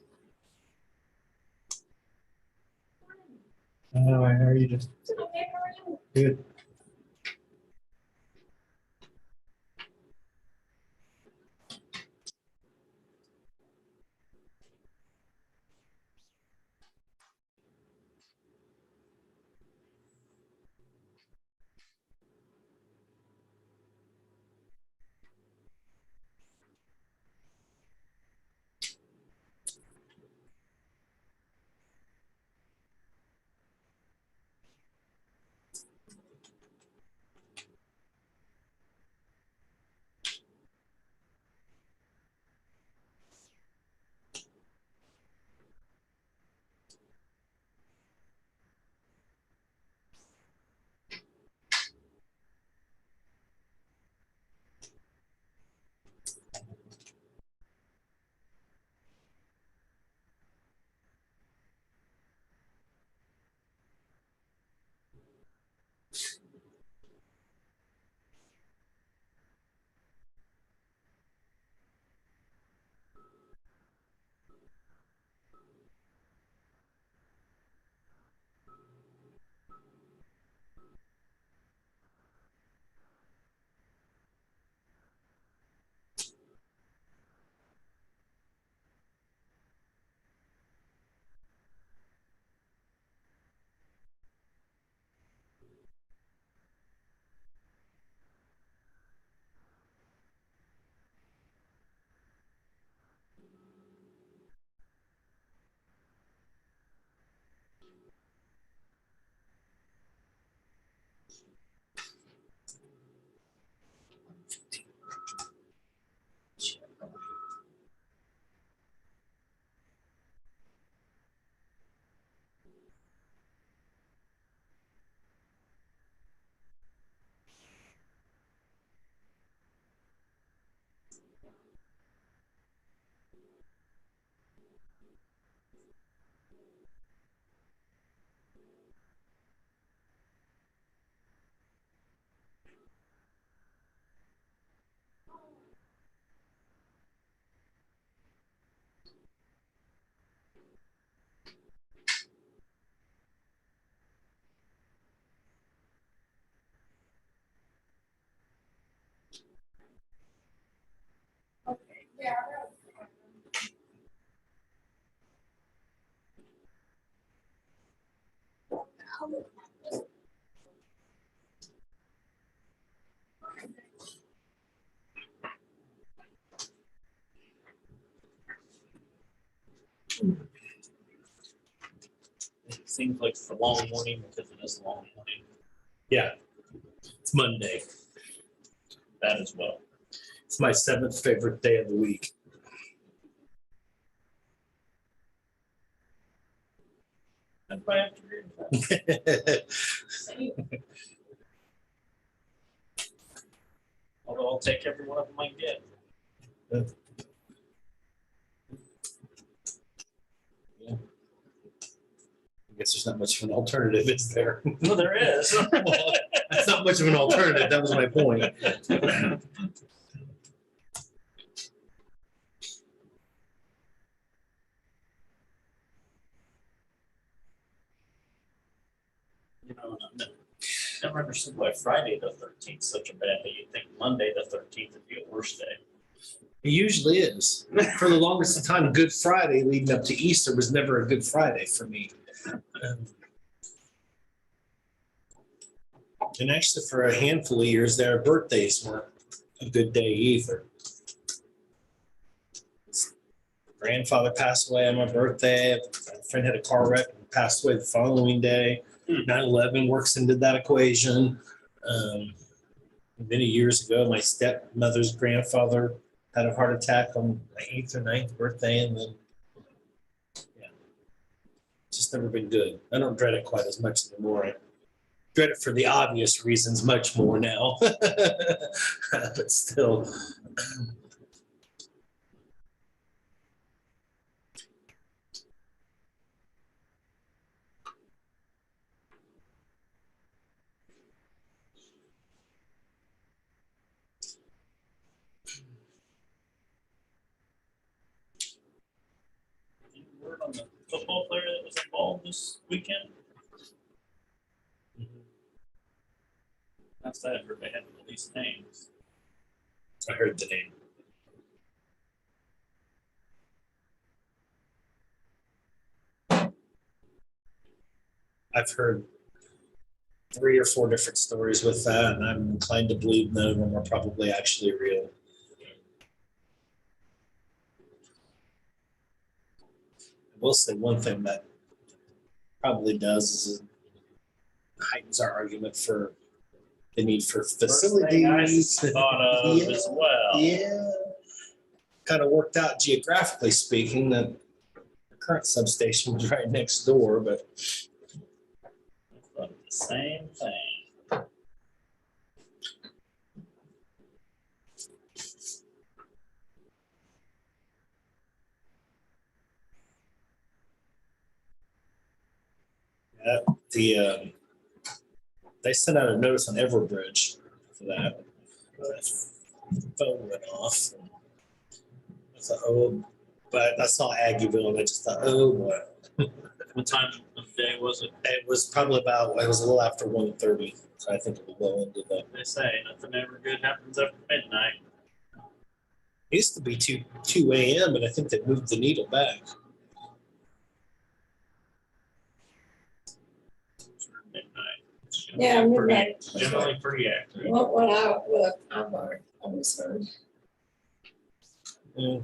How are you? Just good. It seems like it's a long morning because it is a long morning. Yeah, it's Monday. That as well. It's my 7th favorite day of the week. Everybody have to agree with that. Although I'll take every one of them I can get. I guess there's not much of an alternative, is there? No, there is. Well, that's not much of an alternative. That was my point. You know, I never understood why Friday the 13th is such a bad day. You'd think Monday the 13th would be a worse day. It usually is. For the longest time, Good Friday leading up to Easter was never a Good Friday for me. And actually, for a handful of years, their birthdays weren't a good day either. Grandfather passed away on my birthday. A friend had a car wreck and passed away the following day. 9/11 works into that equation. Many years ago, my stepmother's grandfather had a heart attack on my 8th or 9th birthday, and then, yeah, it's just never been good. I don't dread it quite as much anymore. I dread it for the obvious reasons much more now, but still. Any word on the football player that was involved this weekend? That's that I heard they had released names. I heard the name. I've heard 3 or 4 different stories with that, and I'm inclined to believe none of them are probably actually real. I will say one thing that probably does is it heightens our argument for the need for facilities. Thought of Yeah. as well. Yeah. Kind of worked out geographically speaking that the current substation was right next door, but Thought of the same thing. they sent out a notice on Everbridge for that. My phone went off. I thought, oh, but I saw Aggieville and I just thought, oh boy. What time of day was it? It was probably about, it was a little after 1:30, so I think it was well into the. They say nothing ever good happens after midnight. It used to be 2 a.m., but I think they moved the needle back. Midnight. Yeah, midnight. Generally pretty accurate. When I look, I'm always heard. Yeah.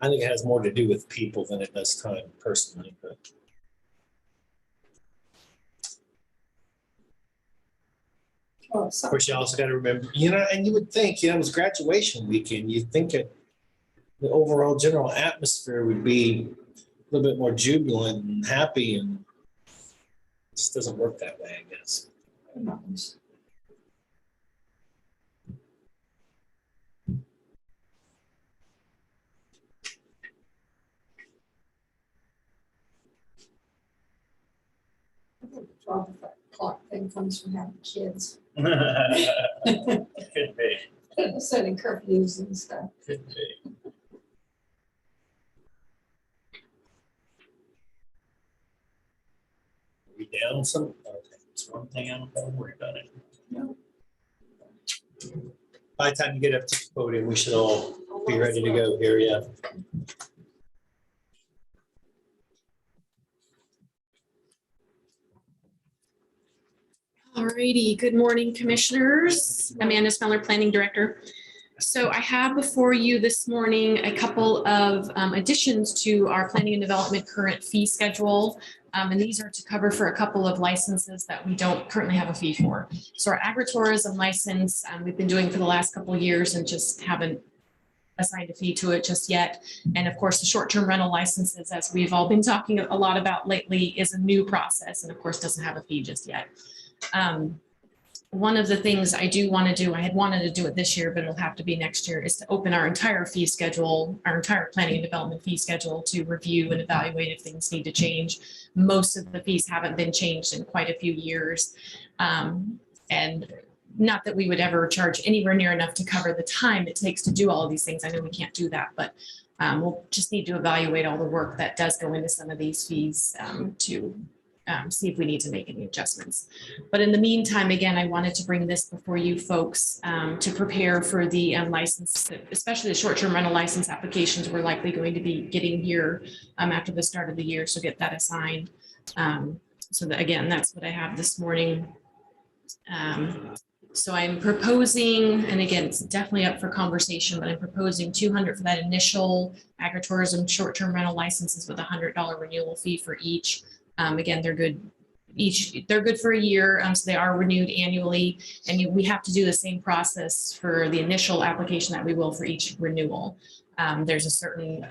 I think it has more to do with people than it does time, personally. But Oh, of so course, you also got to remember, and you would think, it was graduation weekend. You'd think the overall general atmosphere would be a little bit more jubilant and happy, and it just doesn't work that way, I guess. the 12 o'clock thing comes from having kids. Could be. Setting curfews and stuff. Could be. Are we down some? Okay. It's one thing I don't have to worry about it. By the time you get up to the podium, we should all be ready to go here, yeah. Alrighty, good morning, commissioners. Amanda Smeller, Planning Director. So I have before you this morning a couple of additions to our planning and development current fee schedule. And these are to cover for a couple of licenses that we don't currently have a fee for. So our agritourism license, we've been doing for the last couple of years and just haven't assigned a fee to it just yet. And of course, the short-term rental licenses, as we've all been talking a lot about lately, is a new process and of course doesn't have a fee just yet. One of the things I do want to do, I had wanted to do it this year, but it'll have to be next year, is to open our entire fee schedule, our entire planning and development fee schedule to review and evaluate if things need to change. Most of the fees haven't been changed in quite a few years. And not that we would ever charge anywhere near enough to cover the time it takes to do all of these things. I know we can't do that, but we'll just need to evaluate all the work that does go into some of these fees to see if we need to make any adjustments. But in the meantime, again, I wanted to bring this before you folks to prepare for the license, especially the short-term rental license applications we're likely going to be getting here after the start of the year. So get that assigned. So that, again, that's what I have this morning. So I'm proposing, and again, it's definitely up for conversation, but I'm proposing $200 for that initial agritourism short-term rental licenses with a $100 renewal fee for each. Again, they're good. They're good for a year, so they are renewed annually, and we have to do the same process for the initial application that we will for each renewal. There's a certain,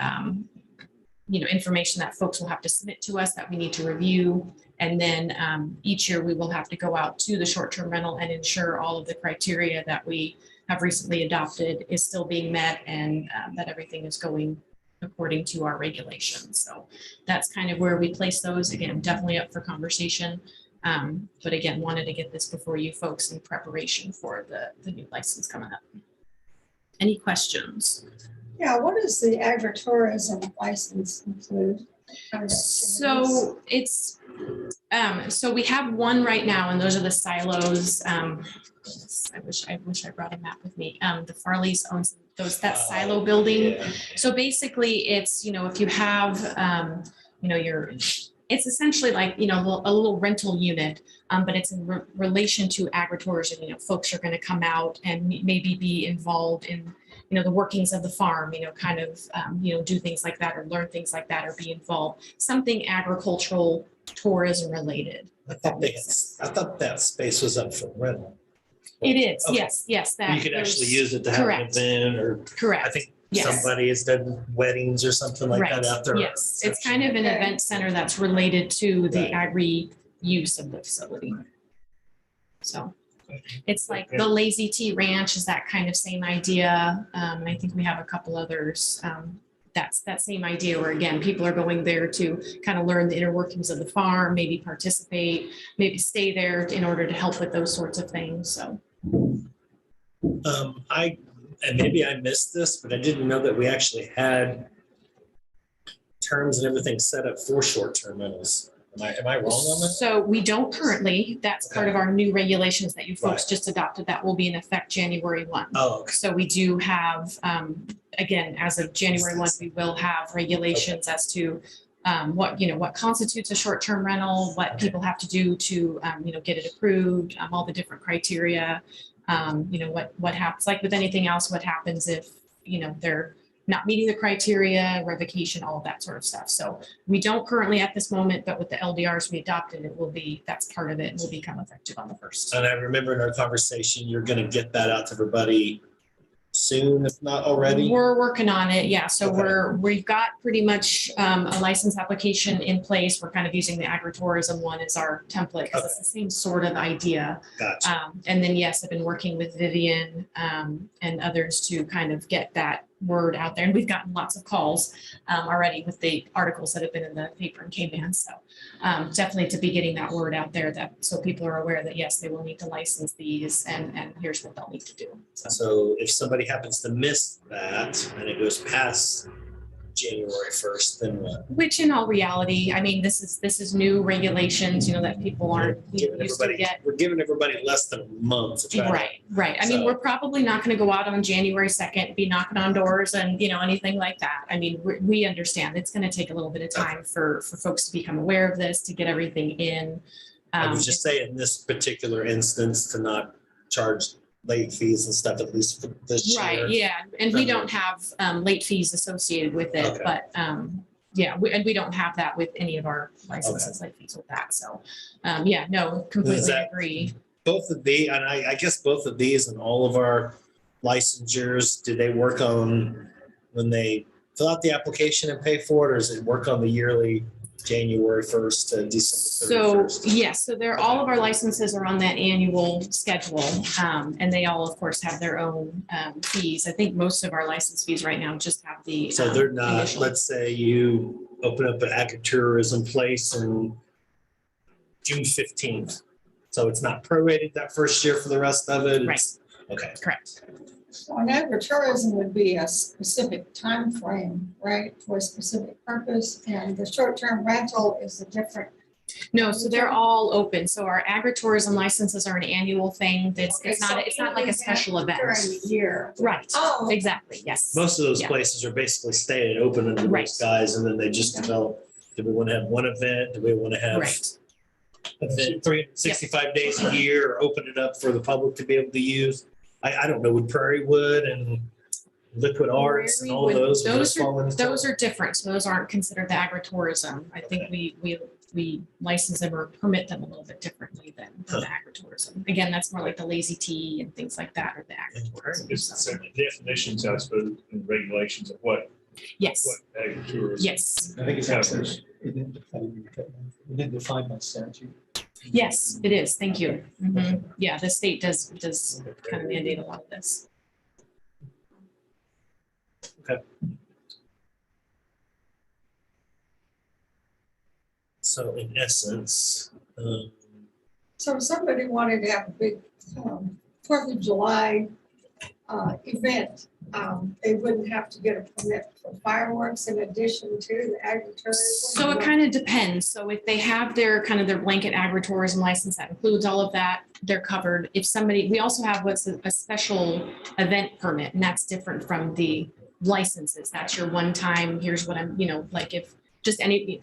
information that folks will have to submit to us that we need to review, and then each year we will have to go out to the short-term rental and ensure all of the criteria that we have recently adopted is still being met, and that everything is going according to our regulations. So that's kind of where we place those. Again, definitely up for conversation. But again, wanted to get this before you folks in preparation for the new license coming up. Any questions? Yeah, what does the agritourism license include? So it's, so we have one right now, and those are the silos. I wish I brought a map with me. The Farley's owns that silo building. Yeah. So basically it's, if you have, it's essentially like, a little rental unit, but it's in relation to agritourism. Folks are going to come out and maybe be involved in, the workings of the farm, kind of, do things like that or learn things like that or be involved, something agricultural tourism related. I thought that space was up for rental. It is, Okay. yes. That You could actually use it to have an correct. event or Correct. I think Yes. somebody has done weddings or something like Right. that out there. Yes, it's kind of an event center that's related to the Right. agri use of the facility. So it's like the Lazy Tea Ranch is that kind of same idea. I think we have a couple others. That's that same idea where, again, people are going there to kind of learn the inner workings of the farm, maybe participate, maybe stay there in order to help with those sorts of things. So. And maybe I missed this, but I didn't know that we actually had terms and everything set up for short-term rentals. Am I wrong on that? So we don't currently. That's part of our new regulations that you folks Right. just adopted. That will be in effect January 1. Oh, okay. So we do have, again, as of January 1, we will have regulations as to what constitutes a short-term rental, what people have to do to, get it approved, all the different criteria. What happens, like with anything else, what happens if, they're not meeting the criteria, revocation, all of that sort of stuff. So we don't currently at this moment, but with the LDRs we adopted, that's part of it and will become effective on the 1st. And I remember in our conversation, you're going to get that out to everybody soon, if not already. We're working on it. Yeah. So Okay. we've got pretty much a license application in place. We're kind of using the agritourism one as our template because it's the same sort of idea. Gotcha. And then, yes, I've been working with Vivian and others to kind of get that word out there. And we've gotten lots of calls already with the articles that have been in the paper and K-Man. So definitely to be getting that word out there so people are aware that, yes, they will need to license these and here's what they'll need to do. So if somebody happens to miss that and it goes past January 1st, then what? Which in all reality, I mean, this is new regulations, that people aren't used to yet. We're giving everybody less than a month to try to. Right. I mean, So- we're probably not going to go out on January 2nd, be knocking on doors and, anything like that. I mean, we understand it's going to take a little bit of time for folks to become aware of this, to get everything in. I would just say in this particular instance to not charge late fees and stuff, at least for this year. Right, yeah, and we don't have late fees associated with it, Okay. but yeah, and we don't have that with any of our licenses, late fees with that, so yeah, no, completely that- agree. Both of the, and I guess both of these and all of our licensures, do they work on when they fill out the application and pay for it, or does it work on the yearly January 1st to December 31st? So, yes, so they're, all of our licenses are on that annual schedule, and they all, of course, have their own fees. I think most of our license fees right now just have the. So they're not, initial. let's say you open up an agritourism place in June 15th. So it's not prorated that first year for the rest of it? It's- Okay. Correct. So an agritourism would be a specific time frame, right, for a specific purpose, and the short-term rental is a different. No, so they're all open. So our agritourism licenses are an annual thing. It's Okay, so it's not like a special event. During the year. Right, Oh. exactly, yes. Most of those Yeah. places are basically staying open under Right. those guys, and then they just develop, do we want to have one event? Do we want to have Right. event 365 days a year, or open it up for the public to be able to use? I don't know, would Prairie Wood and Liquid Arts and all of those? would fall into- Those are different. So those aren't considered the agritourism. I think we license them or permit them a little bit differently than the agritourism. Again, that's more like the lazy tea and things like that, or the agritourism. Just So, the definitions, I suppose, and regulations of what yes, agritourism. yes, I think it's actually- actually, it didn't define by statute. yes, it is. Thank you. Mhm. Yeah, the state does kind of mandate a lot of this. So in essence, So if somebody wanted to have a big 4th of July event, they wouldn't have to get a permit for fireworks in addition to the agritourism? So it kind of depends. So if they have their kind of their blanket agritourism license that includes all of that, they're covered. If somebody, we also have what's a special event permit, and that's different from the licenses. That's your one time, here's what I'm, like if just any,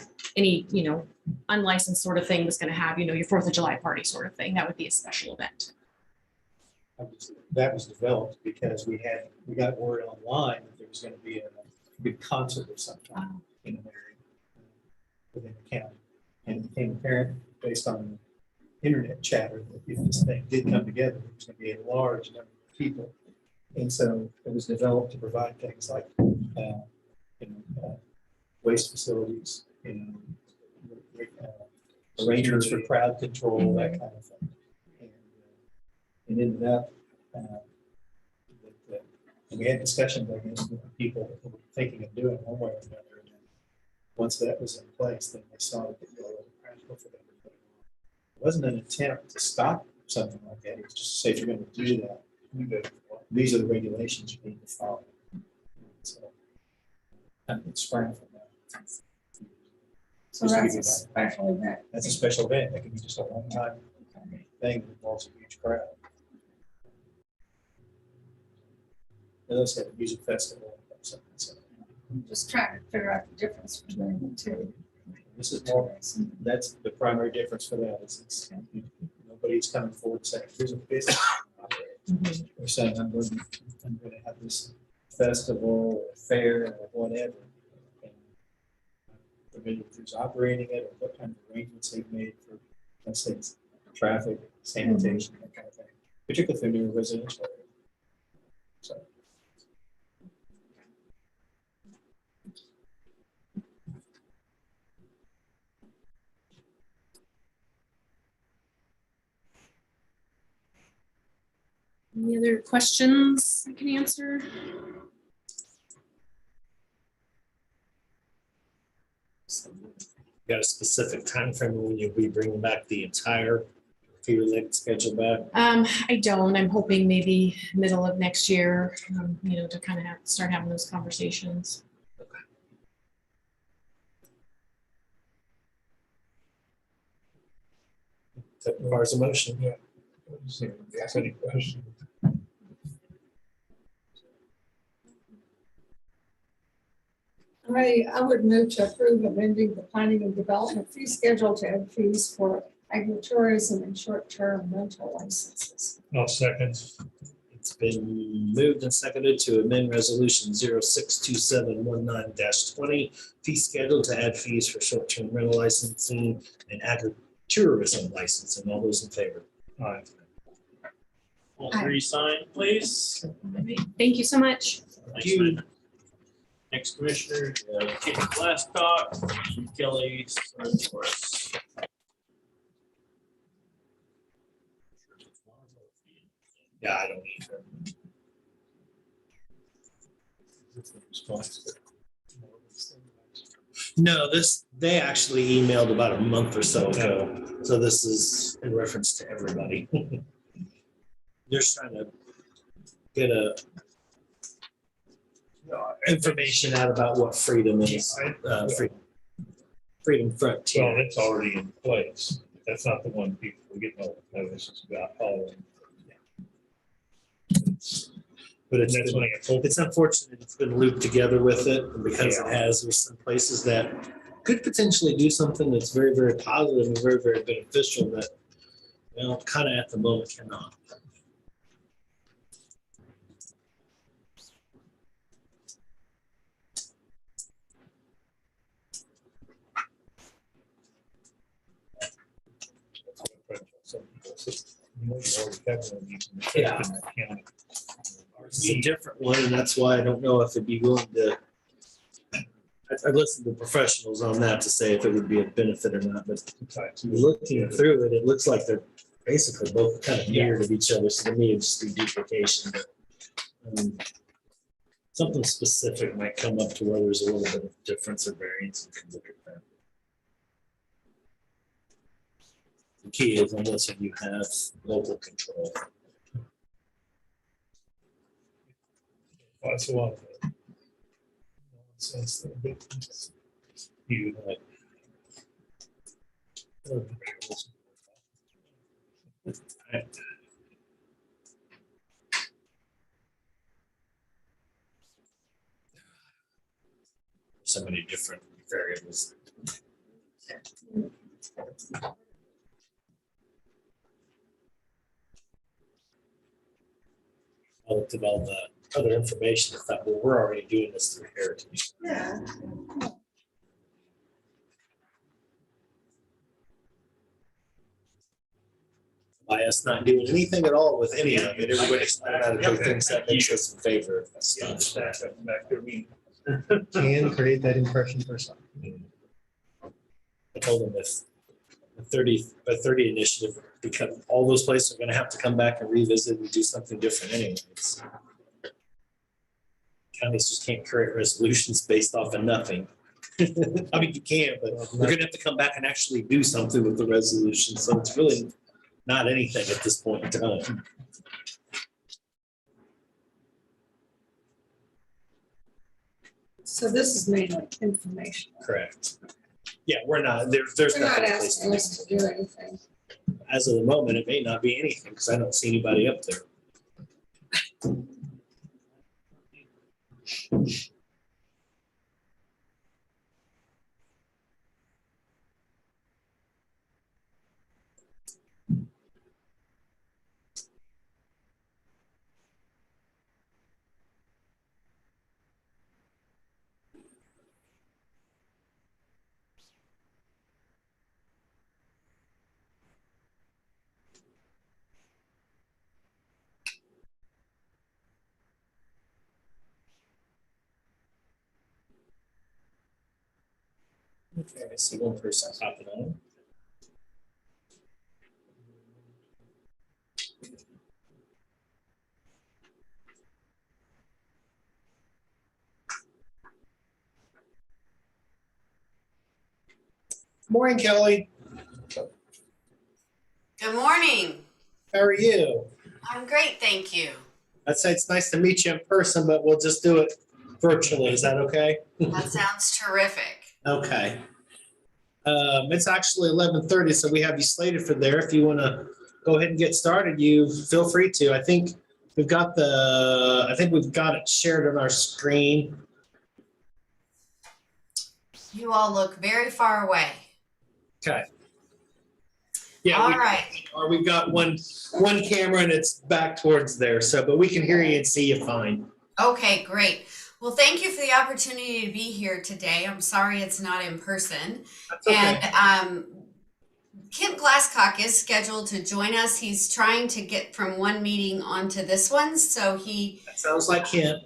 unlicensed sort of thing was going to have, your 4th of July party sort of thing, that would be a special event. That was developed because we got word online that there was going to be a big concert of some kind in an area within the county. And it became apparent based on internet chatter that if this thing did come together, it was going to be a large number of people. And so it was developed to provide things like waste facilities, arrangements for crowd control, that kind of thing. And ended up, we had discussions, I guess, with people who were thinking of doing one way or another. And once that was in place, then they saw that it was practical for them to put it on. It wasn't an attempt to stop something like that. It was just to say, if you're going to do that, these are the regulations you need to follow. So it sprang from that. So that's a special event. That's a special event. That could be just a one-time thing that involves a huge crowd. They also have a music festival. So I'm just trying to figure out the difference between the two. this is more, that's the primary difference for that is it's, nobody's coming forward saying, here's a business. They're saying, I'm going to have this festival or fair or whatever. And familiar with who's operating it or what kind of arrangements they've made for, let's say, traffic, sanitation, that kind of thing, particularly if they're near residential area. So. Any other questions I can answer? got a specific time frame when you'll be bringing back the entire fee-related schedule back? I don't. I'm hoping maybe middle of next year, to kind of start having those conversations. That requires a motion. Yeah. Ask any questions? I would move to approve amending the planning and development fee schedule to add fees for agritourism, and short-term rental licenses. I'll second. It's been moved and seconded to amend resolution 062719-20 fee schedule to add fees for short-term rental licensing and agritourism licensing. All those in favor? Aye. All three sign, please. Thank you so much. Thanks, man. Next commissioner, Kate Glasscock, Kelly Sunforth. Yeah, I don't either. No, they actually emailed about a month or so ago. So this is in reference to everybody. They're just trying to get information out about what freedom is, freedom frontier. Well, it's already in place. That's not the one people get notices about following. But it's unfortunate it's been looped together with it, and because it has, there's some places that could potentially do something that's very, very positive and very, very beneficial that, well, kind of at the moment cannot. Yeah. It's a different one, and that's why I don't know if it'd be willing to. I've listened to professionals on that to say if it would be a benefit or not, but looking through it, it looks like they're basically both kind of mirrored of each other. So to me, it'd just be duplication, but something specific might come up to where there's a little bit of difference or variance. The key is unless you have local control. That's a lot of nonsense. You like. So many different variables. I looked at all the other information and thought, well, we're already doing this through Heritage. Yeah. By us not doing anything at all with any of it, everybody's not out of good things that makes us in favor of that stuff. Can create that impression for some. I told them if the 30 initiative, because all those places are gonna have to come back and revisit and do something different anyways. Counties just can't create resolutions based off of nothing. I mean, you can, but we're gonna have to come back and actually do something with the resolution, so it's really not anything at this point in time. So this is mainly information. Correct. Yeah, we're not, there's We're not nothing. asking us to do anything. As of the moment, it may not be anything, because I don't see anybody up there. Okay, I see one person hopping on. Morning, Kelly. Good morning. How are you? I'm great, thank you. I'd say it's nice to meet you in person, but we'll just do it virtually. Is that okay? That sounds terrific. Okay. It's actually 11:30, so we have you slated for there. If you want to go ahead and get started, you feel free to. I think we've got it shared on our screen. You all look very far away. Okay. Yeah, All we- right. or we've got one camera and it's back towards there, so, but we can hear you and see you fine. Okay, great. Well, thank you for the opportunity to be here today. I'm sorry it's not in person. That's okay. And Kent Glasscock is scheduled to join us. He's trying to get from one meeting onto this one, so he. That sounds like Kent.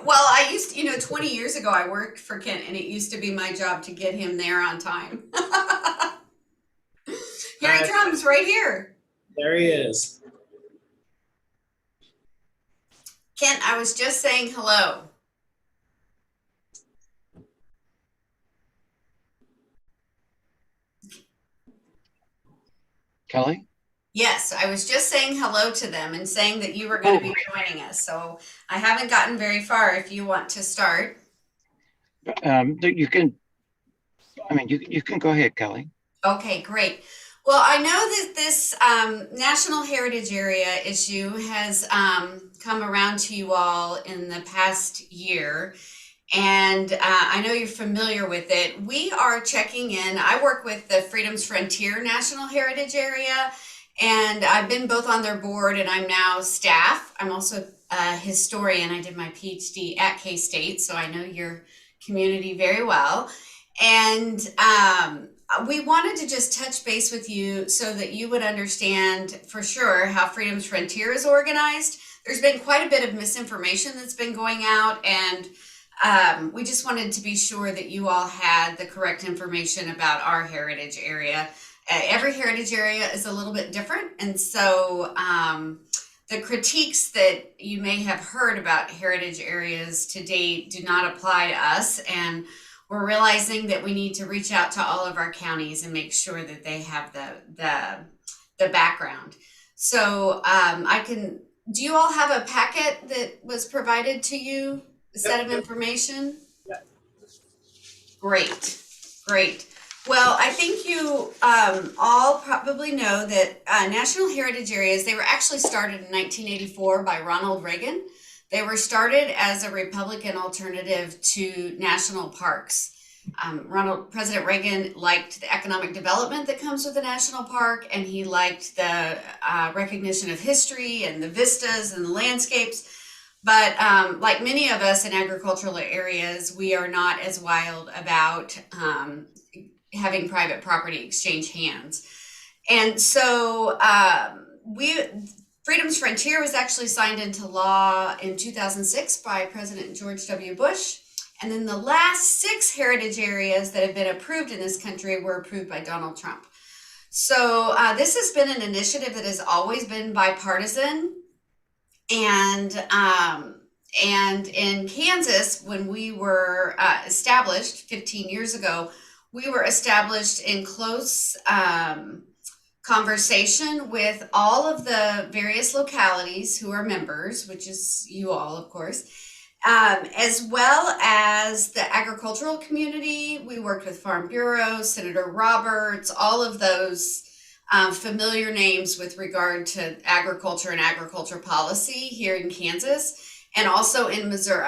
Well, I used to, 20 years ago, I worked for Kent, and it used to be my job to get him there on time. Here he comes, right here. There he is. Kent, I was just saying hello. Kelly? Yes, I was just saying hello to them and saying that you were going to be joining us. So I haven't gotten very far if you want to start. You can, you can go ahead, Kelly. Okay, great. Well, I know that this National Heritage Area issue has come around to you all in the past year. And I know you're familiar with it. We are checking in. I work with the Freedom's Frontier National Heritage Area, and I've been both on their board and I'm now staff. I'm also a historian. I did my PhD at K-State, so I know your community very well. And we wanted to just touch base with you so that you would understand for sure how Freedom's Frontier is organized. There's been quite a bit of misinformation that's been going out, and we just wanted to be sure that you all had the correct information about our heritage area. Every heritage area is a little bit different, and so the critiques that you may have heard about heritage areas to date do not apply to us, and we're realizing that we need to reach out to all of our counties and make sure that they have the background. So do you all have a packet that was provided to you? A set of information? Yep. Great. Well, I think you all probably know that National Heritage Areas, they were actually started in 1984 by Ronald Reagan. They were started as a Republican alternative to national parks. President Reagan liked the economic development that comes with a national park, and he liked the recognition of history and the vistas and the landscapes. But like many of us in agricultural areas, we are not as wild about having private property exchange hands. And so Freedom's Frontier was actually signed into law in 2006 by President George W. Bush. And then the last 6 heritage areas that have been approved in this country were approved by Donald Trump. So this has been an initiative that has always been bipartisan. And in Kansas, when we were established 15 years ago, we were established in close conversation with all of the various localities who are members, which is you all, of course, as well as the agricultural community. We worked with Farm Bureau, Senator Roberts, all of those familiar names with regard to agriculture and agriculture policy here in Kansas and also in Missouri.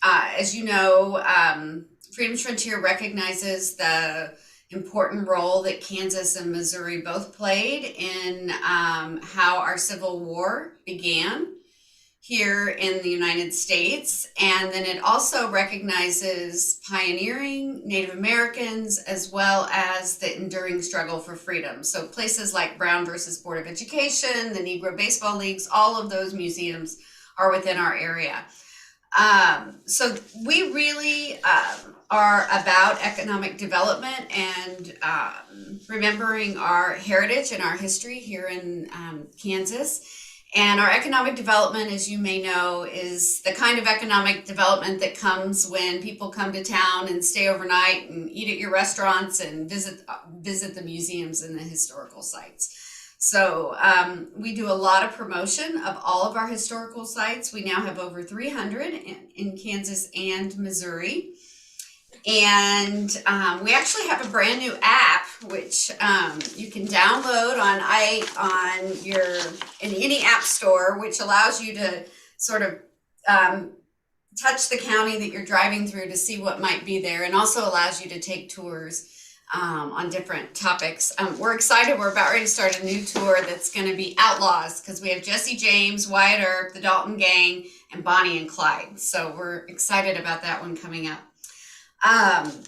As you know, Freedom's Frontier recognizes the important role that Kansas and Missouri both played in how our Civil War began here in the United States. And then it also recognizes pioneering Native Americans as well as the enduring struggle for freedom. So places like Brown versus Board of Education, the Negro Baseball Leagues, all of those museums are within our area. So we really are about economic development and remembering our heritage and our history here in Kansas. And our economic development, as you may know, is the kind of economic development that comes when people come to town and stay overnight and eat at your restaurants and visit the museums and the historical sites. So we do a lot of promotion of all of our historical sites. We now have over 300 in Kansas and Missouri. And we actually have a brand new app, which you can download in any app store, which allows you to sort of touch the county that you're driving through to see what might be there, and also allows you to take tours on different topics. We're excited. We're about ready to start a new tour that's going to be Outlaws, because we have Jesse James, Wyatt Earp, the Dalton Gang, and Bonnie and Clyde. So we're excited about that one coming up.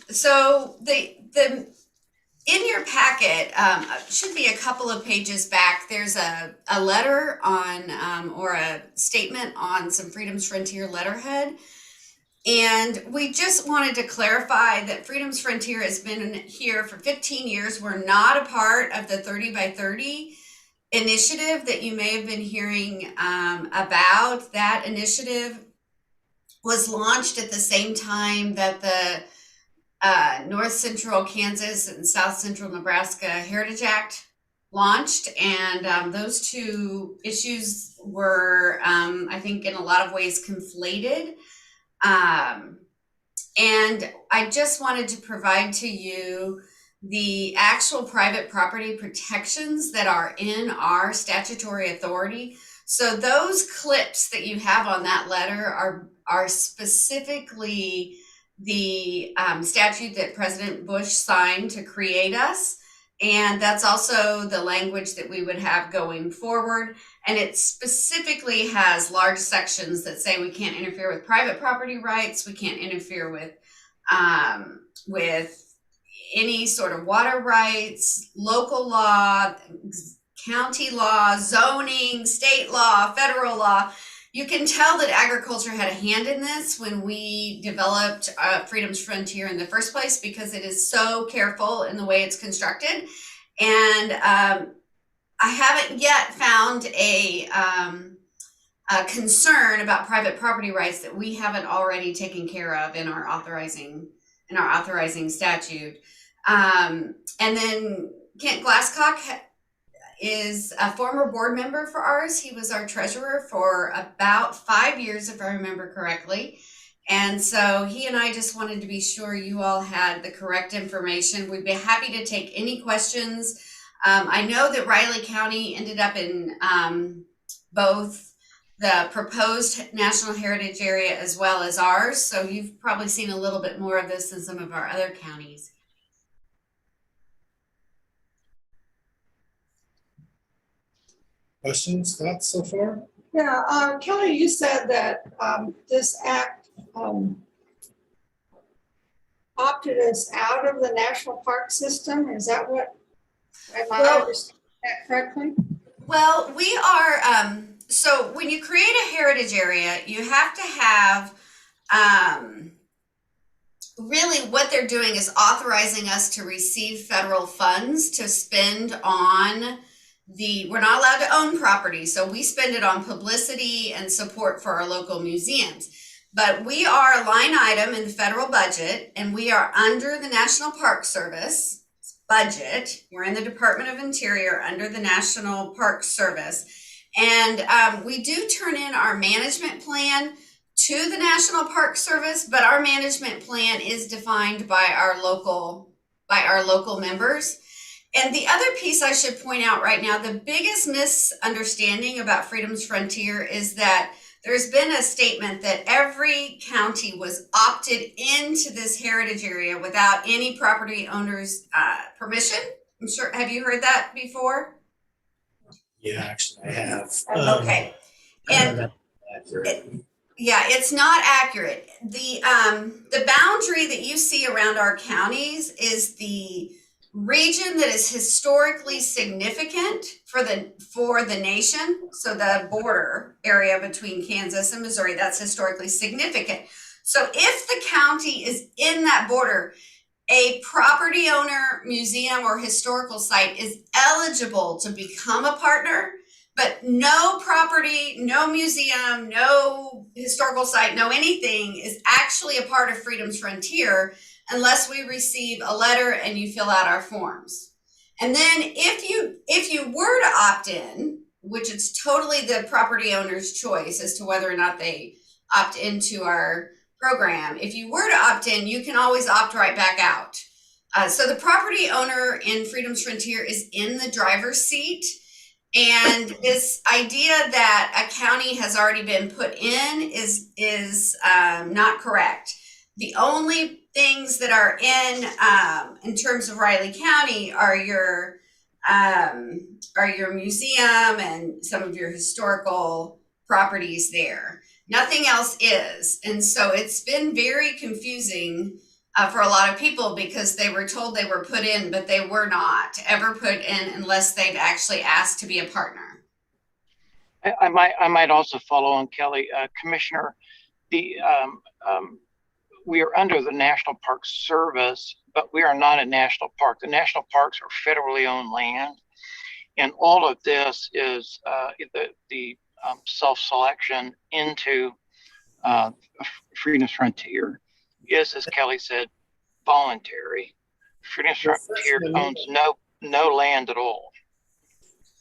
So the in your packet should be a couple of pages back. There's a letter on or a statement on some Freedom's Frontier letterhead. And we just wanted to clarify that Freedom's Frontier has been here for 15 years. We're not a part of the 30 by 30 initiative that you may have been hearing about. That initiative was launched at the same time that the North Central Kansas and South Central Nebraska Heritage Act launched. And those two issues were, I think, in a lot of ways conflated. And I just wanted to provide to you the actual private property protections that are in our statutory authority. So those clips that you have on that letter are specifically the statute that President Bush signed to create us. And that's also the language that we would have going forward. And it specifically has large sections that say we can't interfere with private property rights. We can't interfere with any sort of water rights, local law, county law, zoning, state law, federal law. You can tell that agriculture had a hand in this when we developed Freedom's Frontier in the first place, because it is so careful in the way it's constructed. And I haven't yet found a concern about private property rights that we haven't already taken care of in our authorizing statute. And then Kent Glasscock is a former board member for ours. He was our treasurer for about 5 years, if I remember correctly. And so he and I just wanted to be sure you all had the correct information. We'd be happy to take any questions. I know that Riley County ended up in both the proposed National Heritage Area as well as ours. So you've probably seen a little bit more of this than some of our other counties. Questions, thoughts so far? Yeah, Kelly, you said that this act opted us out of the national park system. Is that what, am I understanding that correctly? Well, we are, so when you create a heritage area, you have to have, really what they're doing is authorizing us to receive federal funds to spend on we're not allowed to own property, so we spend it on publicity and support for our local museums. But we are a line item in the federal budget, and we are under the National Park Service budget. We're in the Department of Interior under the National Park Service. And we do turn in our management plan to the National Park Service, but our management plan is defined by our local members. And the other piece I should point out right now, the biggest misunderstanding about Freedom's Frontier is that there's been a statement that every county was opted into this heritage area without any property owner's permission. I'm sure, have you heard that before? Yeah, actually I have. Okay. And yeah, it's not accurate. The boundary that you see around our counties is the region that is historically significant for the nation. So the border area between Kansas and Missouri, that's historically significant. So if the county is in that border, a property owner, museum, or historical site is eligible to become a partner, but no property, no museum, no historical site, no anything is actually a part of Freedom's Frontier unless we receive a letter and you fill out our forms. And then if you were to opt in, which is totally the property owner's choice as to whether or not they opt into our program, if you were to opt in, you can always opt right back out. So the property owner in Freedom's Frontier is in the driver's seat. And this idea that a county has already been put in is not correct. The only things that are in terms of Riley County are your museum and some of your historical properties there. Nothing else is. And so it's been very confusing for a lot of people because they were told they were put in, but they were not ever put in unless they've actually asked to be a partner. I might also follow on Kelly, Commissioner. The we are under the National Park Service, but we are not a national park. The national parks are federally owned land, and all of this is the self-selection into Freedom's Frontier is, as Kelly said, voluntary. Freedom's Frontier owns no land at all.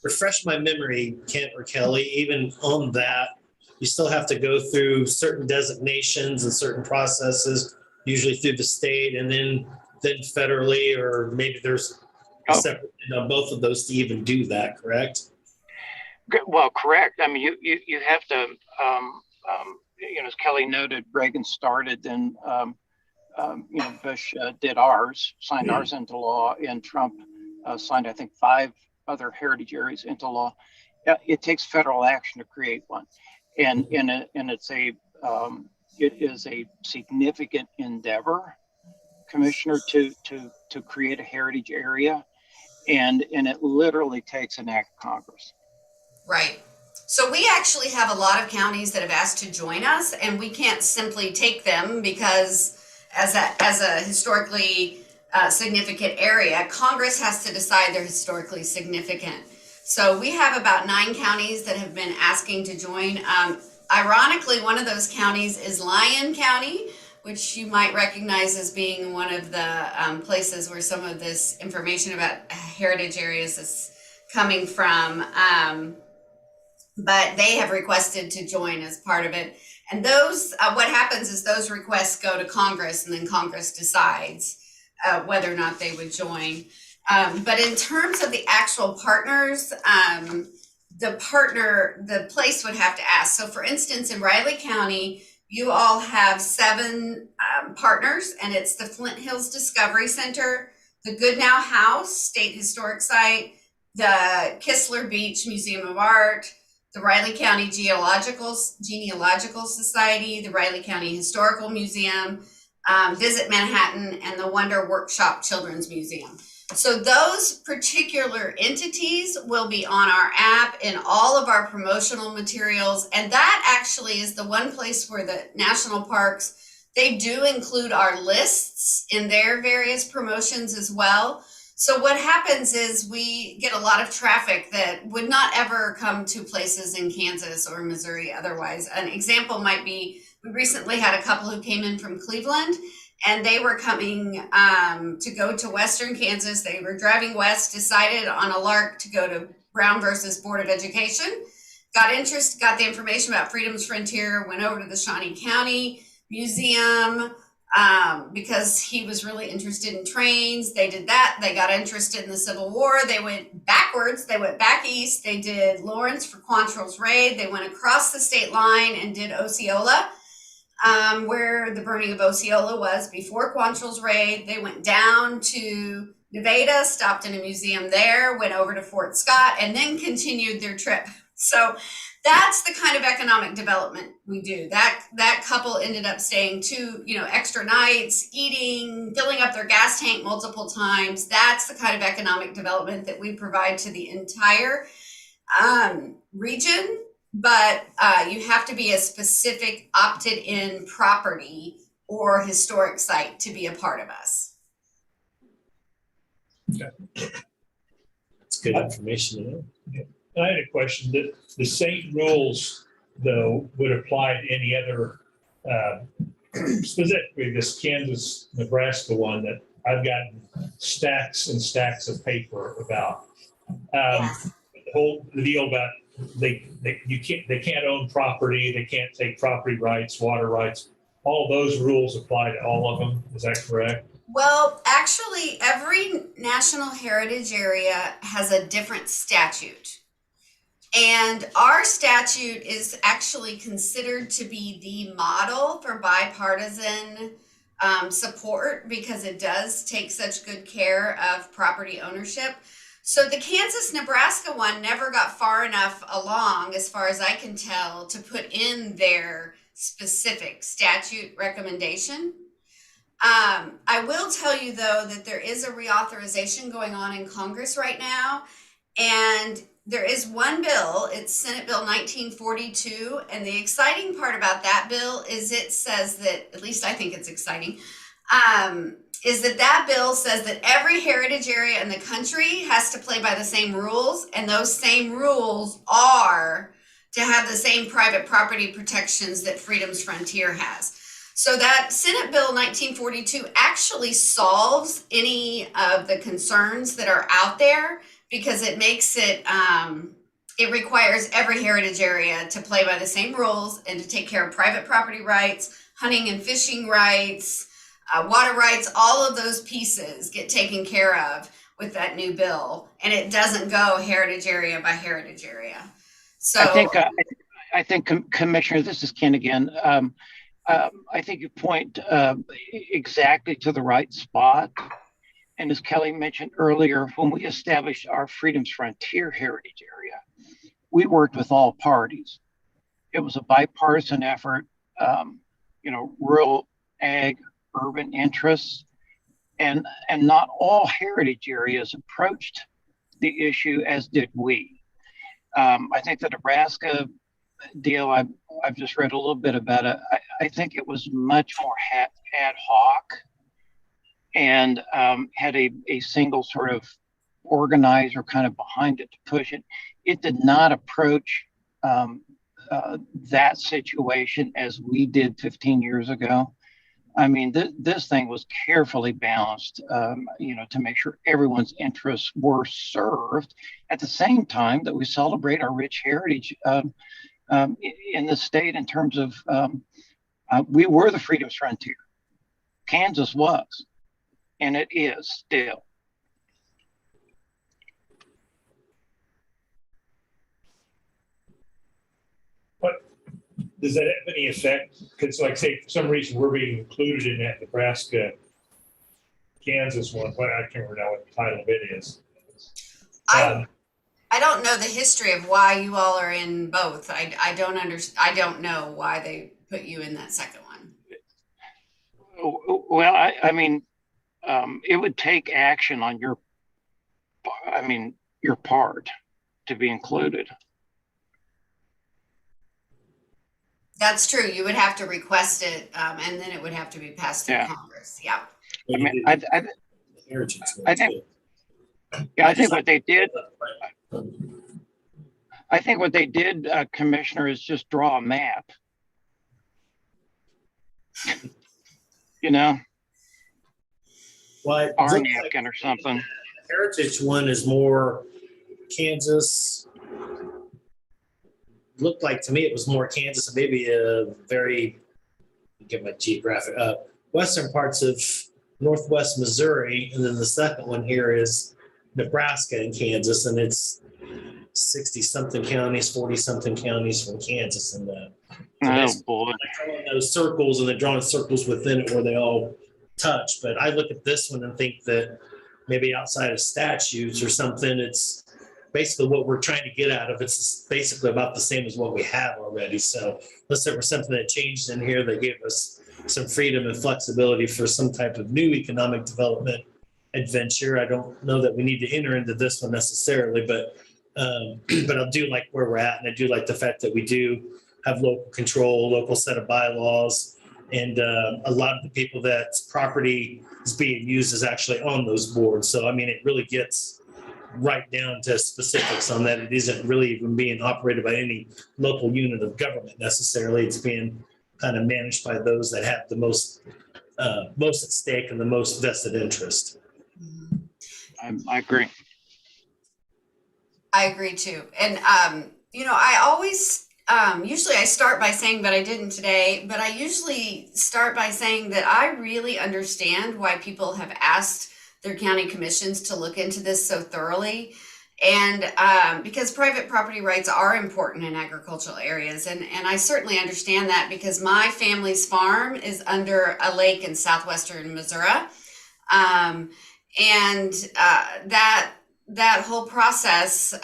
Refresh my memory, Kent or Kelly, even on that, you still have to go through certain designations and certain processes, usually through the state and then federally, or maybe there's a separate, both of those to even do that, correct? Well, correct. I mean, you have to, as Kelly noted, Reagan started, then, Bush did ours, signed ours into law, and Trump signed, I think, 5 other heritage areas into law. It takes federal action to create one, and it is a significant endeavor, Commissioner, to create a heritage area, and it literally takes an act of Congress. Right. So we actually have a lot of counties that have asked to join us, and we can't simply take them because as a historically significant area, Congress has to decide they're historically significant. So we have about 9 counties that have been asking to join. Ironically, one of those counties is Lyon County, which you might recognize as being one of the places where some of this information about heritage areas is coming from. But they have requested to join as part of it. And those, what happens is those requests go to Congress, and then Congress decides whether or not they would join. But in terms of the actual partners, the place would have to ask. So for instance, in Riley County, you all have 7 partners, and it's the Flint Hills Discovery Center, the Goodnow House State Historic Site, the Kistler Beach Museum of Art, the Riley County Genealogical Society, the Riley County Historical Museum, Visit Manhattan, and the Wonder Workshop Children's Museum. So those particular entities will be on our app in all of our promotional materials. And that actually is the one place where the national parks, they do include our lists in their various promotions as well. So what happens is we get a lot of traffic that would not ever come to places in Kansas or Missouri otherwise. An example might be, we recently had a couple who came in from Cleveland, and they were coming to go to Western Kansas. They were driving west, decided on a lark to go to Brown versus Board of Education, got the information about Freedom's Frontier, went over to the Shawnee County Museum, because he was really interested in trains. They did that. They got interested in the Civil War. They went backwards. They went back east. They did Lawrence for Quantrill's Raid. They went across the state line and did Osceola, where the burning of Osceola was before Quantrill's Raid. They went down to Nevada, stopped in a museum there, went over to Fort Scott, and then continued their trip. So that's the kind of economic development we do. That couple ended up staying 2, extra nights, eating, filling up their gas tank multiple times. That's the kind of economic development that we provide to the entire region. But you have to be a specific opted-in property or historic site to be a part of us. Okay. That's good information to know. I had a question. The same rules, though, would apply to any other, specifically this Kansas, Nebraska one that I've gotten stacks and stacks of paper about. The deal about they can't own property, they can't take property rights, water rights. All those rules apply to all of them. Is that correct? Well, actually, every national heritage area has a different statute. And our statute is actually considered to be the model for bipartisan support because it does take such good care of property ownership. So the Kansas-Nebraska one never got far enough along, as far as I can tell, to put in their specific statute recommendation. I will tell you, though, that there is a reauthorization going on in Congress right now. And there is one bill, it's Senate Bill 1942. And the exciting part about that bill is it says that, at least I think it's exciting, is that bill says that every heritage area in the country has to play by the same rules. And those same rules are to have the same private property protections that Freedom's Frontier has. So that Senate Bill 1942 actually solves any of the concerns that are out there, because it makes it, it requires every heritage area to play by the same rules and to take care of private property rights, hunting and fishing rights, water rights. All of those pieces get taken care of with that new bill, and it doesn't go heritage area by heritage area. So I think Commissioner, this is Ken again. I think you point exactly to the right spot. And as Kelly mentioned earlier, when we established our Freedom's Frontier Heritage Area, we worked with all parties. It was a bipartisan effort, rural, ag, urban interests, and not all heritage areas approached the issue as did we. I think the Nebraska deal, I've just read a little bit about it. I think it was much more ad hoc and had a single sort of organizer kind of behind it to push it. It did not approach that situation as we did 15 years ago. I mean, this thing was carefully balanced, to make sure everyone's interests were served at the same time that we celebrate our rich heritage in the state in terms of we were the Freedom's Frontier. Kansas was, and it is still. But does that have any effect? Because, like, say, for some reason we're being included in that Nebraska, Kansas one. But I can't remember now what the title of it is. I don't know the history of why you all are in both. I don't understand. I don't know why they put you in that second one. Well, I mean, it would take action on your part to be included. That's true. You would have to request it, and then it would have to be passed through Congress. Yeah. I mean, I think what they did. I think what they did, Commissioner, is just draw a map. Well, our napkin or something. Heritage one is more Kansas. Looked like to me it was more Kansas and maybe a very, get my geographic up, western parts of northwest Missouri, and then the second one here is Nebraska and Kansas, and it's 60-something counties, 40-something counties from Kansas, and boy, drawing those circles and then drawing circles within it where they all touch. But I look at this one and think that maybe outside of statutes or something, it's basically what we're trying to get out of. It's basically about the same as what we have already. So unless there was something that changed in here that gave us some freedom and flexibility for some type of new economic development adventure, I don't know that we need to enter into this one necessarily, but I do like where we're at, and I do like the fact that we do have local control, local set of bylaws, and a lot of the people that property is being used is actually on those boards. So I mean, it really gets right down to specifics on that. It isn't really even being operated by any local unit of government necessarily. It's being kind of managed by those that have the most at stake and the most vested interest. I agree. I agree too. And, I always, usually I start by saying, but I didn't today, but I usually start by saying that I really understand why people have asked their county commissions to look into this so thoroughly. And because private property rights are important in agricultural areas, and I certainly understand that because my family's farm is under a lake in southwestern Missouri. That whole process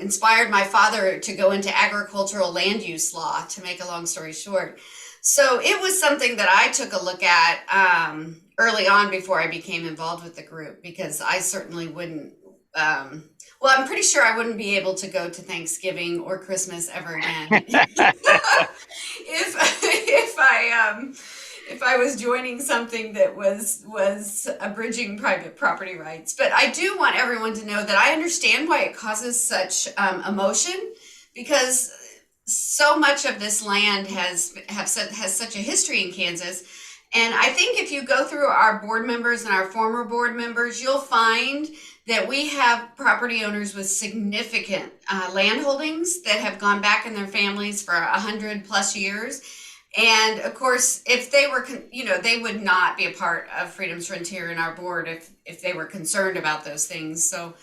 inspired my father to go into agricultural land use law, to make a long story short. So it was something that I took a look at early on before I became involved with the group, because I certainly wouldn't, well, I'm pretty sure I wouldn't be able to go to Thanksgiving or Christmas ever again if I was joining something that was abridging private property rights. But I do want everyone to know that I understand why it causes such emotion, because so much of this land has such a history in Kansas. And I think if you go through our board members and our former board members, you'll find that we have property owners with significant land holdings that have gone back in their families for 100+ years. And of course, if they were, they would not be a part of Freedom's Frontier in our board if they were concerned about those things. So,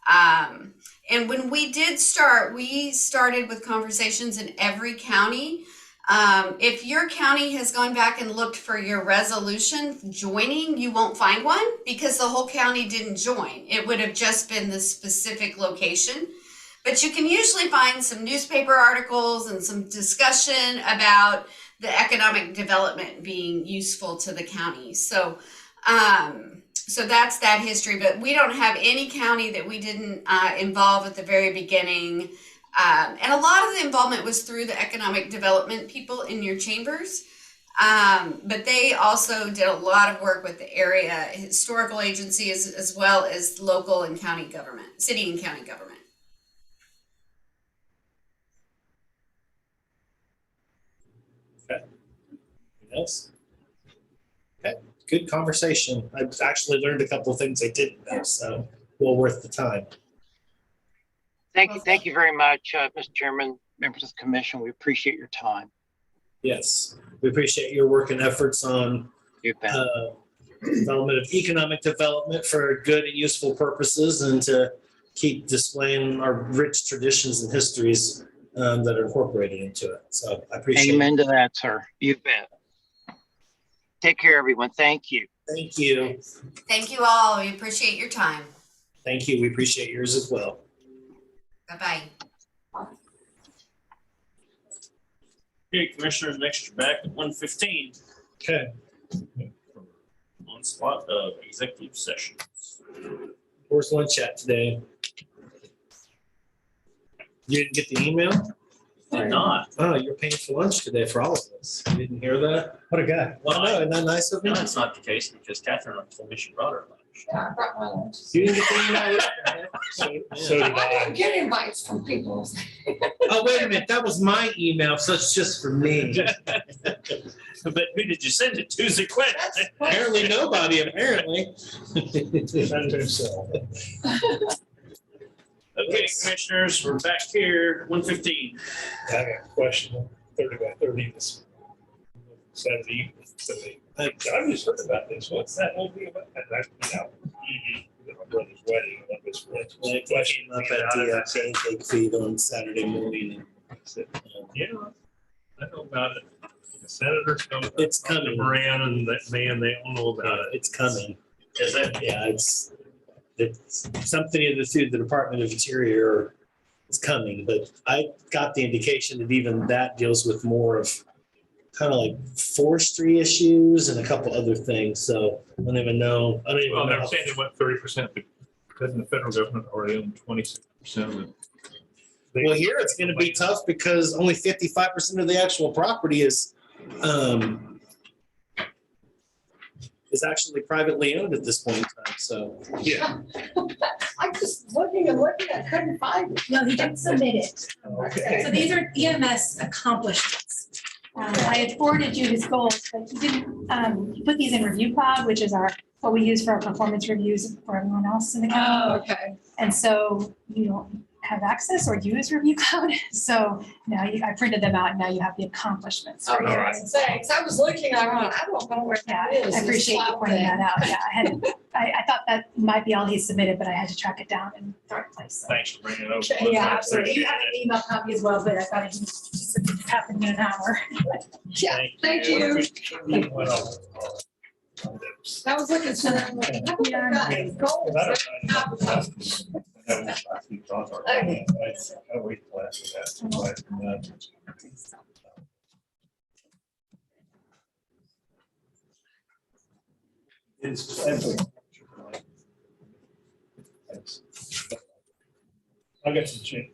and when we did start, we started with conversations in every county. If your county has gone back and looked for your resolution joining, you won't find one because the whole county didn't join. It would have just been the specific location. But you can usually find some newspaper articles and some discussion about the economic development being useful to the county. So, so that's that history. But we don't have any county that we didn't involve at the very beginning. And a lot of the involvement was through the economic development people in your chambers. But they also did a lot of work with the area historical agencies as well as local and county government, city and county government. Okay. Anything else? Okay, good conversation. I've actually learned a couple of things I didn't know, so well worth the time. Thank you very much, Mr. Chairman, members of the commission. We appreciate your time. Yes, we appreciate your work and efforts on development of economic development for good and useful purposes, and to keep displaying our rich traditions and histories that are incorporated into it. So I appreciate it. Amen to that, sir. You bet. Take care, everyone. Thank you. Thank you. Thank you all. We appreciate your time. Thank you. We appreciate yours as well. Bye-bye. Okay, commissioners, next you're back at 1:15. Okay. Onslaught of executive sessions. Where's lunch at today? You didn't get the email? Did not. Oh, you're paying for lunch today for all of us. You didn't hear that? What a guy. Well, no, isn't that nice of me? No, that's not the case because Catherine told me she brought her lunch. Yeah, I brought my lunch. You didn't get the email? So did I I. didn't get invites from people. Oh, wait a minute. That was my email, so it's just for me. But who did you send it to? Is it Quinn? Apparently nobody, apparently. Send to himself. Okay, commissioners, we're back here, 1:15. I got a question, 30 by 30 this Saturday evening. I just heard about this. What's that whole thing about? My brother's wedding. I came up at the pancake feed on Saturday morning. Yeah, I know about it. The senators know about it. It's coming. Moran and that man, they all know about it. It's coming. Is it? Yeah, it's something either through the Department of Interior is coming, but I got the indication that even that deals with more of kind of like forestry issues and a couple other things. So I don't even know. Well, they're saying they went 30%, but doesn't the federal government already own 26% of it? Well, here it's going to be tough because only 55% of the actual property is actually privately owned at this point in time. So yeah, I'm just looking and looking, I couldn't find it. No, he didn't submit it. okay. So these are EMS accomplishments. I had forwarded you his goals, but he didn't, he put these in Review Cloud, which is what we use for our performance reviews for everyone else in the county. Oh, okay. And so you don't have access or use Review Cloud. So now I printed them out and now you have the accomplishments. for Oh, you. thanks. I was looking, I don't know where Yeah, that is. I appreciate you pointing that out. Yeah, I thought that might be all he submitted, but I had to track it down in the right place. So. Thanks for bringing it over. Yeah, I absolutely. You appreciate have an email copy as well, but I thought it just happened in an hour. Yeah, thank you. I was looking for that. I'll get some change.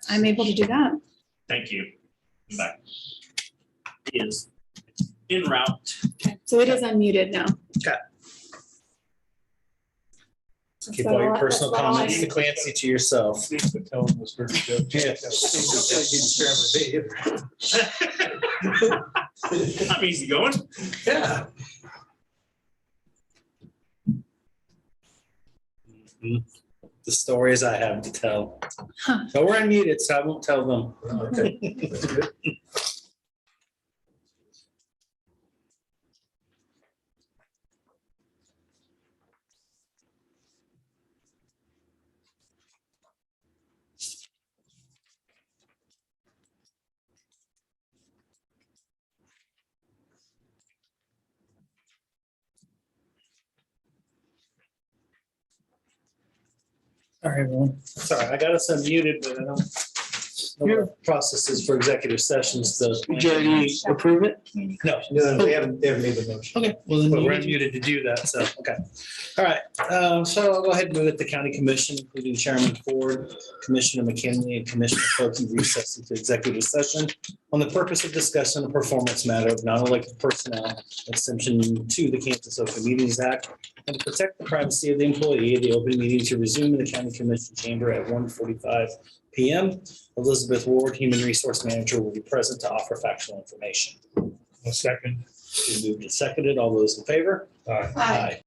I'm able to do that. Thank you. I'm back. He is en route. Okay, so it is unmuted now. Okay. That's Keep about all your all- personal that's about all I comments to need. Clancy to yourself. Tell them this very joke. I'm easy going. Yeah. The stories I have to tell. Huh. But we're unmuted, so I won't tell them. Okay. All right, everyone. Sorry, I got us unmuted, but I don't know what processes for executive sessions to. approve it? No, they haven't made the motion. Okay, well then. But we're unmuted to do that, so, okay. All right, so I'll go ahead and move it to County Commission, including Chairman Ford, Commissioner McKinley, and Commissioner Cokie recess into executive session on the purpose of discussing a performance matter of non-elected personnel, exemption to the Kansas Open Meetings Act, and to protect the privacy of the employee, the open meeting to resume in the County Commission chamber at 1:45 PM. Elizabeth Ward, Human Resource Manager, will be present to offer factual information. A second. Been moved and seconded. All those in favor? Aye. Aye.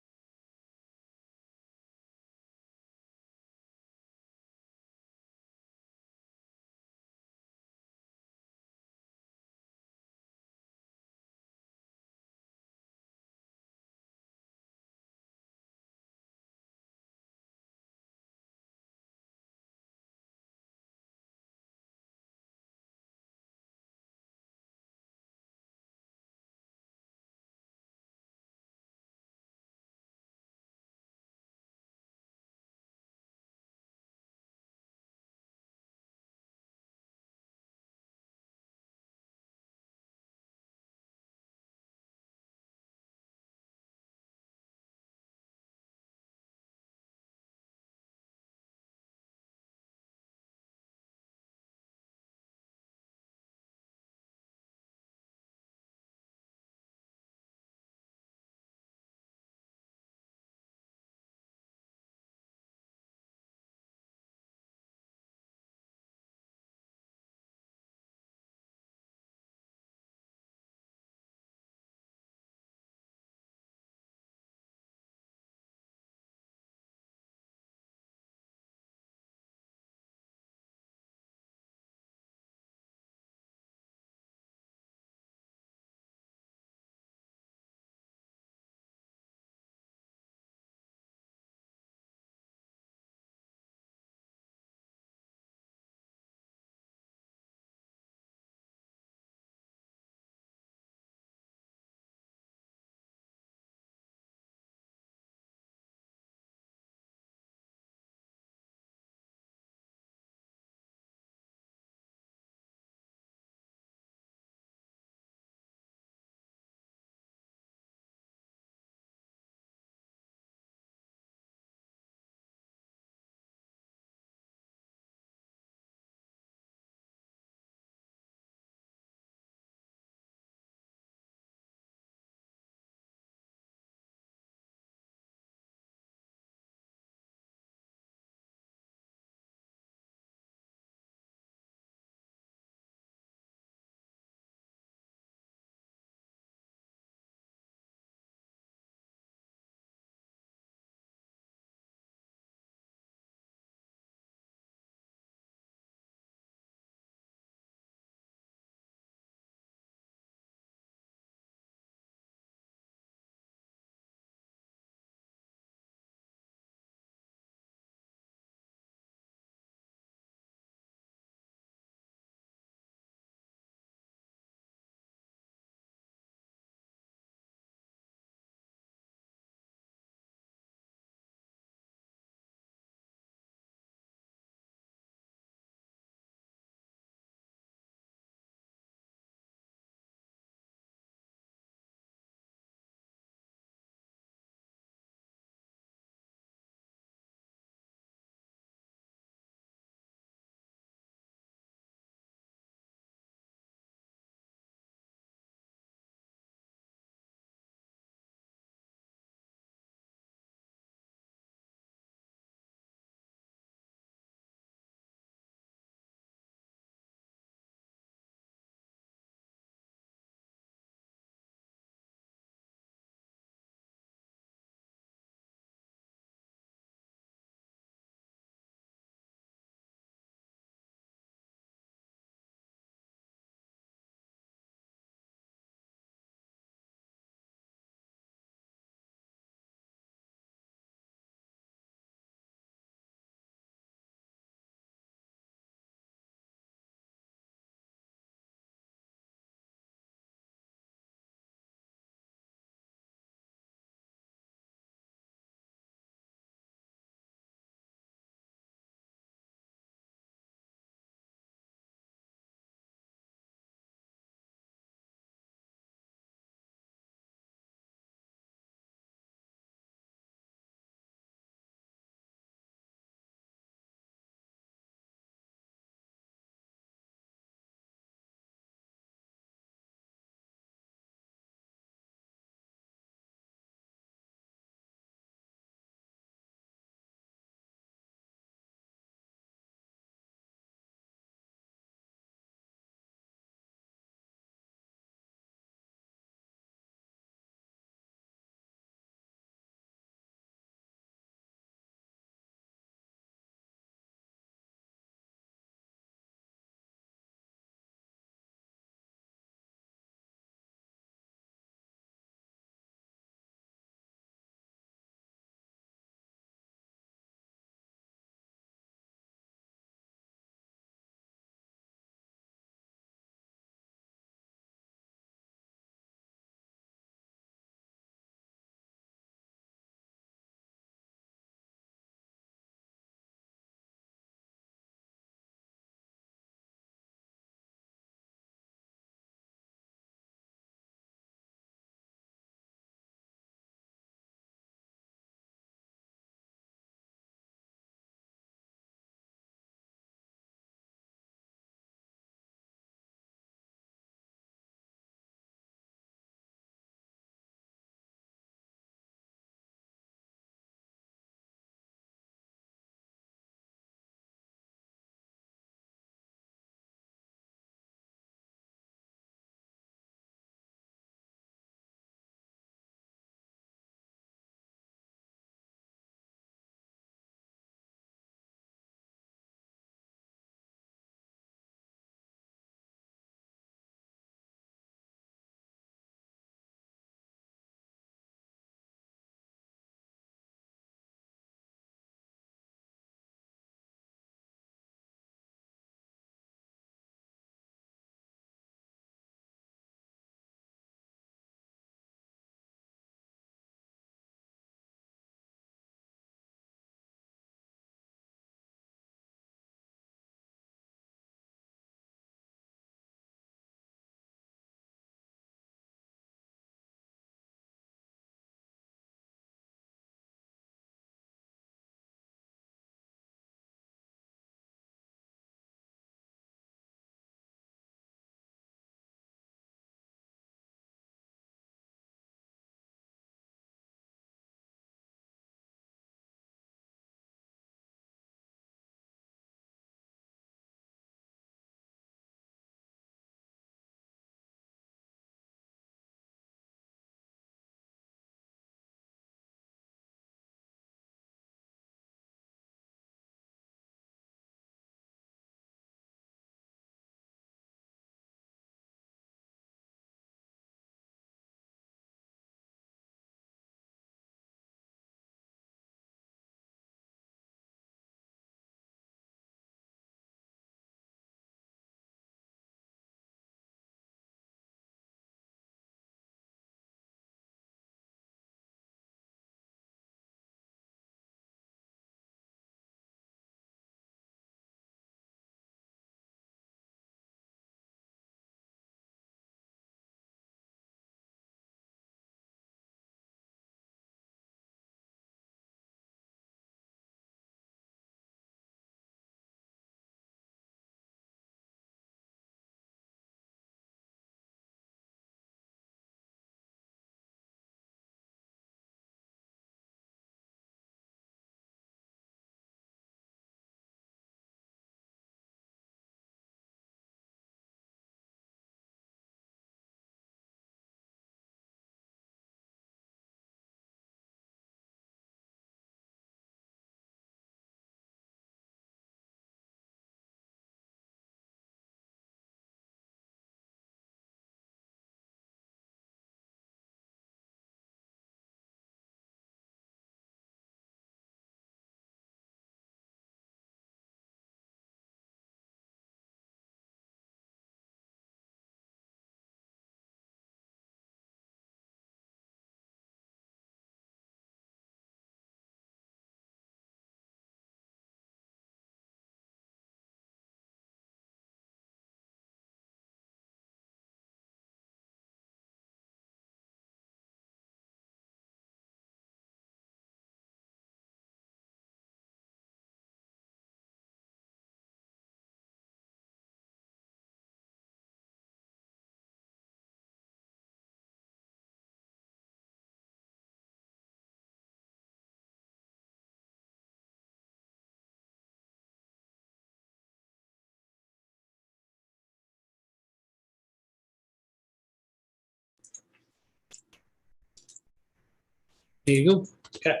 There you go. Okay.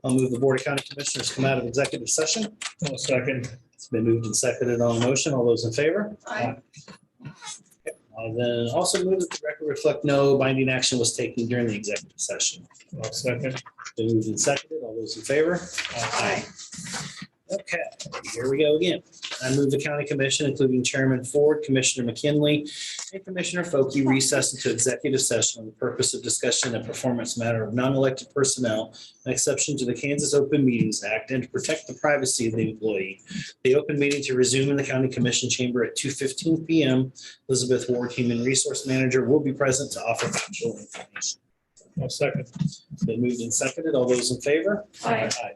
I'll move the Board of County Commissioners come out of executive session. One second. It's been moved and seconded on the motion. All those in favor? Aye. I'll then also move that the record reflect no binding action was taken during the executive session. I'll second. Been moved and seconded. All those in favor? Aye. Okay, here we go again. I move the county commission, including Chairman Ford, Commissioner McKinley, and Commissioner Foki recess into executive session on the purpose of discussion and performance matter of non-elected personnel, an exception to the Kansas Open Meetings Act, and to protect the privacy of the employee. The open meeting to resume in the county commission chamber at 2:15 PM. Elizabeth Ward, Human Resource Manager, will be present to offer factual information. I'll second. It's been moved and seconded. All those in favor? Aye. Aye.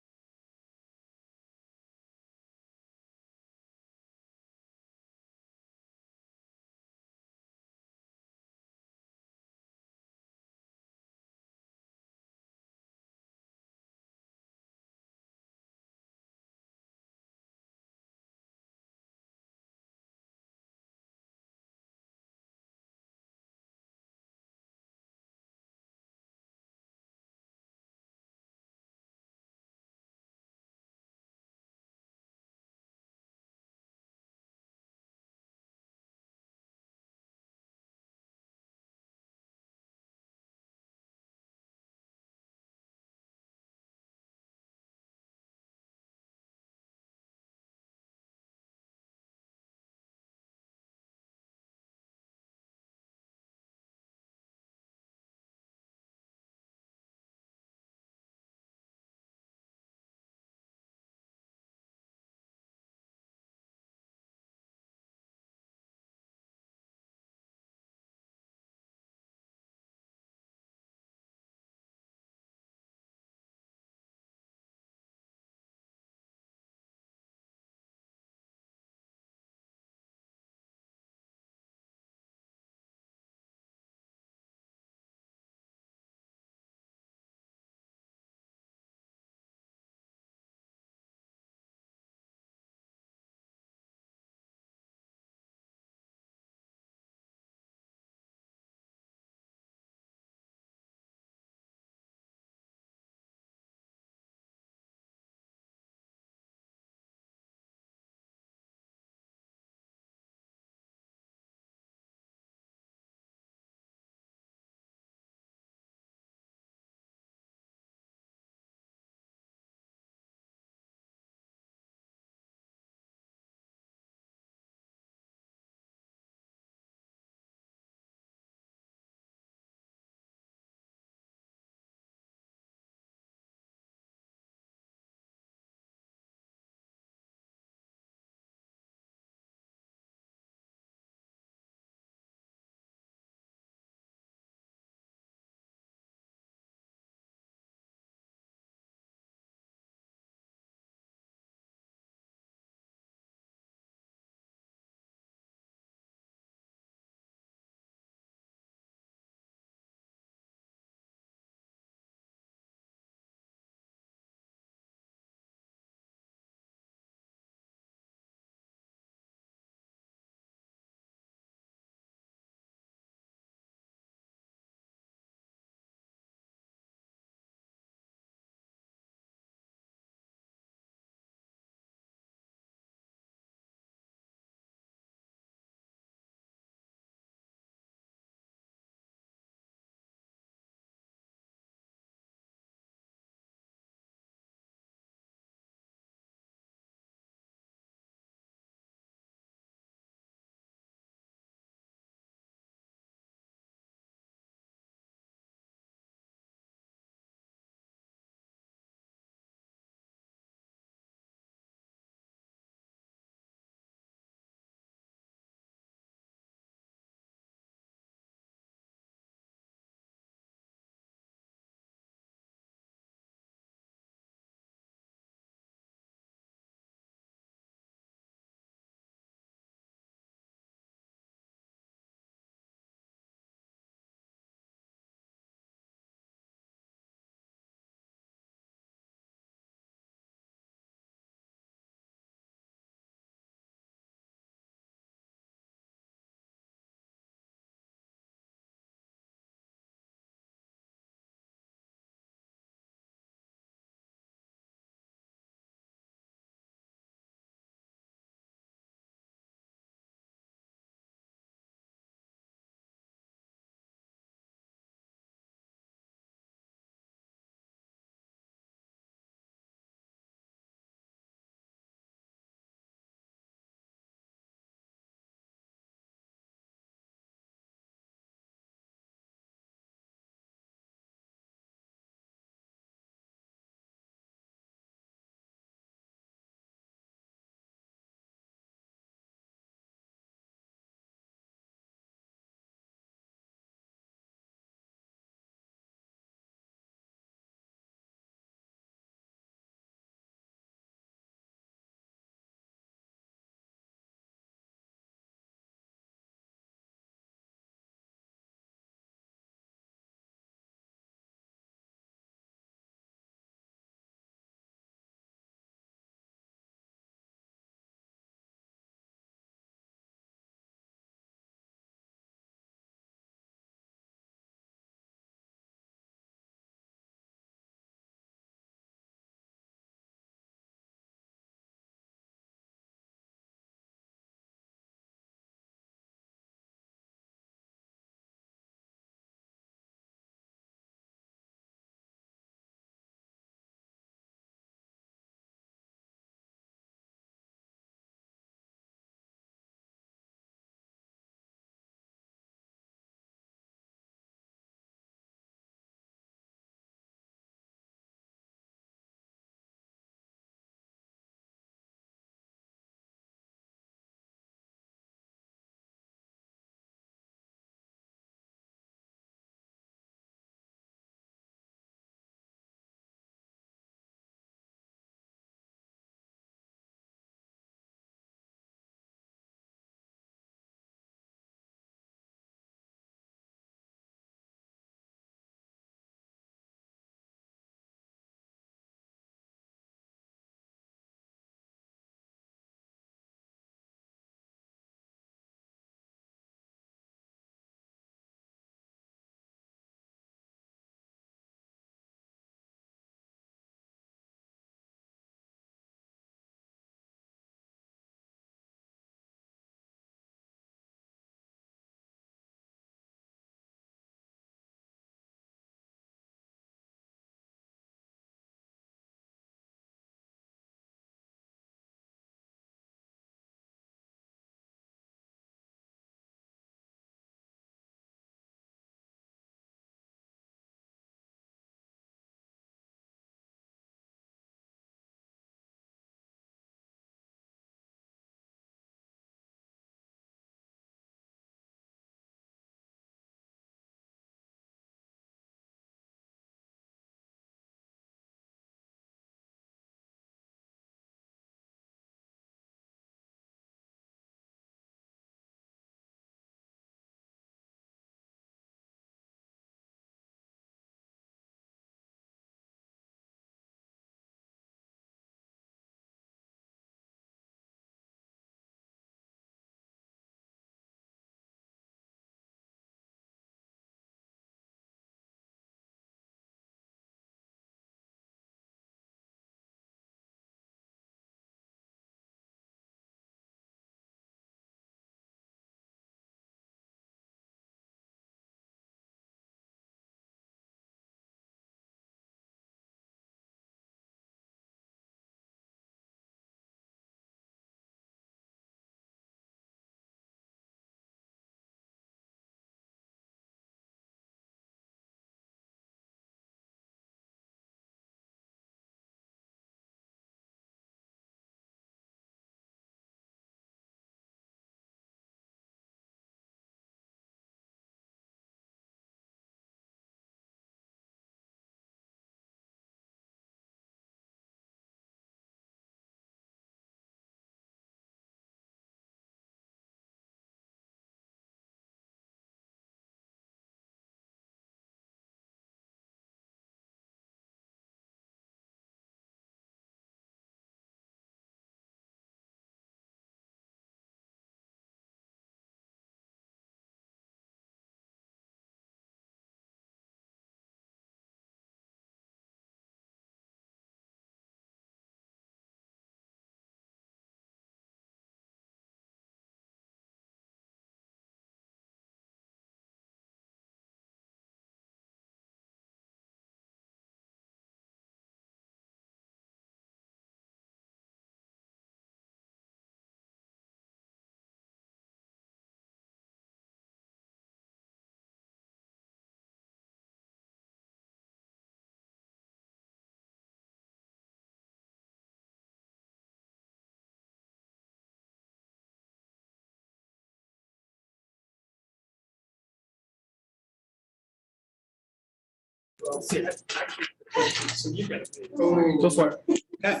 So you got to. Go for it. Okay.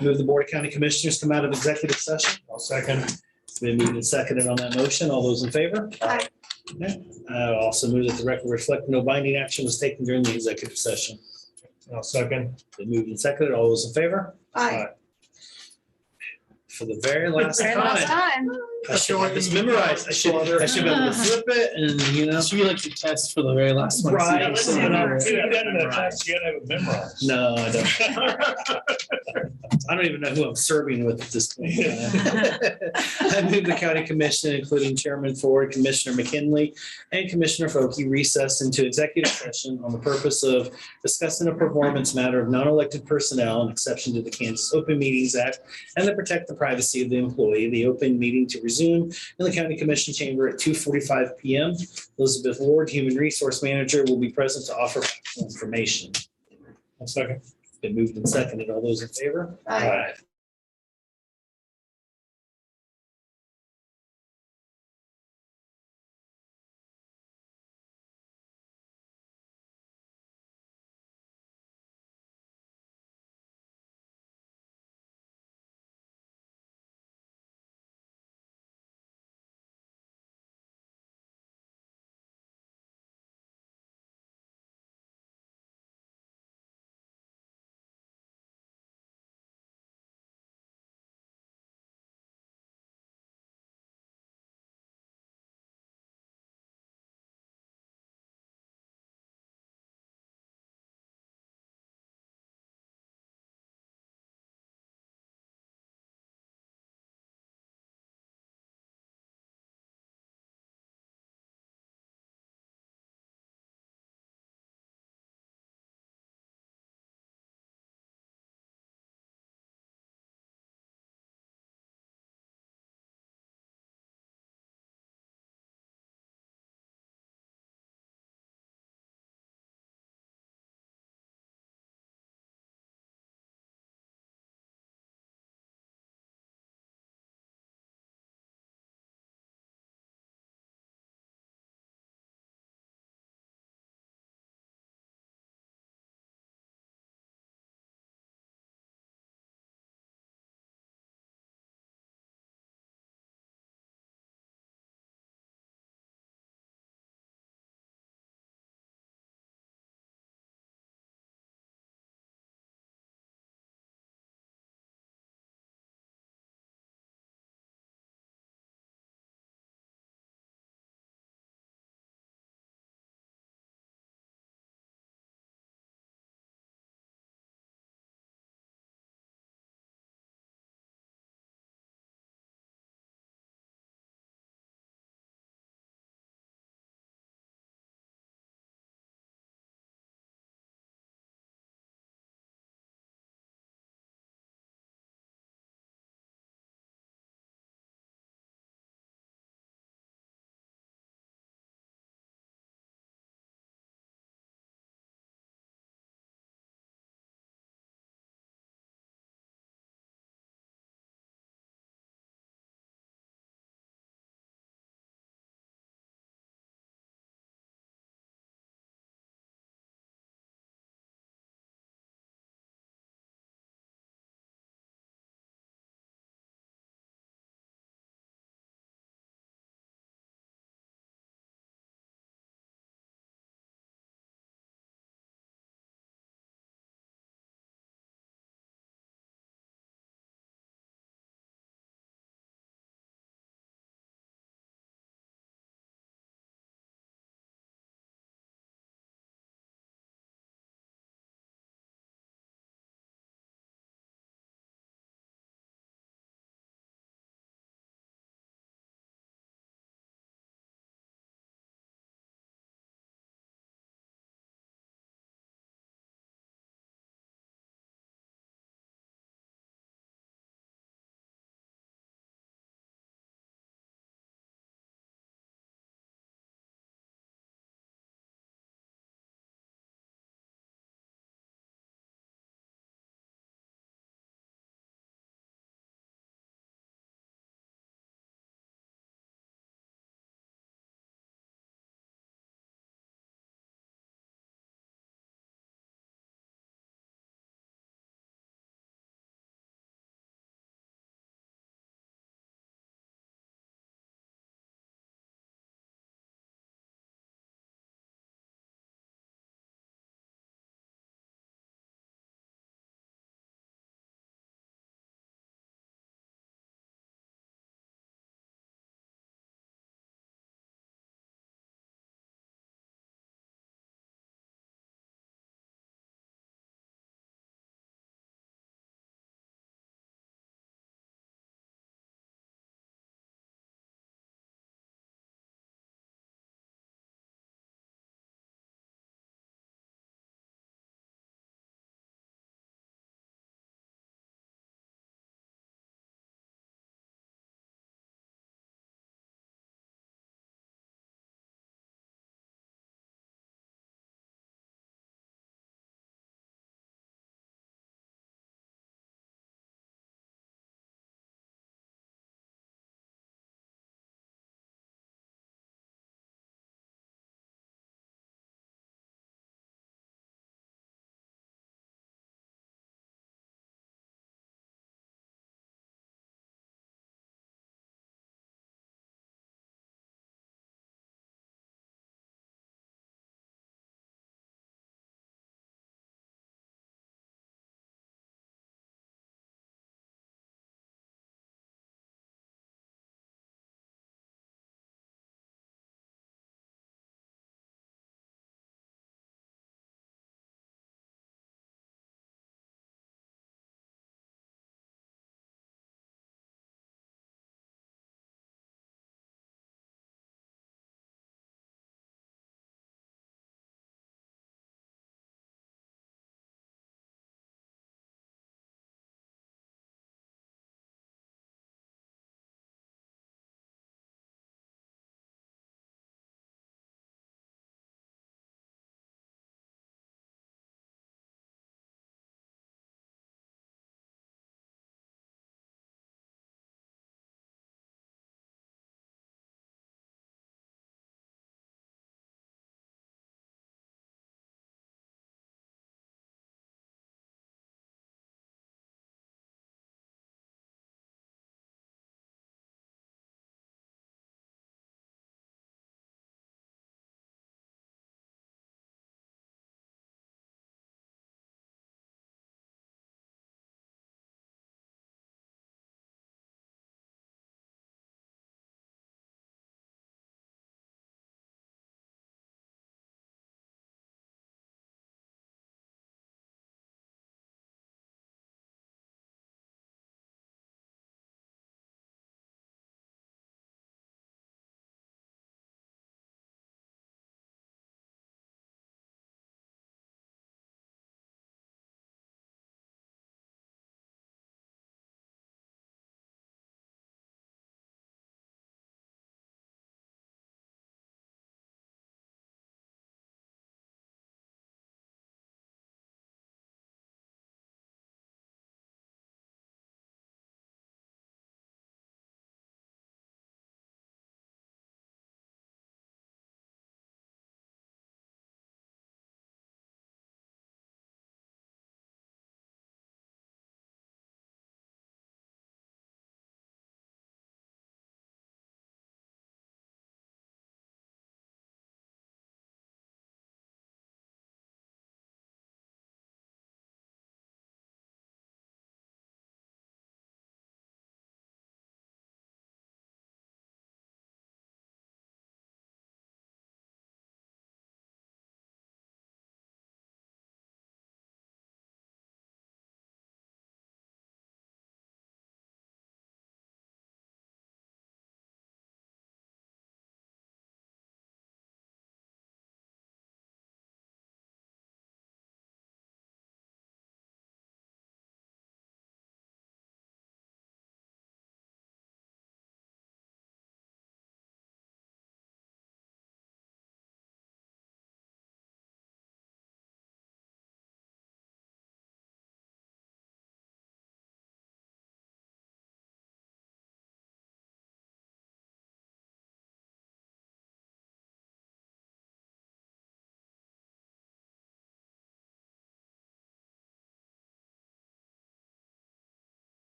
Move the Board of County Commissioners come out of executive session. I'll second. It's been moved and seconded on that motion. All those in favor? Aye. Okay. I'll also move that the record reflect no binding action was taken during the executive session. I'll second. Been moved and seconded. All those in favor? Aye. For the very last Very last time. time. I should have this memorized. I should be able to flip it and, you know. Should be like the test for the very last one. Right. You gotta have it memorized. No, I don't. I don't even know who I'm serving with at this point. I move the county commission, including Chairman Ford, Commissioner McKinley, and Commissioner Folke recess into executive session on the purpose of discussing a performance matter of non-elected personnel, an exception to the Kansas Open Meetings Act, and to protect the privacy of the employee. The open meeting to resume in the county commission chamber at 2:45 PM. Elizabeth Ward, Human Resource Manager, will be present to offer information. I'll second. Been moved and seconded. All those in favor? Aye.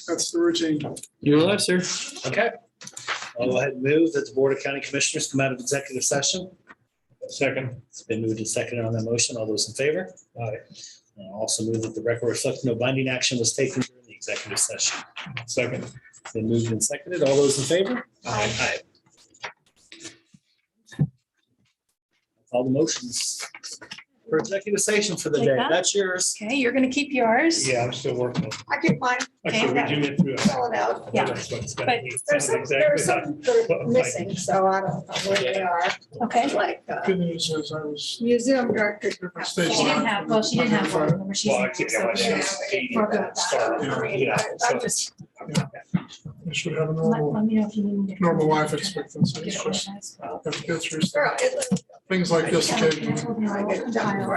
That's the routine. You're alive, sir. Okay. I'll go ahead and move that the Board of County Commissioners come out of executive session. Second. It's been moved and seconded on that motion. All those in favor? Aye. I'll also move that the record reflects no binding action was taken during the executive session. Second. It's been moved and seconded. All those in favor? Aye. Aye. That's all the motions for executive session for the Like day. that? That's yours. Okay, you're gonna keep yours. Yeah, I'm still working. I get mine, Actually, we do get through. fill it out. Yeah. That's what's gonna But be. There's some that are missing, so I don't know where they are. Okay. Like Good news is I was museum director. different She stage. didn't have, well, she didn't have one. Remember, she's. Well, I can't- so I she- was 80 we're good that with started. that. I mean, Yeah, I'm just, I should have a Let normal, me know if you need me to. normal life expectancy. Get It's it just organized. have to go through girl, it- things like this occasionally.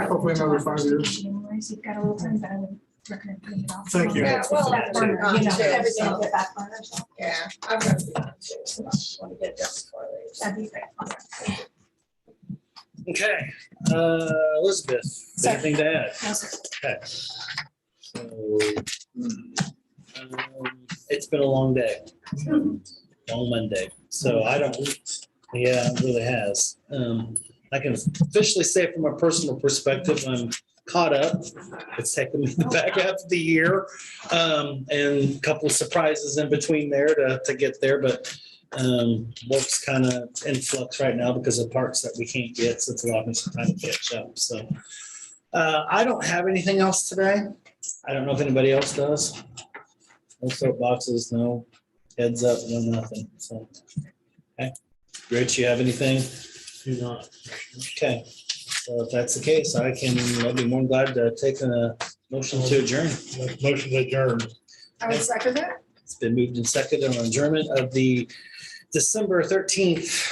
Hopefully another 5 years. You've got a little time, but I would recommend putting it off. Thank you. Yeah, well, Back burner, I'm you know, too, everything so- on the back burner, so yeah, I'm gonna be on too, so I want to get done before they. that'd be great. Okay, Elizabeth, Sir. anything to add? No, sir. Okay. So, it's been a long day. Long Monday, so I don't, yeah, it really has. I can officially say from a personal perspective, I'm caught up. It's taken me the back half of the year, and a couple of surprises in between there to get there, but work's kind of in flux right now because of parts that we can't get, so it's allowed me some time to catch up, so. I don't have anything else today. I don't know if anybody else does. No soapboxes, no heads up, no nothing, so. Okay, Rich, you have anything? Do not. Okay, so if that's the case, I'd be more than glad to take a motion to adjourn. Motion to adjourn. I would second that. It's been moved and seconded on adjournment of the December 13th